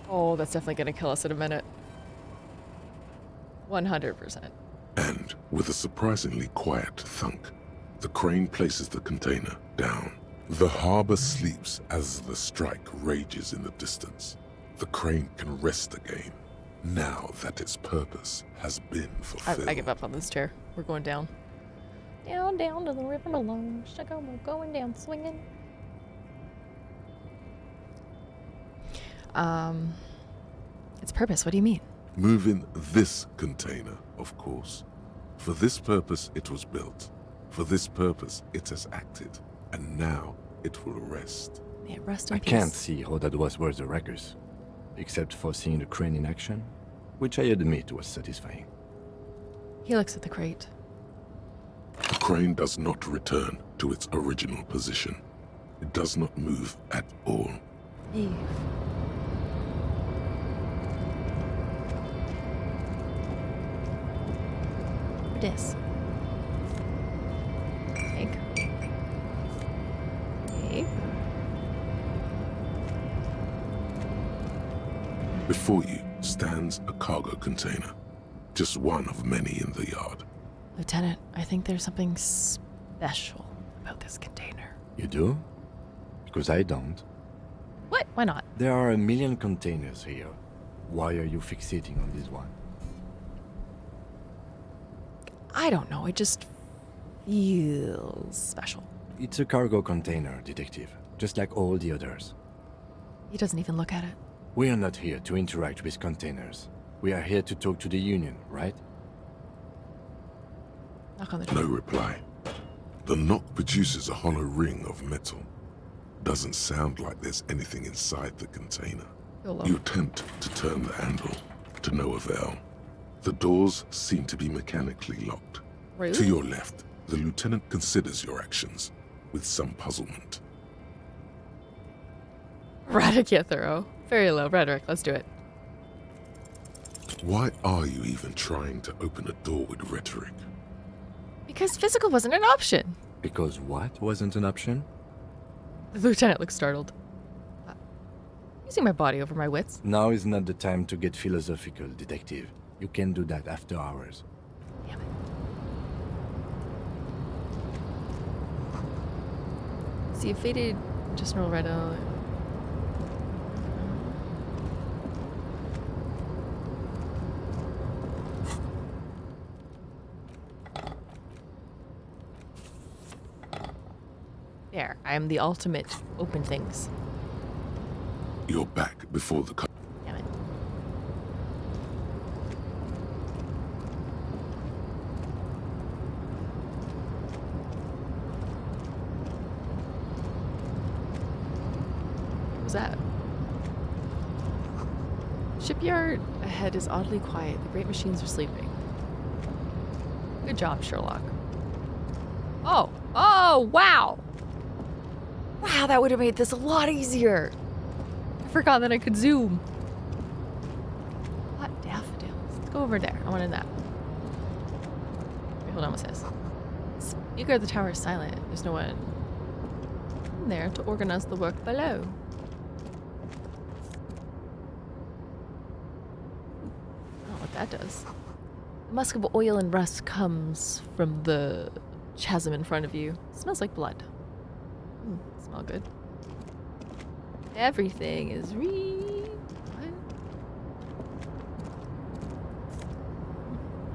S1: Oh, that's definitely going to kill us in a minute. 100%.
S2: And with a surprisingly quiet thunk, the crane places the container down. The harbor sleeps as the strike rages in the distance. The crane can rest again, now that its purpose has been fulfilled.
S1: I give up on this chair. We're going down. Down, down to the river below. We're going down swinging. Its purpose, what do you mean?
S2: Moving this container, of course. For this purpose it was built. For this purpose it has acted. And now it will rest.
S1: Yeah, rest in
S4: I
S1: peace.
S4: can't see how that was worth the ruckus, except for seeing the crane in action, which I admit was satisfying.
S1: He looks at the crate.
S2: The crane does not return to its original position. It does not move at all.
S1: Eve. It is. Take. Take.
S2: Before you stands a cargo container, just one of many in the yard.
S1: Lieutenant, I think there's something special about this container.
S4: You do? Because I don't.
S1: What? Why not?
S4: There are a million containers here. Why are you fixating on this one?
S1: I don't know. It just feels special.
S4: It's a cargo container, Detective, just like all the others.
S1: He doesn't even look at it.
S4: We are not here to interact with containers. We are here to talk to the Union, right?
S1: Knock on the
S2: No
S1: door.
S2: reply. The knock produces a hollow ring of metal. Doesn't sound like there's anything inside the container.
S1: YOLO.
S2: You attempt to turn the handle, to no avail. The doors seem to be mechanically locked.
S1: Rude.
S2: To your left, the lieutenant considers your actions with some puzzlement.
S1: Rhetoric, yeah, thorough. Very low. Rhetoric, let's do it.
S2: Why are you even trying to open a door with rhetoric?
S1: Because physical wasn't an option.
S4: Because what wasn't an option?
S1: The lieutenant looks startled. Using my body over my wits.
S4: Now is not the time to get philosophical, detective. You can do that after hours.
S1: Damn it. See, a faded, just roll right out. There, I am the ultimate open things.
S2: You're back before the
S1: Damn it. What was that? Shipyard ahead is oddly quiet. The great machines are sleeping. Good job, Sherlock. Oh! Oh, wow! Wow, that would have made this a lot easier. I forgot that I could zoom. Hot daffodils. Let's go over there. I want in that. Wait, hold on, what's this? Speaker at the tower is silent. There's no one in there to organize the work below. I don't know what that does. The musk of oil and rust comes from the chasm in front of you. It smells like blood. Smell good. Everything is what?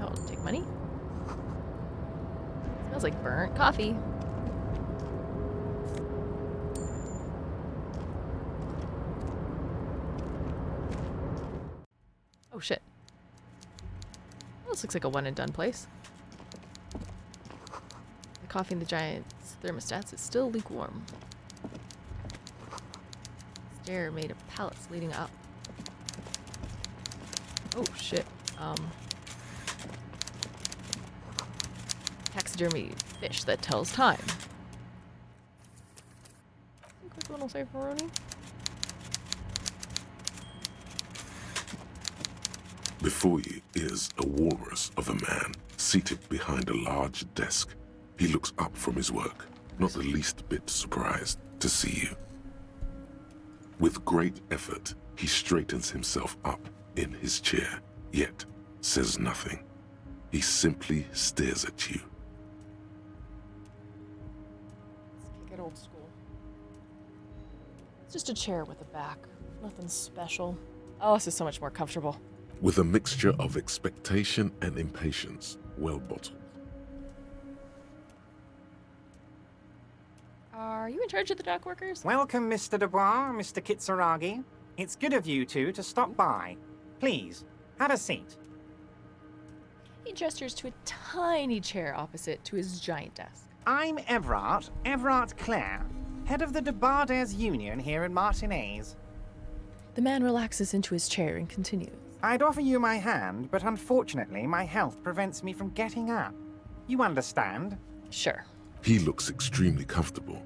S1: Oh, take money. Smells like burnt coffee. Oh shit. This looks like a one and done place. The coffee in the giant's thermostats is still lukewarm. Stair made of pallets leading up. Oh shit. Taxidermy fish that tells time. Quick little save for Rooney.
S2: Before you is a walrus of a man seated behind a large desk. He looks up from his work, not the least bit surprised to see you. With great effort, he straightens himself up in his chair, yet says nothing. He simply stares at you.
S1: Let's kick it old school. It's just a chair with a back. Nothing special. Oh, this is so much more comfortable.
S2: With a mixture of expectation and impatience, well bottled.
S1: Are you in charge of the dock workers?
S12: Welcome, Mr. Dubois, Mr. Kitsuragi. It's good of you two to stop by. Please, have a seat.
S1: He gestures to a tiny chair opposite to his giant desk.
S12: I'm Everard Clare, head of the Debarders Union here in Martinez.
S1: The man relaxes into his chair and continues.
S12: I'd offer you my hand, but unfortunately my health prevents me from getting up. You understand?
S1: Sure.
S2: He looks extremely comfortable.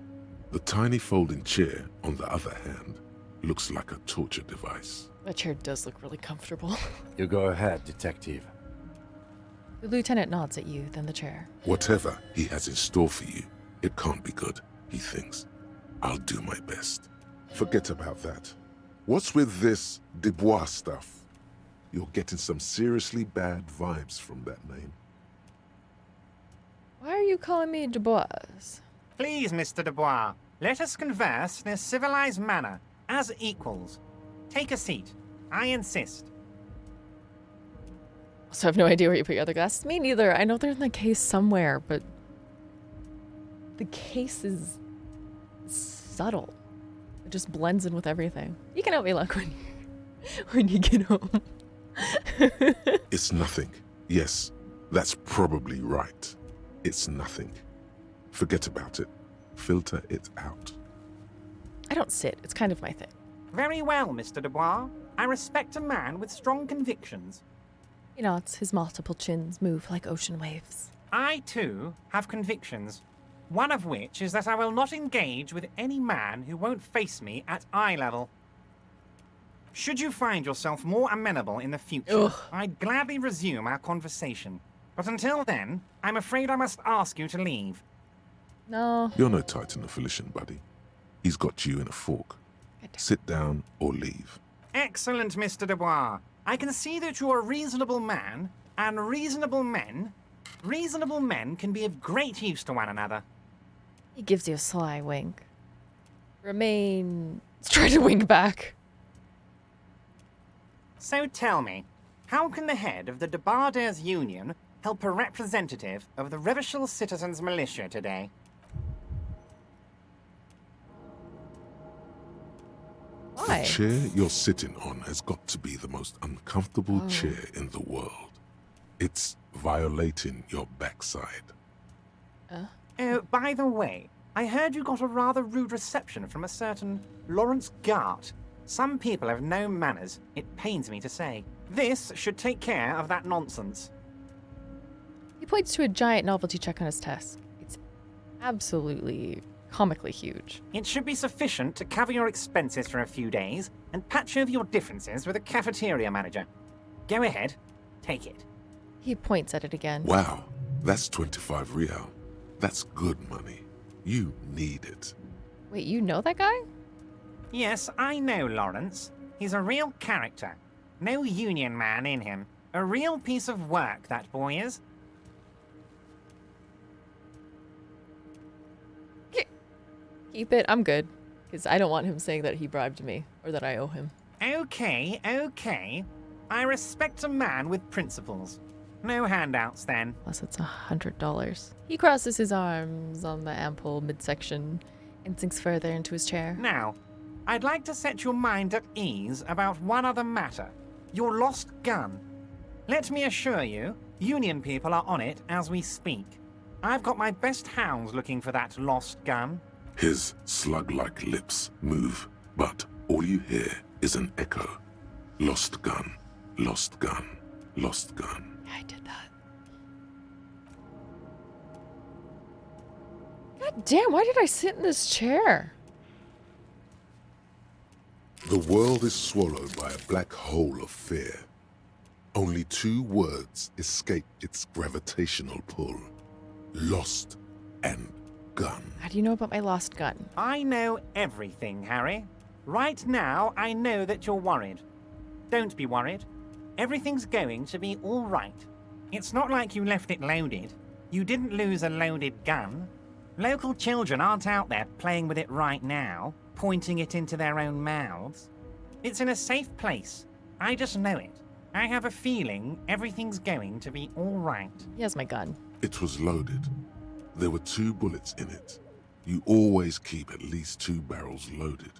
S2: The tiny folding chair, on the other hand, looks like a torture device.
S1: That chair does look really comfortable.
S4: You go ahead, detective.
S1: The lieutenant nods at you, then the chair.
S2: Whatever he has in store for you, it can't be good, he thinks. I'll do my best. Forget about that. What's with this Dubois stuff? You're getting some seriously bad vibes from that name.
S1: Why are you calling me Dubois?
S12: Please, Mr. Dubois, let us converse in a civilized manner, as equals. Take a seat. I insist.
S1: Also, I have no idea where you put your other glasses. Me neither. I know they're in the case somewhere, but the case is subtle. It just blends in with everything. You can help me, Luckwin. when you get home.
S2: It's nothing. Yes, that's probably right. It's nothing. Forget about it. Filter it out.
S1: I don't sit. It's kind of my thing.
S12: Very well, Mr. Dubois. I respect a man with strong convictions.
S1: He nods. His multiple chins move like ocean waves.
S12: I, too, have convictions. One of which is that I will not engage with any man who won't face me at eye level. Should you find yourself more amenable in the future, I'd gladly resume our conversation. But until then, I'm afraid I must ask you to leave.
S1: No.
S2: You're no Titan of Felician, buddy. He's got you in a fork. Sit down or leave.
S12: Excellent, Mr. Dubois. I can see that you're a reasonable man, and reasonable men can be of great use to one another.
S1: He gives you a sly wink. Remain... Try to wink back.
S12: So tell me, how can the head of the Debarders Union help a representative of the Revachol Citizens Militia today?
S1: Why?
S2: The chair you're sitting on has got to be the most uncomfortable chair in the world. It's violating your backside.
S12: Oh, by the way, I heard you got a rather rude reception from a certain Lawrence Gart. Some people have no manners, it pains me to say. This should take care of that nonsense.
S1: He points to a giant novelty check on his desk. It's absolutely comically huge.
S12: It should be sufficient to cover your expenses for a few days and patch over your differences with a cafeteria manager. Go ahead, take it.
S1: He points at it again.
S2: Wow, that's 25 real. That's good money. You need it.
S1: Wait, you know that guy?
S12: Yes, I know Lawrence. He's a real character. No union man in him. A real piece of work, that boy is.
S1: Keep it. I'm good. Because I don't want him saying that he bribed me or that I owe him.
S12: Okay, okay. I respect a man with principles. No handouts, then.
S1: Plus, it's $100. He crosses his arms on the ample midsection and sinks further into his chair.
S12: Now, I'd like to set your mind at ease about one other matter. Your lost gun. Let me assure you, Union people are on it as we speak. I've got my best hounds looking for that lost gun.
S2: His slug-like lips move, but all you hear is an echo. Lost gun, lost gun, lost gun.
S1: Yeah, I did that. God damn, why did I sit in this chair?
S2: The world is swallowed by a black hole of fear. Only 2 words escape its gravitational pull. Lost and gun.
S1: How do you know about my lost gun?
S12: I know everything, Harry. Right now, I know that you're worried. Don't be worried. Everything's going to be all right. It's not like you left it loaded. You didn't lose a loaded gun. Local children aren't out there playing with it right now, pointing it into their own mouths. It's in a safe place. I just know it. I have a feeling everything's going to be all right.
S1: He has my gun.
S2: It was loaded. There were 2 bullets in it. You always keep at least 2 barrels loaded.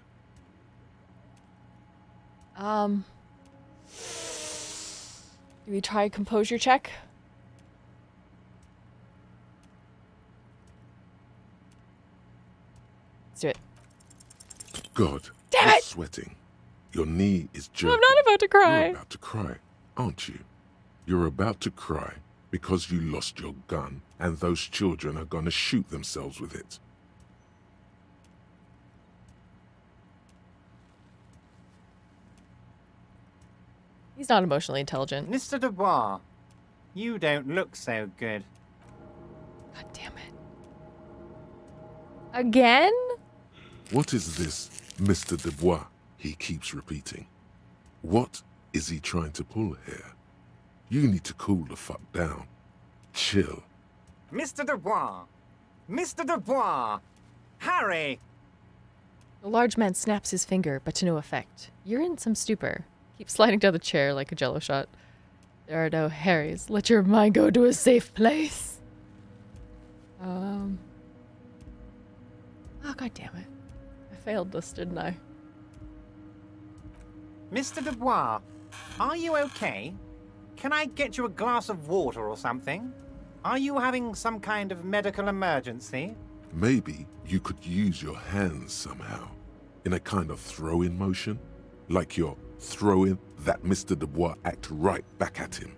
S1: Do we try a composure check? Let's do it.
S2: God,
S1: damn
S2: you're
S1: it!
S2: sweating. Your knee is jerking.
S1: I'm not about to cry.
S2: You're about to cry, aren't you? You're about to cry because you lost your gun and those children are going to shoot themselves with it.
S1: He's not emotionally intelligent.
S12: Mr. Dubois, you don't look so good.
S1: God damn it. Again?
S2: What is this, Mr. Dubois? He keeps repeating. What is he trying to pull here? You need to cool the fuck down. Chill.
S12: Mr. Dubois! Mr. Dubois! Harry!
S1: The large man snaps his finger, but to no effect. You're in some stupor. Keeps sliding down the chair like a jello shot. There are no Harrys. Let your mind go to a safe place. Oh, God damn it. I failed this, didn't I?
S12: Mr. Dubois, are you okay? Can I get you a glass of water or something? Are you having some kind of medical emergency?
S2: Maybe you could use your hands somehow, in a kind of throw-in motion, like you're throwing that Mr. Dubois act right back at him.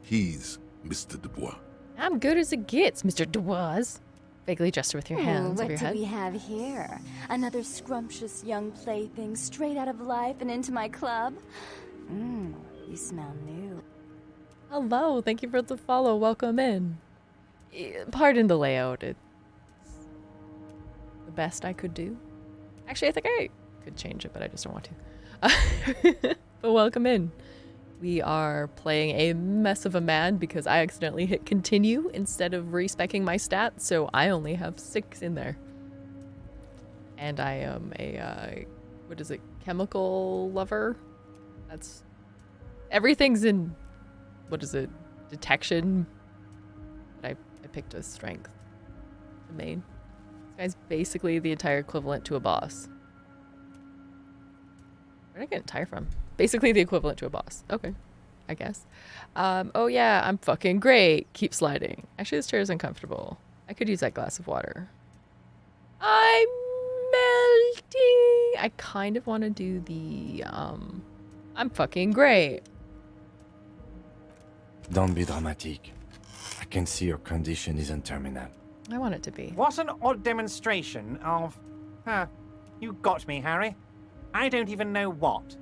S2: He's Mr. Dubois.
S1: I'm good as it gets, Mr. Dubois. Vaguely gesture with your hands over your
S13: What do
S1: head.
S13: we have here? Another scrumptious young plaything straight out of life and into my club? You smell new.
S1: Hello, thank you for the follow. Welcome in. Pardon the layout. It's the best I could do. Actually, I think I could change it, but I just don't want to. But welcome in. We are playing a mess of a man because I accidentally hit continue instead of respecking my stats, so I only have 6 in there. And I am a, what is it, chemical lover? That's, everything's in, what is it, detection? But I picked a strength, the main. This guy's basically the entire equivalent to a boss. Where did I get entire from? Basically the equivalent to a boss. Okay, I guess. Oh yeah, I'm fucking great. Keep sliding. Actually, this chair is uncomfortable. I could use that glass of water. I'm melting. I kind of want to do the, I'm fucking great.
S4: Don't be dramatic. I can see your condition isn't terminal.
S1: I want it to be.
S12: What an odd demonstration of... you got me, Harry. I don't even know what.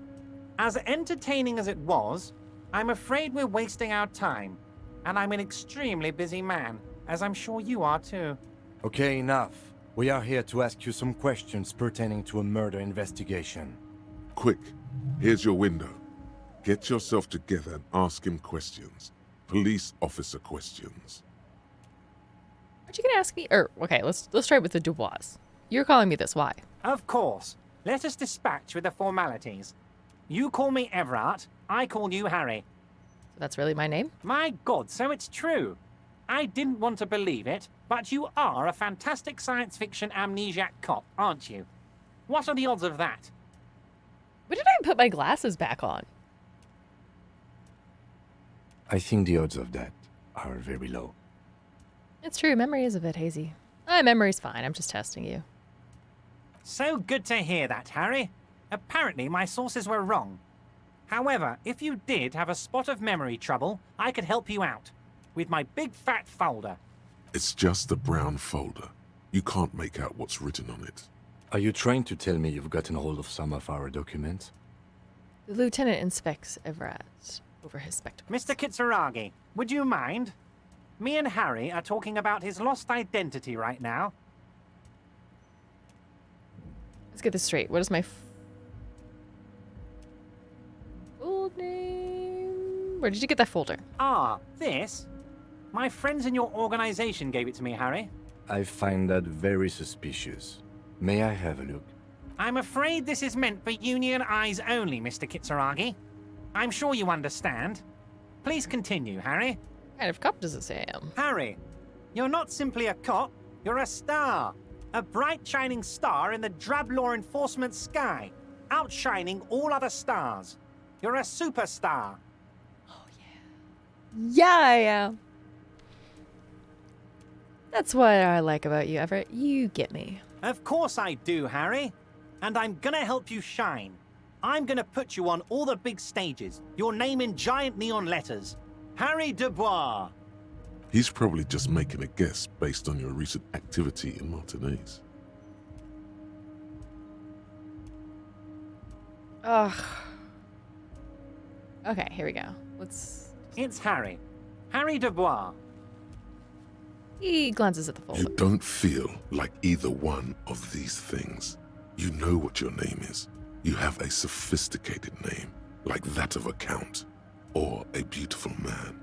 S12: As entertaining as it was, I'm afraid we're wasting our time. And I'm an extremely busy man, as I'm sure you are too.
S4: Okay, enough. We are here to ask you some questions pertaining to a murder investigation.
S2: Quick, here's your window. Get yourself together and ask him questions. Police officer questions.
S1: Aren't you gonna ask me? Or okay, let's try it with the Dubois. You're calling me this. Why?
S12: Of course. Let us dispatch with the formalities. You call me Everard, I call you Harry.
S1: So that's really my name?
S12: My God, so it's true. I didn't want to believe it, but you are a fantastic science fiction amnesiac cop, aren't you? What are the odds of that?
S1: When did I put my glasses back on?
S4: I think the odds of that are very low.
S1: It's true, memory is a bit hazy. My memory's fine, I'm just testing you.
S12: So good to hear that, Harry. Apparently my sources were wrong. However, if you did have a spot of memory trouble, I could help you out. With my big fat folder.
S2: It's just a brown folder. You can't make out what's written on it.
S4: Are you trying to tell me you've gotten hold of some of our documents?
S1: The lieutenant inspects Everett over his spectacles.
S12: Mr. Kitsuragi, would you mind? Me and Harry are talking about his lost identity right now.
S1: Let's get this straight. What is my full name? Where did you get that folder?
S12: Ah, this? My friends in your organization gave it to me, Harry.
S4: I find that very suspicious. May I have a look?
S12: I'm afraid this is meant for Union eyes only, Mr. Kitsuragi. I'm sure you understand. Please continue, Harry.
S1: What kind of cop does it say I am?
S12: Harry, you're not simply a cop, you're a star. A bright shining star in the drab law enforcement sky, outshining all other stars. You're a superstar.
S1: Yeah, I am. That's what I like about you, Everett. You get me.
S12: Of course I do, Harry. And I'm gonna help you shine. I'm gonna put you on all the big stages. Your name in giant neon letters. Harry Dubois.
S2: He's probably just making a guess based on your recent activity in Martinez.
S1: Ugh. Okay, here we go.
S12: It's Harry. Harry Dubois.
S1: He glances at the folder.
S2: You don't feel like either one of these things. You know what your name is. You have a sophisticated name, like that of a count, or a beautiful man.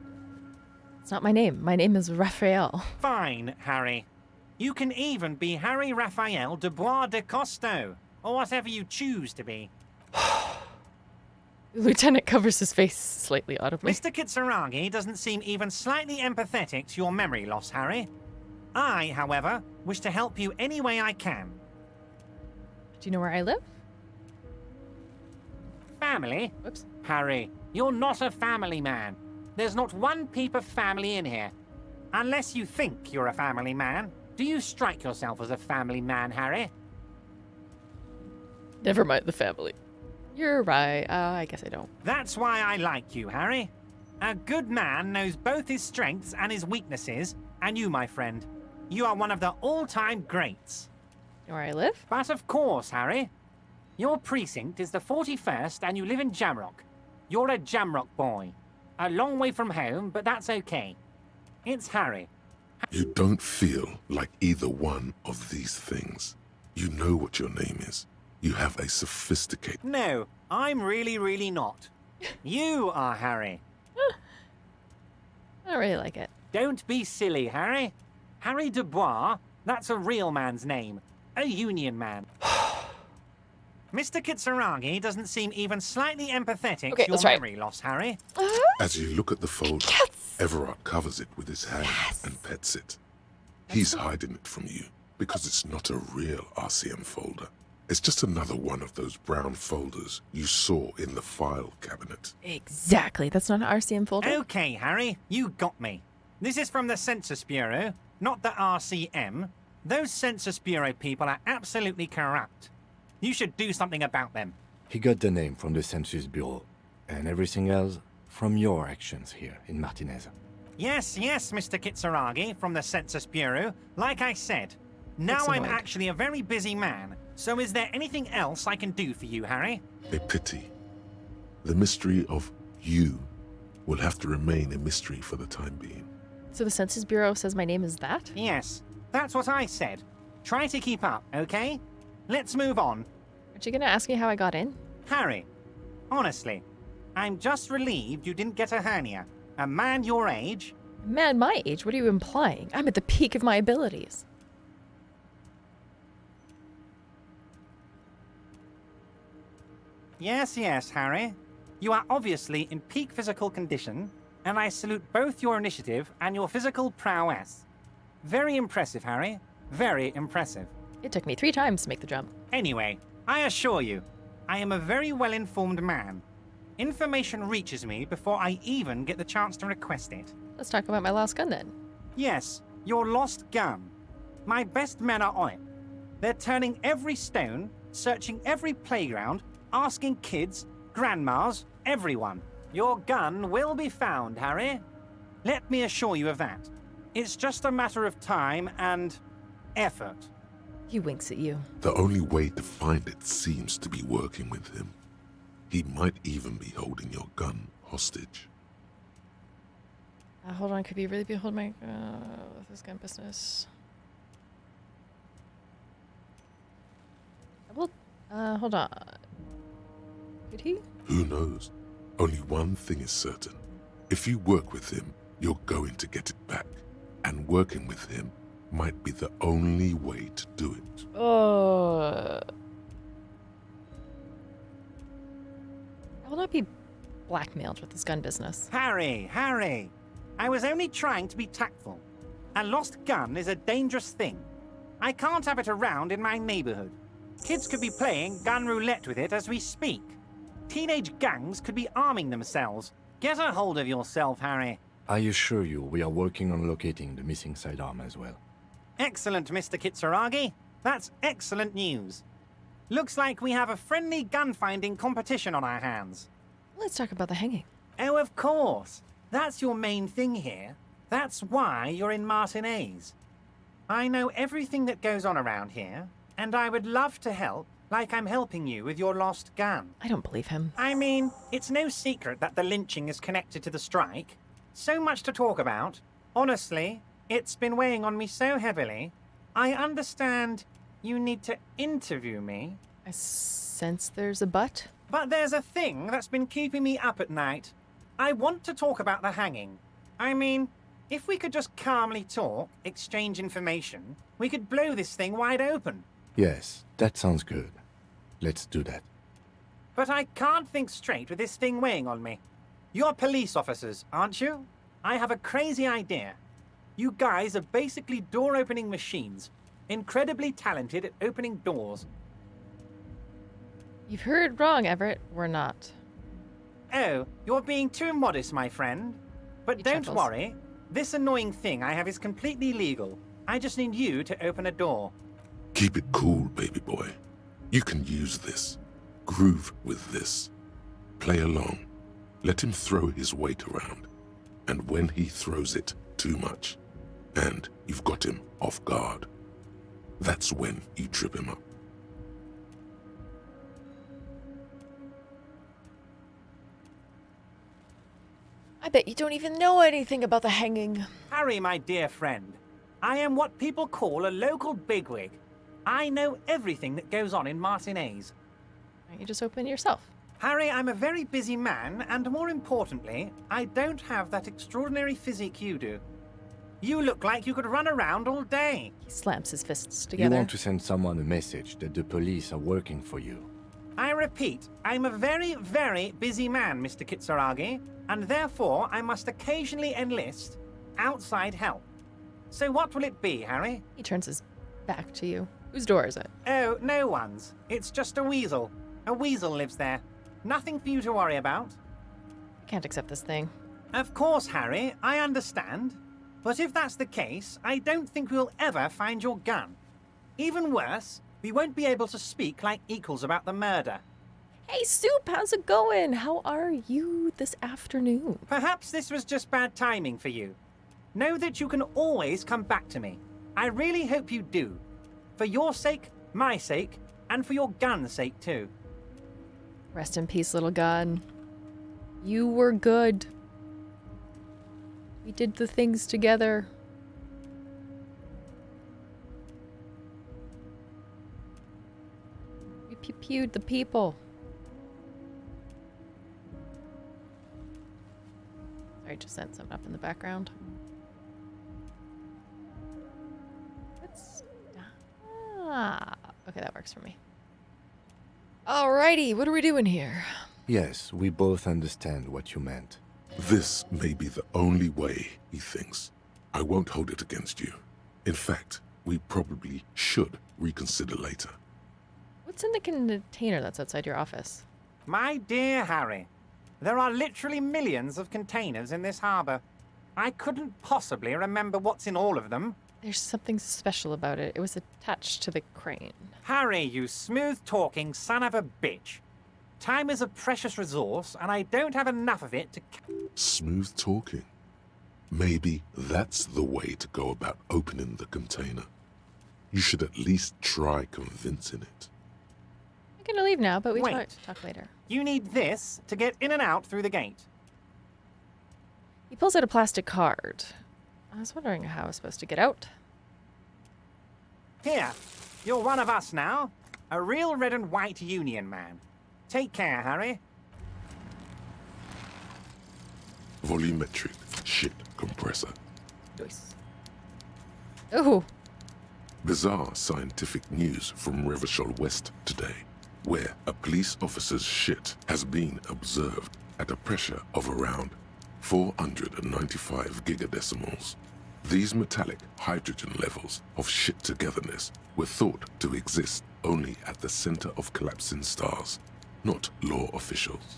S1: It's not my name. My name is Raphael.
S12: Fine, Harry. You can even be Harry Raphael Dubois de Costo, or whatever you choose to be.
S1: The lieutenant covers his face slightly audibly.
S12: Mr. Kitsuragi doesn't seem even slightly empathetic to your memory loss, Harry. I, however, wish to help you any way I can.
S1: Do you know where I live?
S12: family?
S1: Whoops.
S12: Harry, you're not a family man. There's not one peep of family in here. Unless you think you're a family man. Do you strike yourself as a family man, Harry?
S1: Never mind the family. You're right. I guess I don't.
S12: That's why I like you, Harry. A good man knows both his strengths and his weaknesses, and you, my friend, you are one of the all-time greats.
S1: Where I live?
S12: But of course, Harry. Your precinct is the 41st, and you live in Jamrock. You're a Jamrock boy. A long way from home, but that's okay. It's Harry.
S2: You don't feel like either one of these things. You know what your name is. You have a sophisticated...
S12: No, I'm really not. You are Harry.
S1: I don't really like it.
S12: Don't be silly, Harry. Harry Dubois, that's a real man's name. A union man. Mr. Kitsuragi doesn't seem even slightly empathetic to your memory loss, Harry.
S2: As you look at the folder, Everard covers it with his hand and pets it. He's hiding it from you because it's not a real RCM folder. It's just another one of those brown folders you saw in the file cabinet.
S1: Exactly. That's not an RCM folder.
S12: Okay, Harry, you got me. This is from the Census Bureau, not the RCM. Those Census Bureau people are absolutely corrupt. You should do something about them.
S4: He got the name from the Census Bureau, and everything else from your actions here in Martinez.
S12: Yes, Mr. Kitsuragi from the Census Bureau. Like I said, now I'm actually a very busy man. So is there anything else I can do for you, Harry?
S2: A pity. The mystery of you will have to remain a mystery for the time being.
S1: So the Census Bureau says my name is that?
S12: Yes, that's what I said. Try to keep up, okay? Let's move on.
S1: Aren't you gonna ask me how I got in?
S12: Harry, honestly, I'm just relieved you didn't get a hernia. A man your age...
S1: A man my age? What are you implying? I'm at the peak of my abilities.
S12: Yes, Harry. You are obviously in peak physical condition, and I salute both your initiative and your physical prowess. Very impressive, Harry. Very impressive.
S1: It took me 3 times to make the jump.
S12: Anyway, I assure you, I am a very well-informed man. Information reaches me before I even get the chance to request it.
S1: Let's talk about my lost gun then.
S12: Yes, your lost gun. My best men are on it. They're turning every stone, searching every playground, asking kids, grandmas, everyone. Your gun will be found, Harry. Let me assure you of that. It's just a matter of time and effort.
S1: He winks at you.
S2: The only way to find it seems to be working with him. He might even be holding your gun hostage.
S1: Hold on, could he really be holding my... this gun business? Well, hold on. Could he?
S2: Who knows? Only one thing is certain. If you work with him, you're going to get it back. And working with him might be the only way to do it.
S1: I will not be blackmailed with this gun business.
S12: Harry! I was only trying to be tactful. A lost gun is a dangerous thing. I can't have it around in my neighborhood. Kids could be playing gun roulette with it as we speak. Teenage gangs could be arming themselves. Get a hold of yourself, Harry.
S4: I assure you, we are working on locating the missing sidearm as well.
S12: Excellent, Mr. Kitsuragi. That's excellent news. Looks like we have a friendly gun-finding competition on our hands.
S1: Let's talk about the hanging.
S12: Oh, of course. That's your main thing here. That's why you're in Martinez. I know everything that goes on around here, and I would love to help, like I'm helping you with your lost gun.
S1: I don't believe him.
S12: I mean, it's no secret that the lynching is connected to the strike. So much to talk about. Honestly, it's been weighing on me so heavily. I understand you need to interview me.
S1: I sense there's a but.
S12: But there's a thing that's been keeping me up at night. I want to talk about the hanging. I mean, if we could just calmly talk, exchange information, we could blow this thing wide open.
S4: Yes, that sounds good. Let's do that.
S12: But I can't think straight with this thing weighing on me. You're police officers, aren't you? I have a crazy idea. You guys are basically door-opening machines, incredibly talented at opening doors.
S1: You've heard wrong, Everett. We're not.
S12: Oh, you're being too modest, my friend. But
S1: He
S12: don't
S1: chuckles.
S12: worry. This annoying thing I have is completely legal. I just need you to open a door.
S2: Keep it cool, baby boy. You can use this. Groove with this. Play along. Let him throw his weight around. And when he throws it too much, and you've got him off guard, that's when you trip him up.
S1: I bet you don't even know anything about the hanging.
S12: Harry, my dear friend, I am what people call a local bigwig. I know everything that goes on in Martinez.
S1: Why don't you just open it yourself?
S12: Harry, I'm a very busy man, and more importantly, I don't have that extraordinary physique you do. You look like you could run around all day.
S1: He slams his fists
S4: You
S1: together.
S4: want to send someone a message that the police are working for you.
S12: I repeat, I'm a very, very busy man, Mr. Kitsuragi, and therefore I must occasionally enlist outside help. So what will it be, Harry?
S1: He turns his back to you. Whose door is it?
S12: Oh, no one's. It's just a weasel. A weasel lives there. Nothing for you to worry about.
S1: I can't accept this thing.
S12: Of course, Harry, I understand. But if that's the case, I don't think we'll ever find your gun. Even worse, we won't be able to speak like equals about the murder.
S1: Hey, Soup, how's it going? How are you this afternoon?
S12: Perhaps this was just bad timing for you. Know that you can always come back to me. I really hope you do. For your sake, my sake, and for your gun's sake too.
S1: Rest in peace, little gun. You were good. We did the things together. We pew-pewed the people. Sorry, just sent something up in the background. What's... Ah, okay, that works for me. Alrighty, what are we doing here?
S4: Yes, we both understand what you meant.
S2: This may be the only way, he thinks. I won't hold it against you. In fact, we probably should reconsider later.
S1: What's in the container that's outside your office?
S12: My dear Harry, there are literally millions of containers in this harbor. I couldn't possibly remember what's in all of them.
S1: There's something special about it. It was attached to the crane.
S12: Harry, you smooth-talking son of a bitch. Time is a precious resource, and I don't have enough of it to...
S2: Smooth talking. Maybe that's the way to go about opening the container. You should at least try convincing it.
S1: I'm gonna leave now, but we
S12: Wait.
S1: talk later.
S12: You need this to get in and out through the gate.
S1: He pulls out a plastic card. I was wondering how I was supposed to get out.
S12: Here, you're one of us now. A real red and white union man. Take care, Harry.
S2: Volumetric shit compressor.
S1: Nice. Oh,
S2: Bizarre scientific news from Revachol West today, where a police officer's shit has been observed at a pressure of around 495 gigadecimals. These metallic hydrogen levels of shit togetherness were thought to exist only at the center of collapsing stars, not law officials.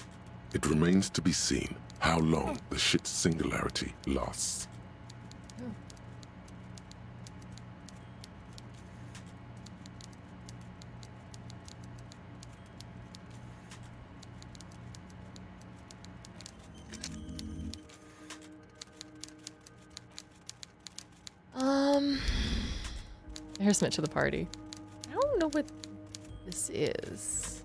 S2: It remains to be seen how long the shit singularity lasts.
S1: Here's Mitch to the party. I don't know what this is.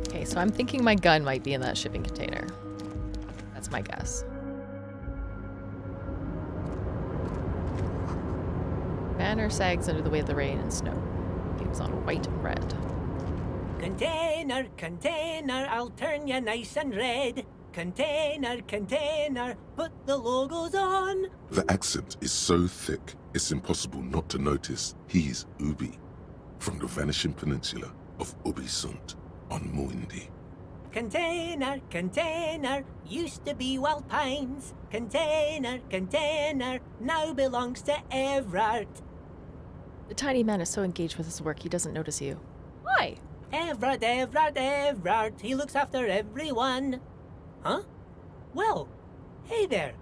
S1: Okay, so I'm thinking my gun might be in that shipping container. That's my guess. Banner sags under the weight of the rain and snow. Leaves on white and red.
S9: Container, container, I'll turn you nice and red. Container, container, put the logos on.
S2: The accent is so thick, it's impossible not to notice he's Ubi, from the vanishing peninsula of Ubisund on Muindi.
S9: container, container, used to be Wild Pines. Container, container, now belongs to Everard.
S1: The tiny man is so engaged with his work he doesn't notice you. Why?
S9: Everard, Everard, Everard, he looks after everyone. Huh? Well, hey there.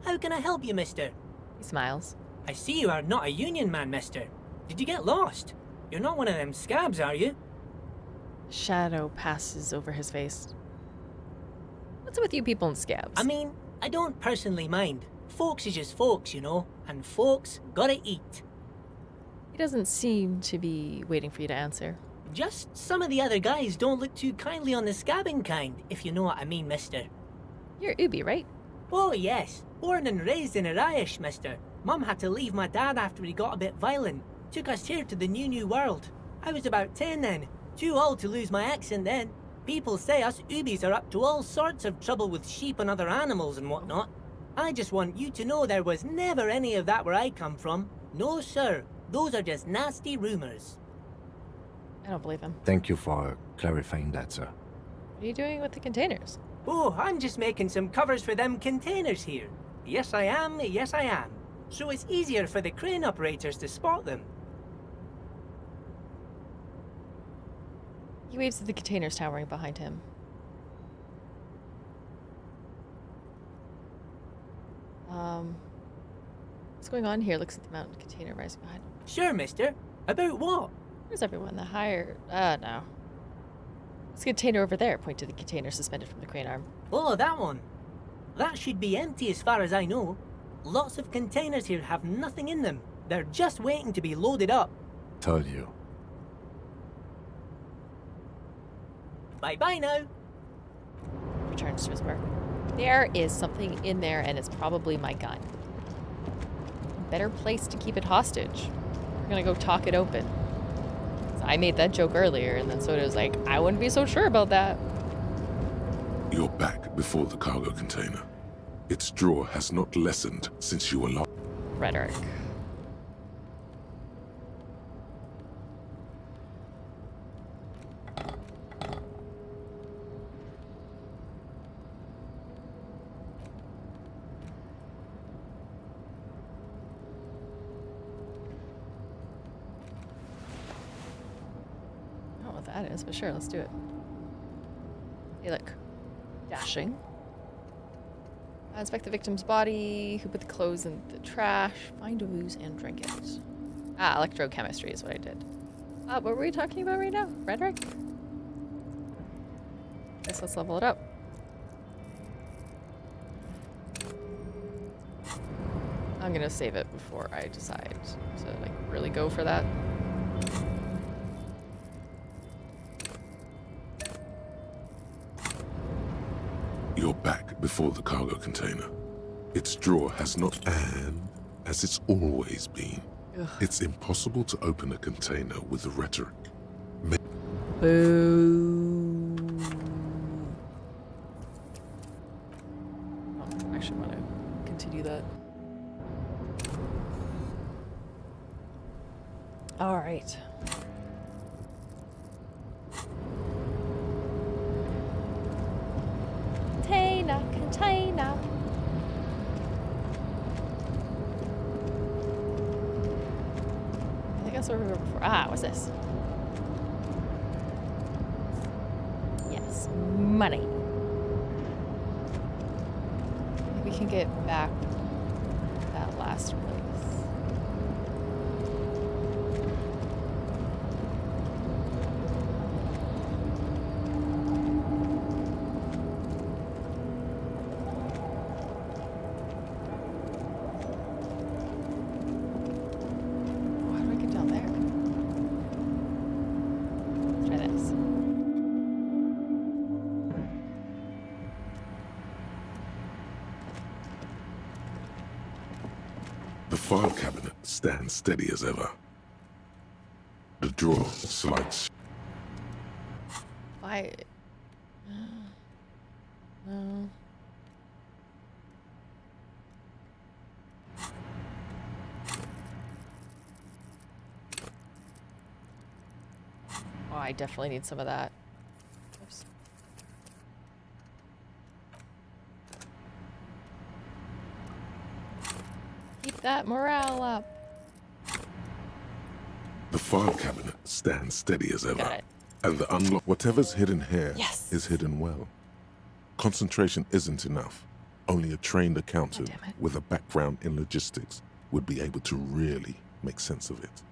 S9: How can I help you, mister?
S1: He smiles.
S9: I see you are not a union man, mister. Did you get lost? You're not one of them scabs, are you?
S1: Shadow passes over his face. What's with you people in scabs?
S9: I mean, I don't personally mind. Folks is just folks, you know, and folks gotta eat.
S1: He doesn't seem to be waiting for you to answer.
S9: Just some of the other guys don't look too kindly on the scabbing kind, if you know what I mean, mister.
S1: You're Ubi, right?
S9: Oh, yes. Born and raised in Ariash, mister. Mum had to leave my dad after he got a bit violent. Took us here to the new world. I was about 10 then. Too old to lose my accent then. People say us Ubis are up to all sorts of trouble with sheep and other animals and whatnot. I just want you to know there was never any of that where I come from. No, sir. Those are just nasty rumors.
S1: I don't believe him.
S4: Thank you for clarifying that, sir.
S1: What are you doing with the containers?
S9: Oh, I'm just making some covers for them containers here. Yes, I am. Yes, I am. So it's easier for the crane operators to spot them.
S1: He waves at the containers towering behind him. What's going on here? Looks at the mountain container rising behind him.
S9: Sure, mister. About what?
S1: Where's everyone? The higher... no. This container over there. Point to the container suspended from the crane arm.
S9: Oh, that one. That should be empty as far as I know. Lots of containers here have nothing in them. They're just waiting to be loaded up.
S4: Told you.
S9: Bye-bye now.
S1: Returns to his work. There is something in there, and it's probably my gun. Better place to keep it hostage. We're gonna go talk it open. I made that joke earlier, and then Soda was like, I wouldn't be so sure about that.
S2: You're back before the cargo container. Its draw has not lessened since you were lost.
S1: Rhetoric. I don't know what that is, but sure, let's do it. Hey, look. Dashing. Inspect the victim's body. Who put the clothes in the trash? Find a booze and drink it. Ah, electrochemistry is what I did. What were we talking about right now? Rhetoric? Guess let's level it up. I'm gonna save it before I decide to like really go for that.
S2: You're back before the cargo container. Its drawer has not, and as it's always been, it's impossible to open a container with the rhetoric.
S1: Boo. I actually want to continue that. All right. Container. I think I saw her before. Ah, what's this? Yes, money. Maybe we can get back that last place.
S2: The file cabinet stands steady as ever. The drawer slides.
S1: No. Oh, I definitely need some of that. Oops. that morale up.
S2: The file cabinet stands steady as
S1: Got
S2: ever,
S1: it.
S2: and the unlock. Whatever's hidden here
S1: Yes.
S2: is hidden well. Concentration isn't enough. Only a trained accountant with a background in logistics would be able to really make sense of it.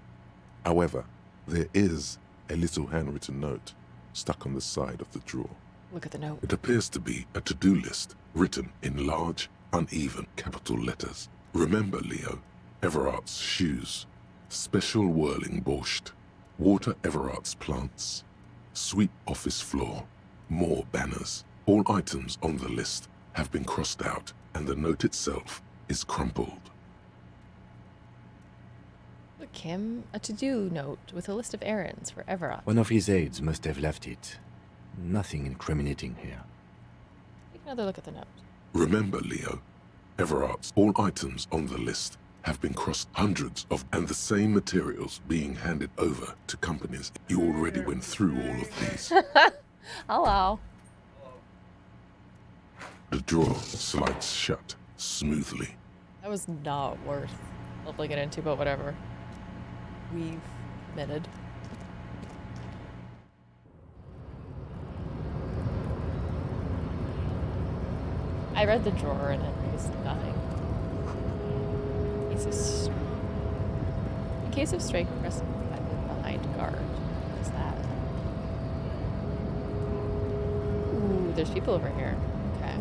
S2: However, there is a little handwritten note stuck on the side of the drawer.
S1: Look at the note.
S2: It appears to be a to-do list written in large, uneven capital letters. Remember, Leo, Everard's shoes, special whirling borscht, water Everard's plants, sweep office floor, more banners. All items on the list have been crossed out, and the note itself is crumpled.
S1: Look, Kim, a to-do note with a list of errands for Everard.
S4: One of his aides must have left it. Nothing incriminating here.
S1: Take another look at the note.
S2: Remember, Leo, Everard's all items on the list have been crossed, hundreds of, and the same materials being handed over to companies. You already went through all of these.
S1: Hello.
S2: The drawer slides shut smoothly.
S1: That was not worth leveling it into, but whatever. We've committed. I read the drawer and it was nothing. In case of strike, press button behind guard. What is that? Ooh, there's people over here. Okay.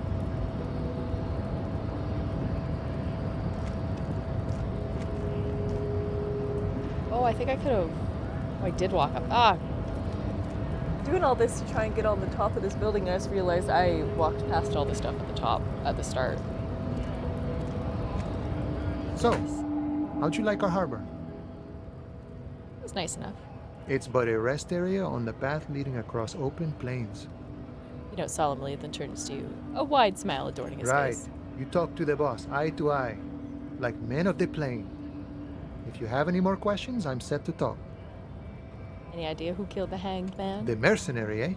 S1: Oh, I think I could have. Oh, I did walk up. Ah! Doing all this to try and get on the top of this building, I just realized I walked past all the stuff at the top at the start.
S14: So, how'd you like our harbor?
S1: It was nice enough.
S14: It's but a rest area on the path leading across open plains.
S1: You know, solemnly, then turns to you, a wide smile adorning his
S14: Right.
S1: face.
S14: You talk to the boss, eye to eye, like men of the plain. If you have any more questions, I'm set to talk.
S1: Any idea who killed the hanged man?
S14: The mercenary, eh?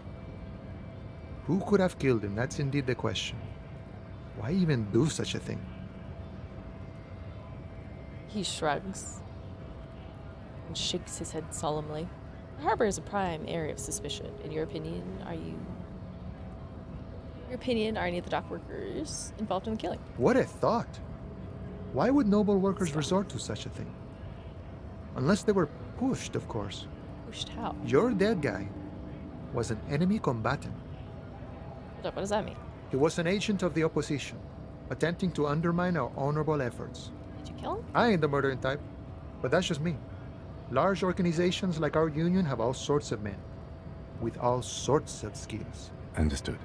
S14: Who could have killed him? That's indeed the question. Why even do such a thing?
S1: He shrugs and shakes his head solemnly. The harbor is a prime area of suspicion. In your opinion, are any of the dock workers involved in the killing?
S14: What a thought! Why would noble workers resort to such a thing? Unless they were pushed, of course.
S1: Pushed how?
S14: Your dead guy was an enemy combatant.
S1: Hold up, what does that mean?
S14: He was an agent of the opposition, attempting to undermine our honorable efforts.
S1: Did you kill him?
S14: I ain't the murdering type, but that's just me. Large organizations like our union have all sorts of men, with all sorts of skills.
S4: Understood.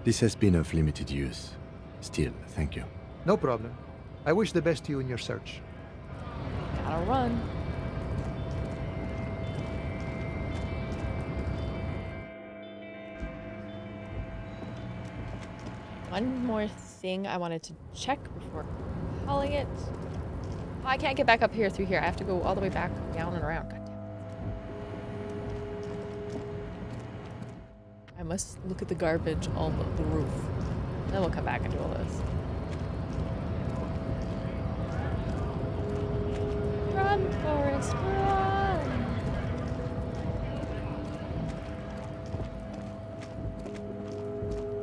S4: This has been of limited use. Still, thank you.
S14: No problem. I wish the best to you in your search.
S1: Gotta run. One more thing I wanted to check before calling it. Oh, I can't get back up here through here. I have to go all the way back down and around. God damn it. I must look at the garbage on the roof. Then we'll come back and do all this. Run, Forrest, run!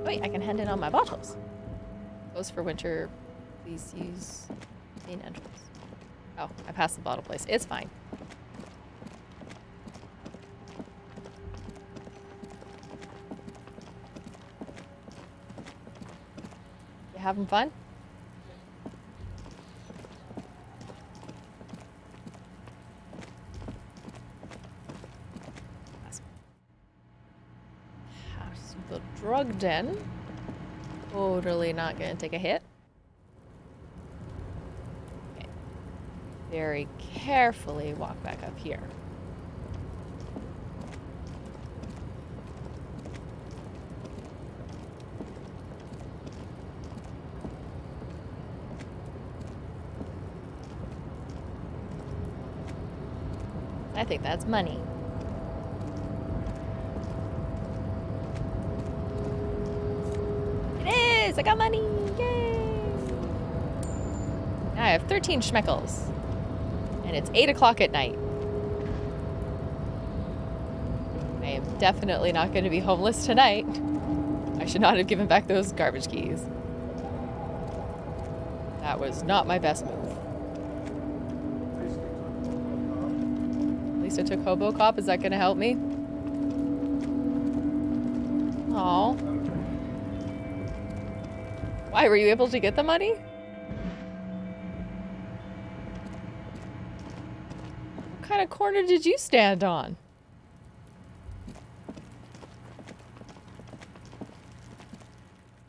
S1: Wait, I can hand in all my bottles. Close for winter. Please use main entrance. Oh, I passed the bottle place. It's fine. You having fun? Past the drug den. Totally not gonna take a hit. Okay. Very carefully walk back up here. I think that's money. It is! I got money! Yay! Now I have 13 schmeckles. And it's 8 o'clock at night. I am definitely not going to be homeless tonight. I should not have given back those garbage keys. That was not my best move. At least I took Hobo Cop. Is that going to help me? Aw. Why, were you able to get the money? What kind of corner did you stand on?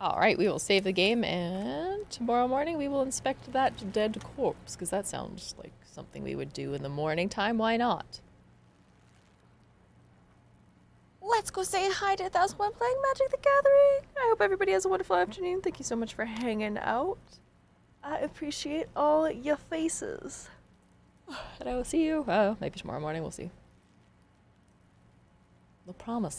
S1: Alright, we will save the game, and tomorrow morning we will inspect that dead corpse, because that sounds like something we would do in the morning time. Why not? Let's go say hi to 1001 playing Magic the Gathering. I hope everybody has a wonderful afternoon. Thank you so much for hanging out. I appreciate all your faces. And I will see you, maybe tomorrow morning, we'll see. No promise.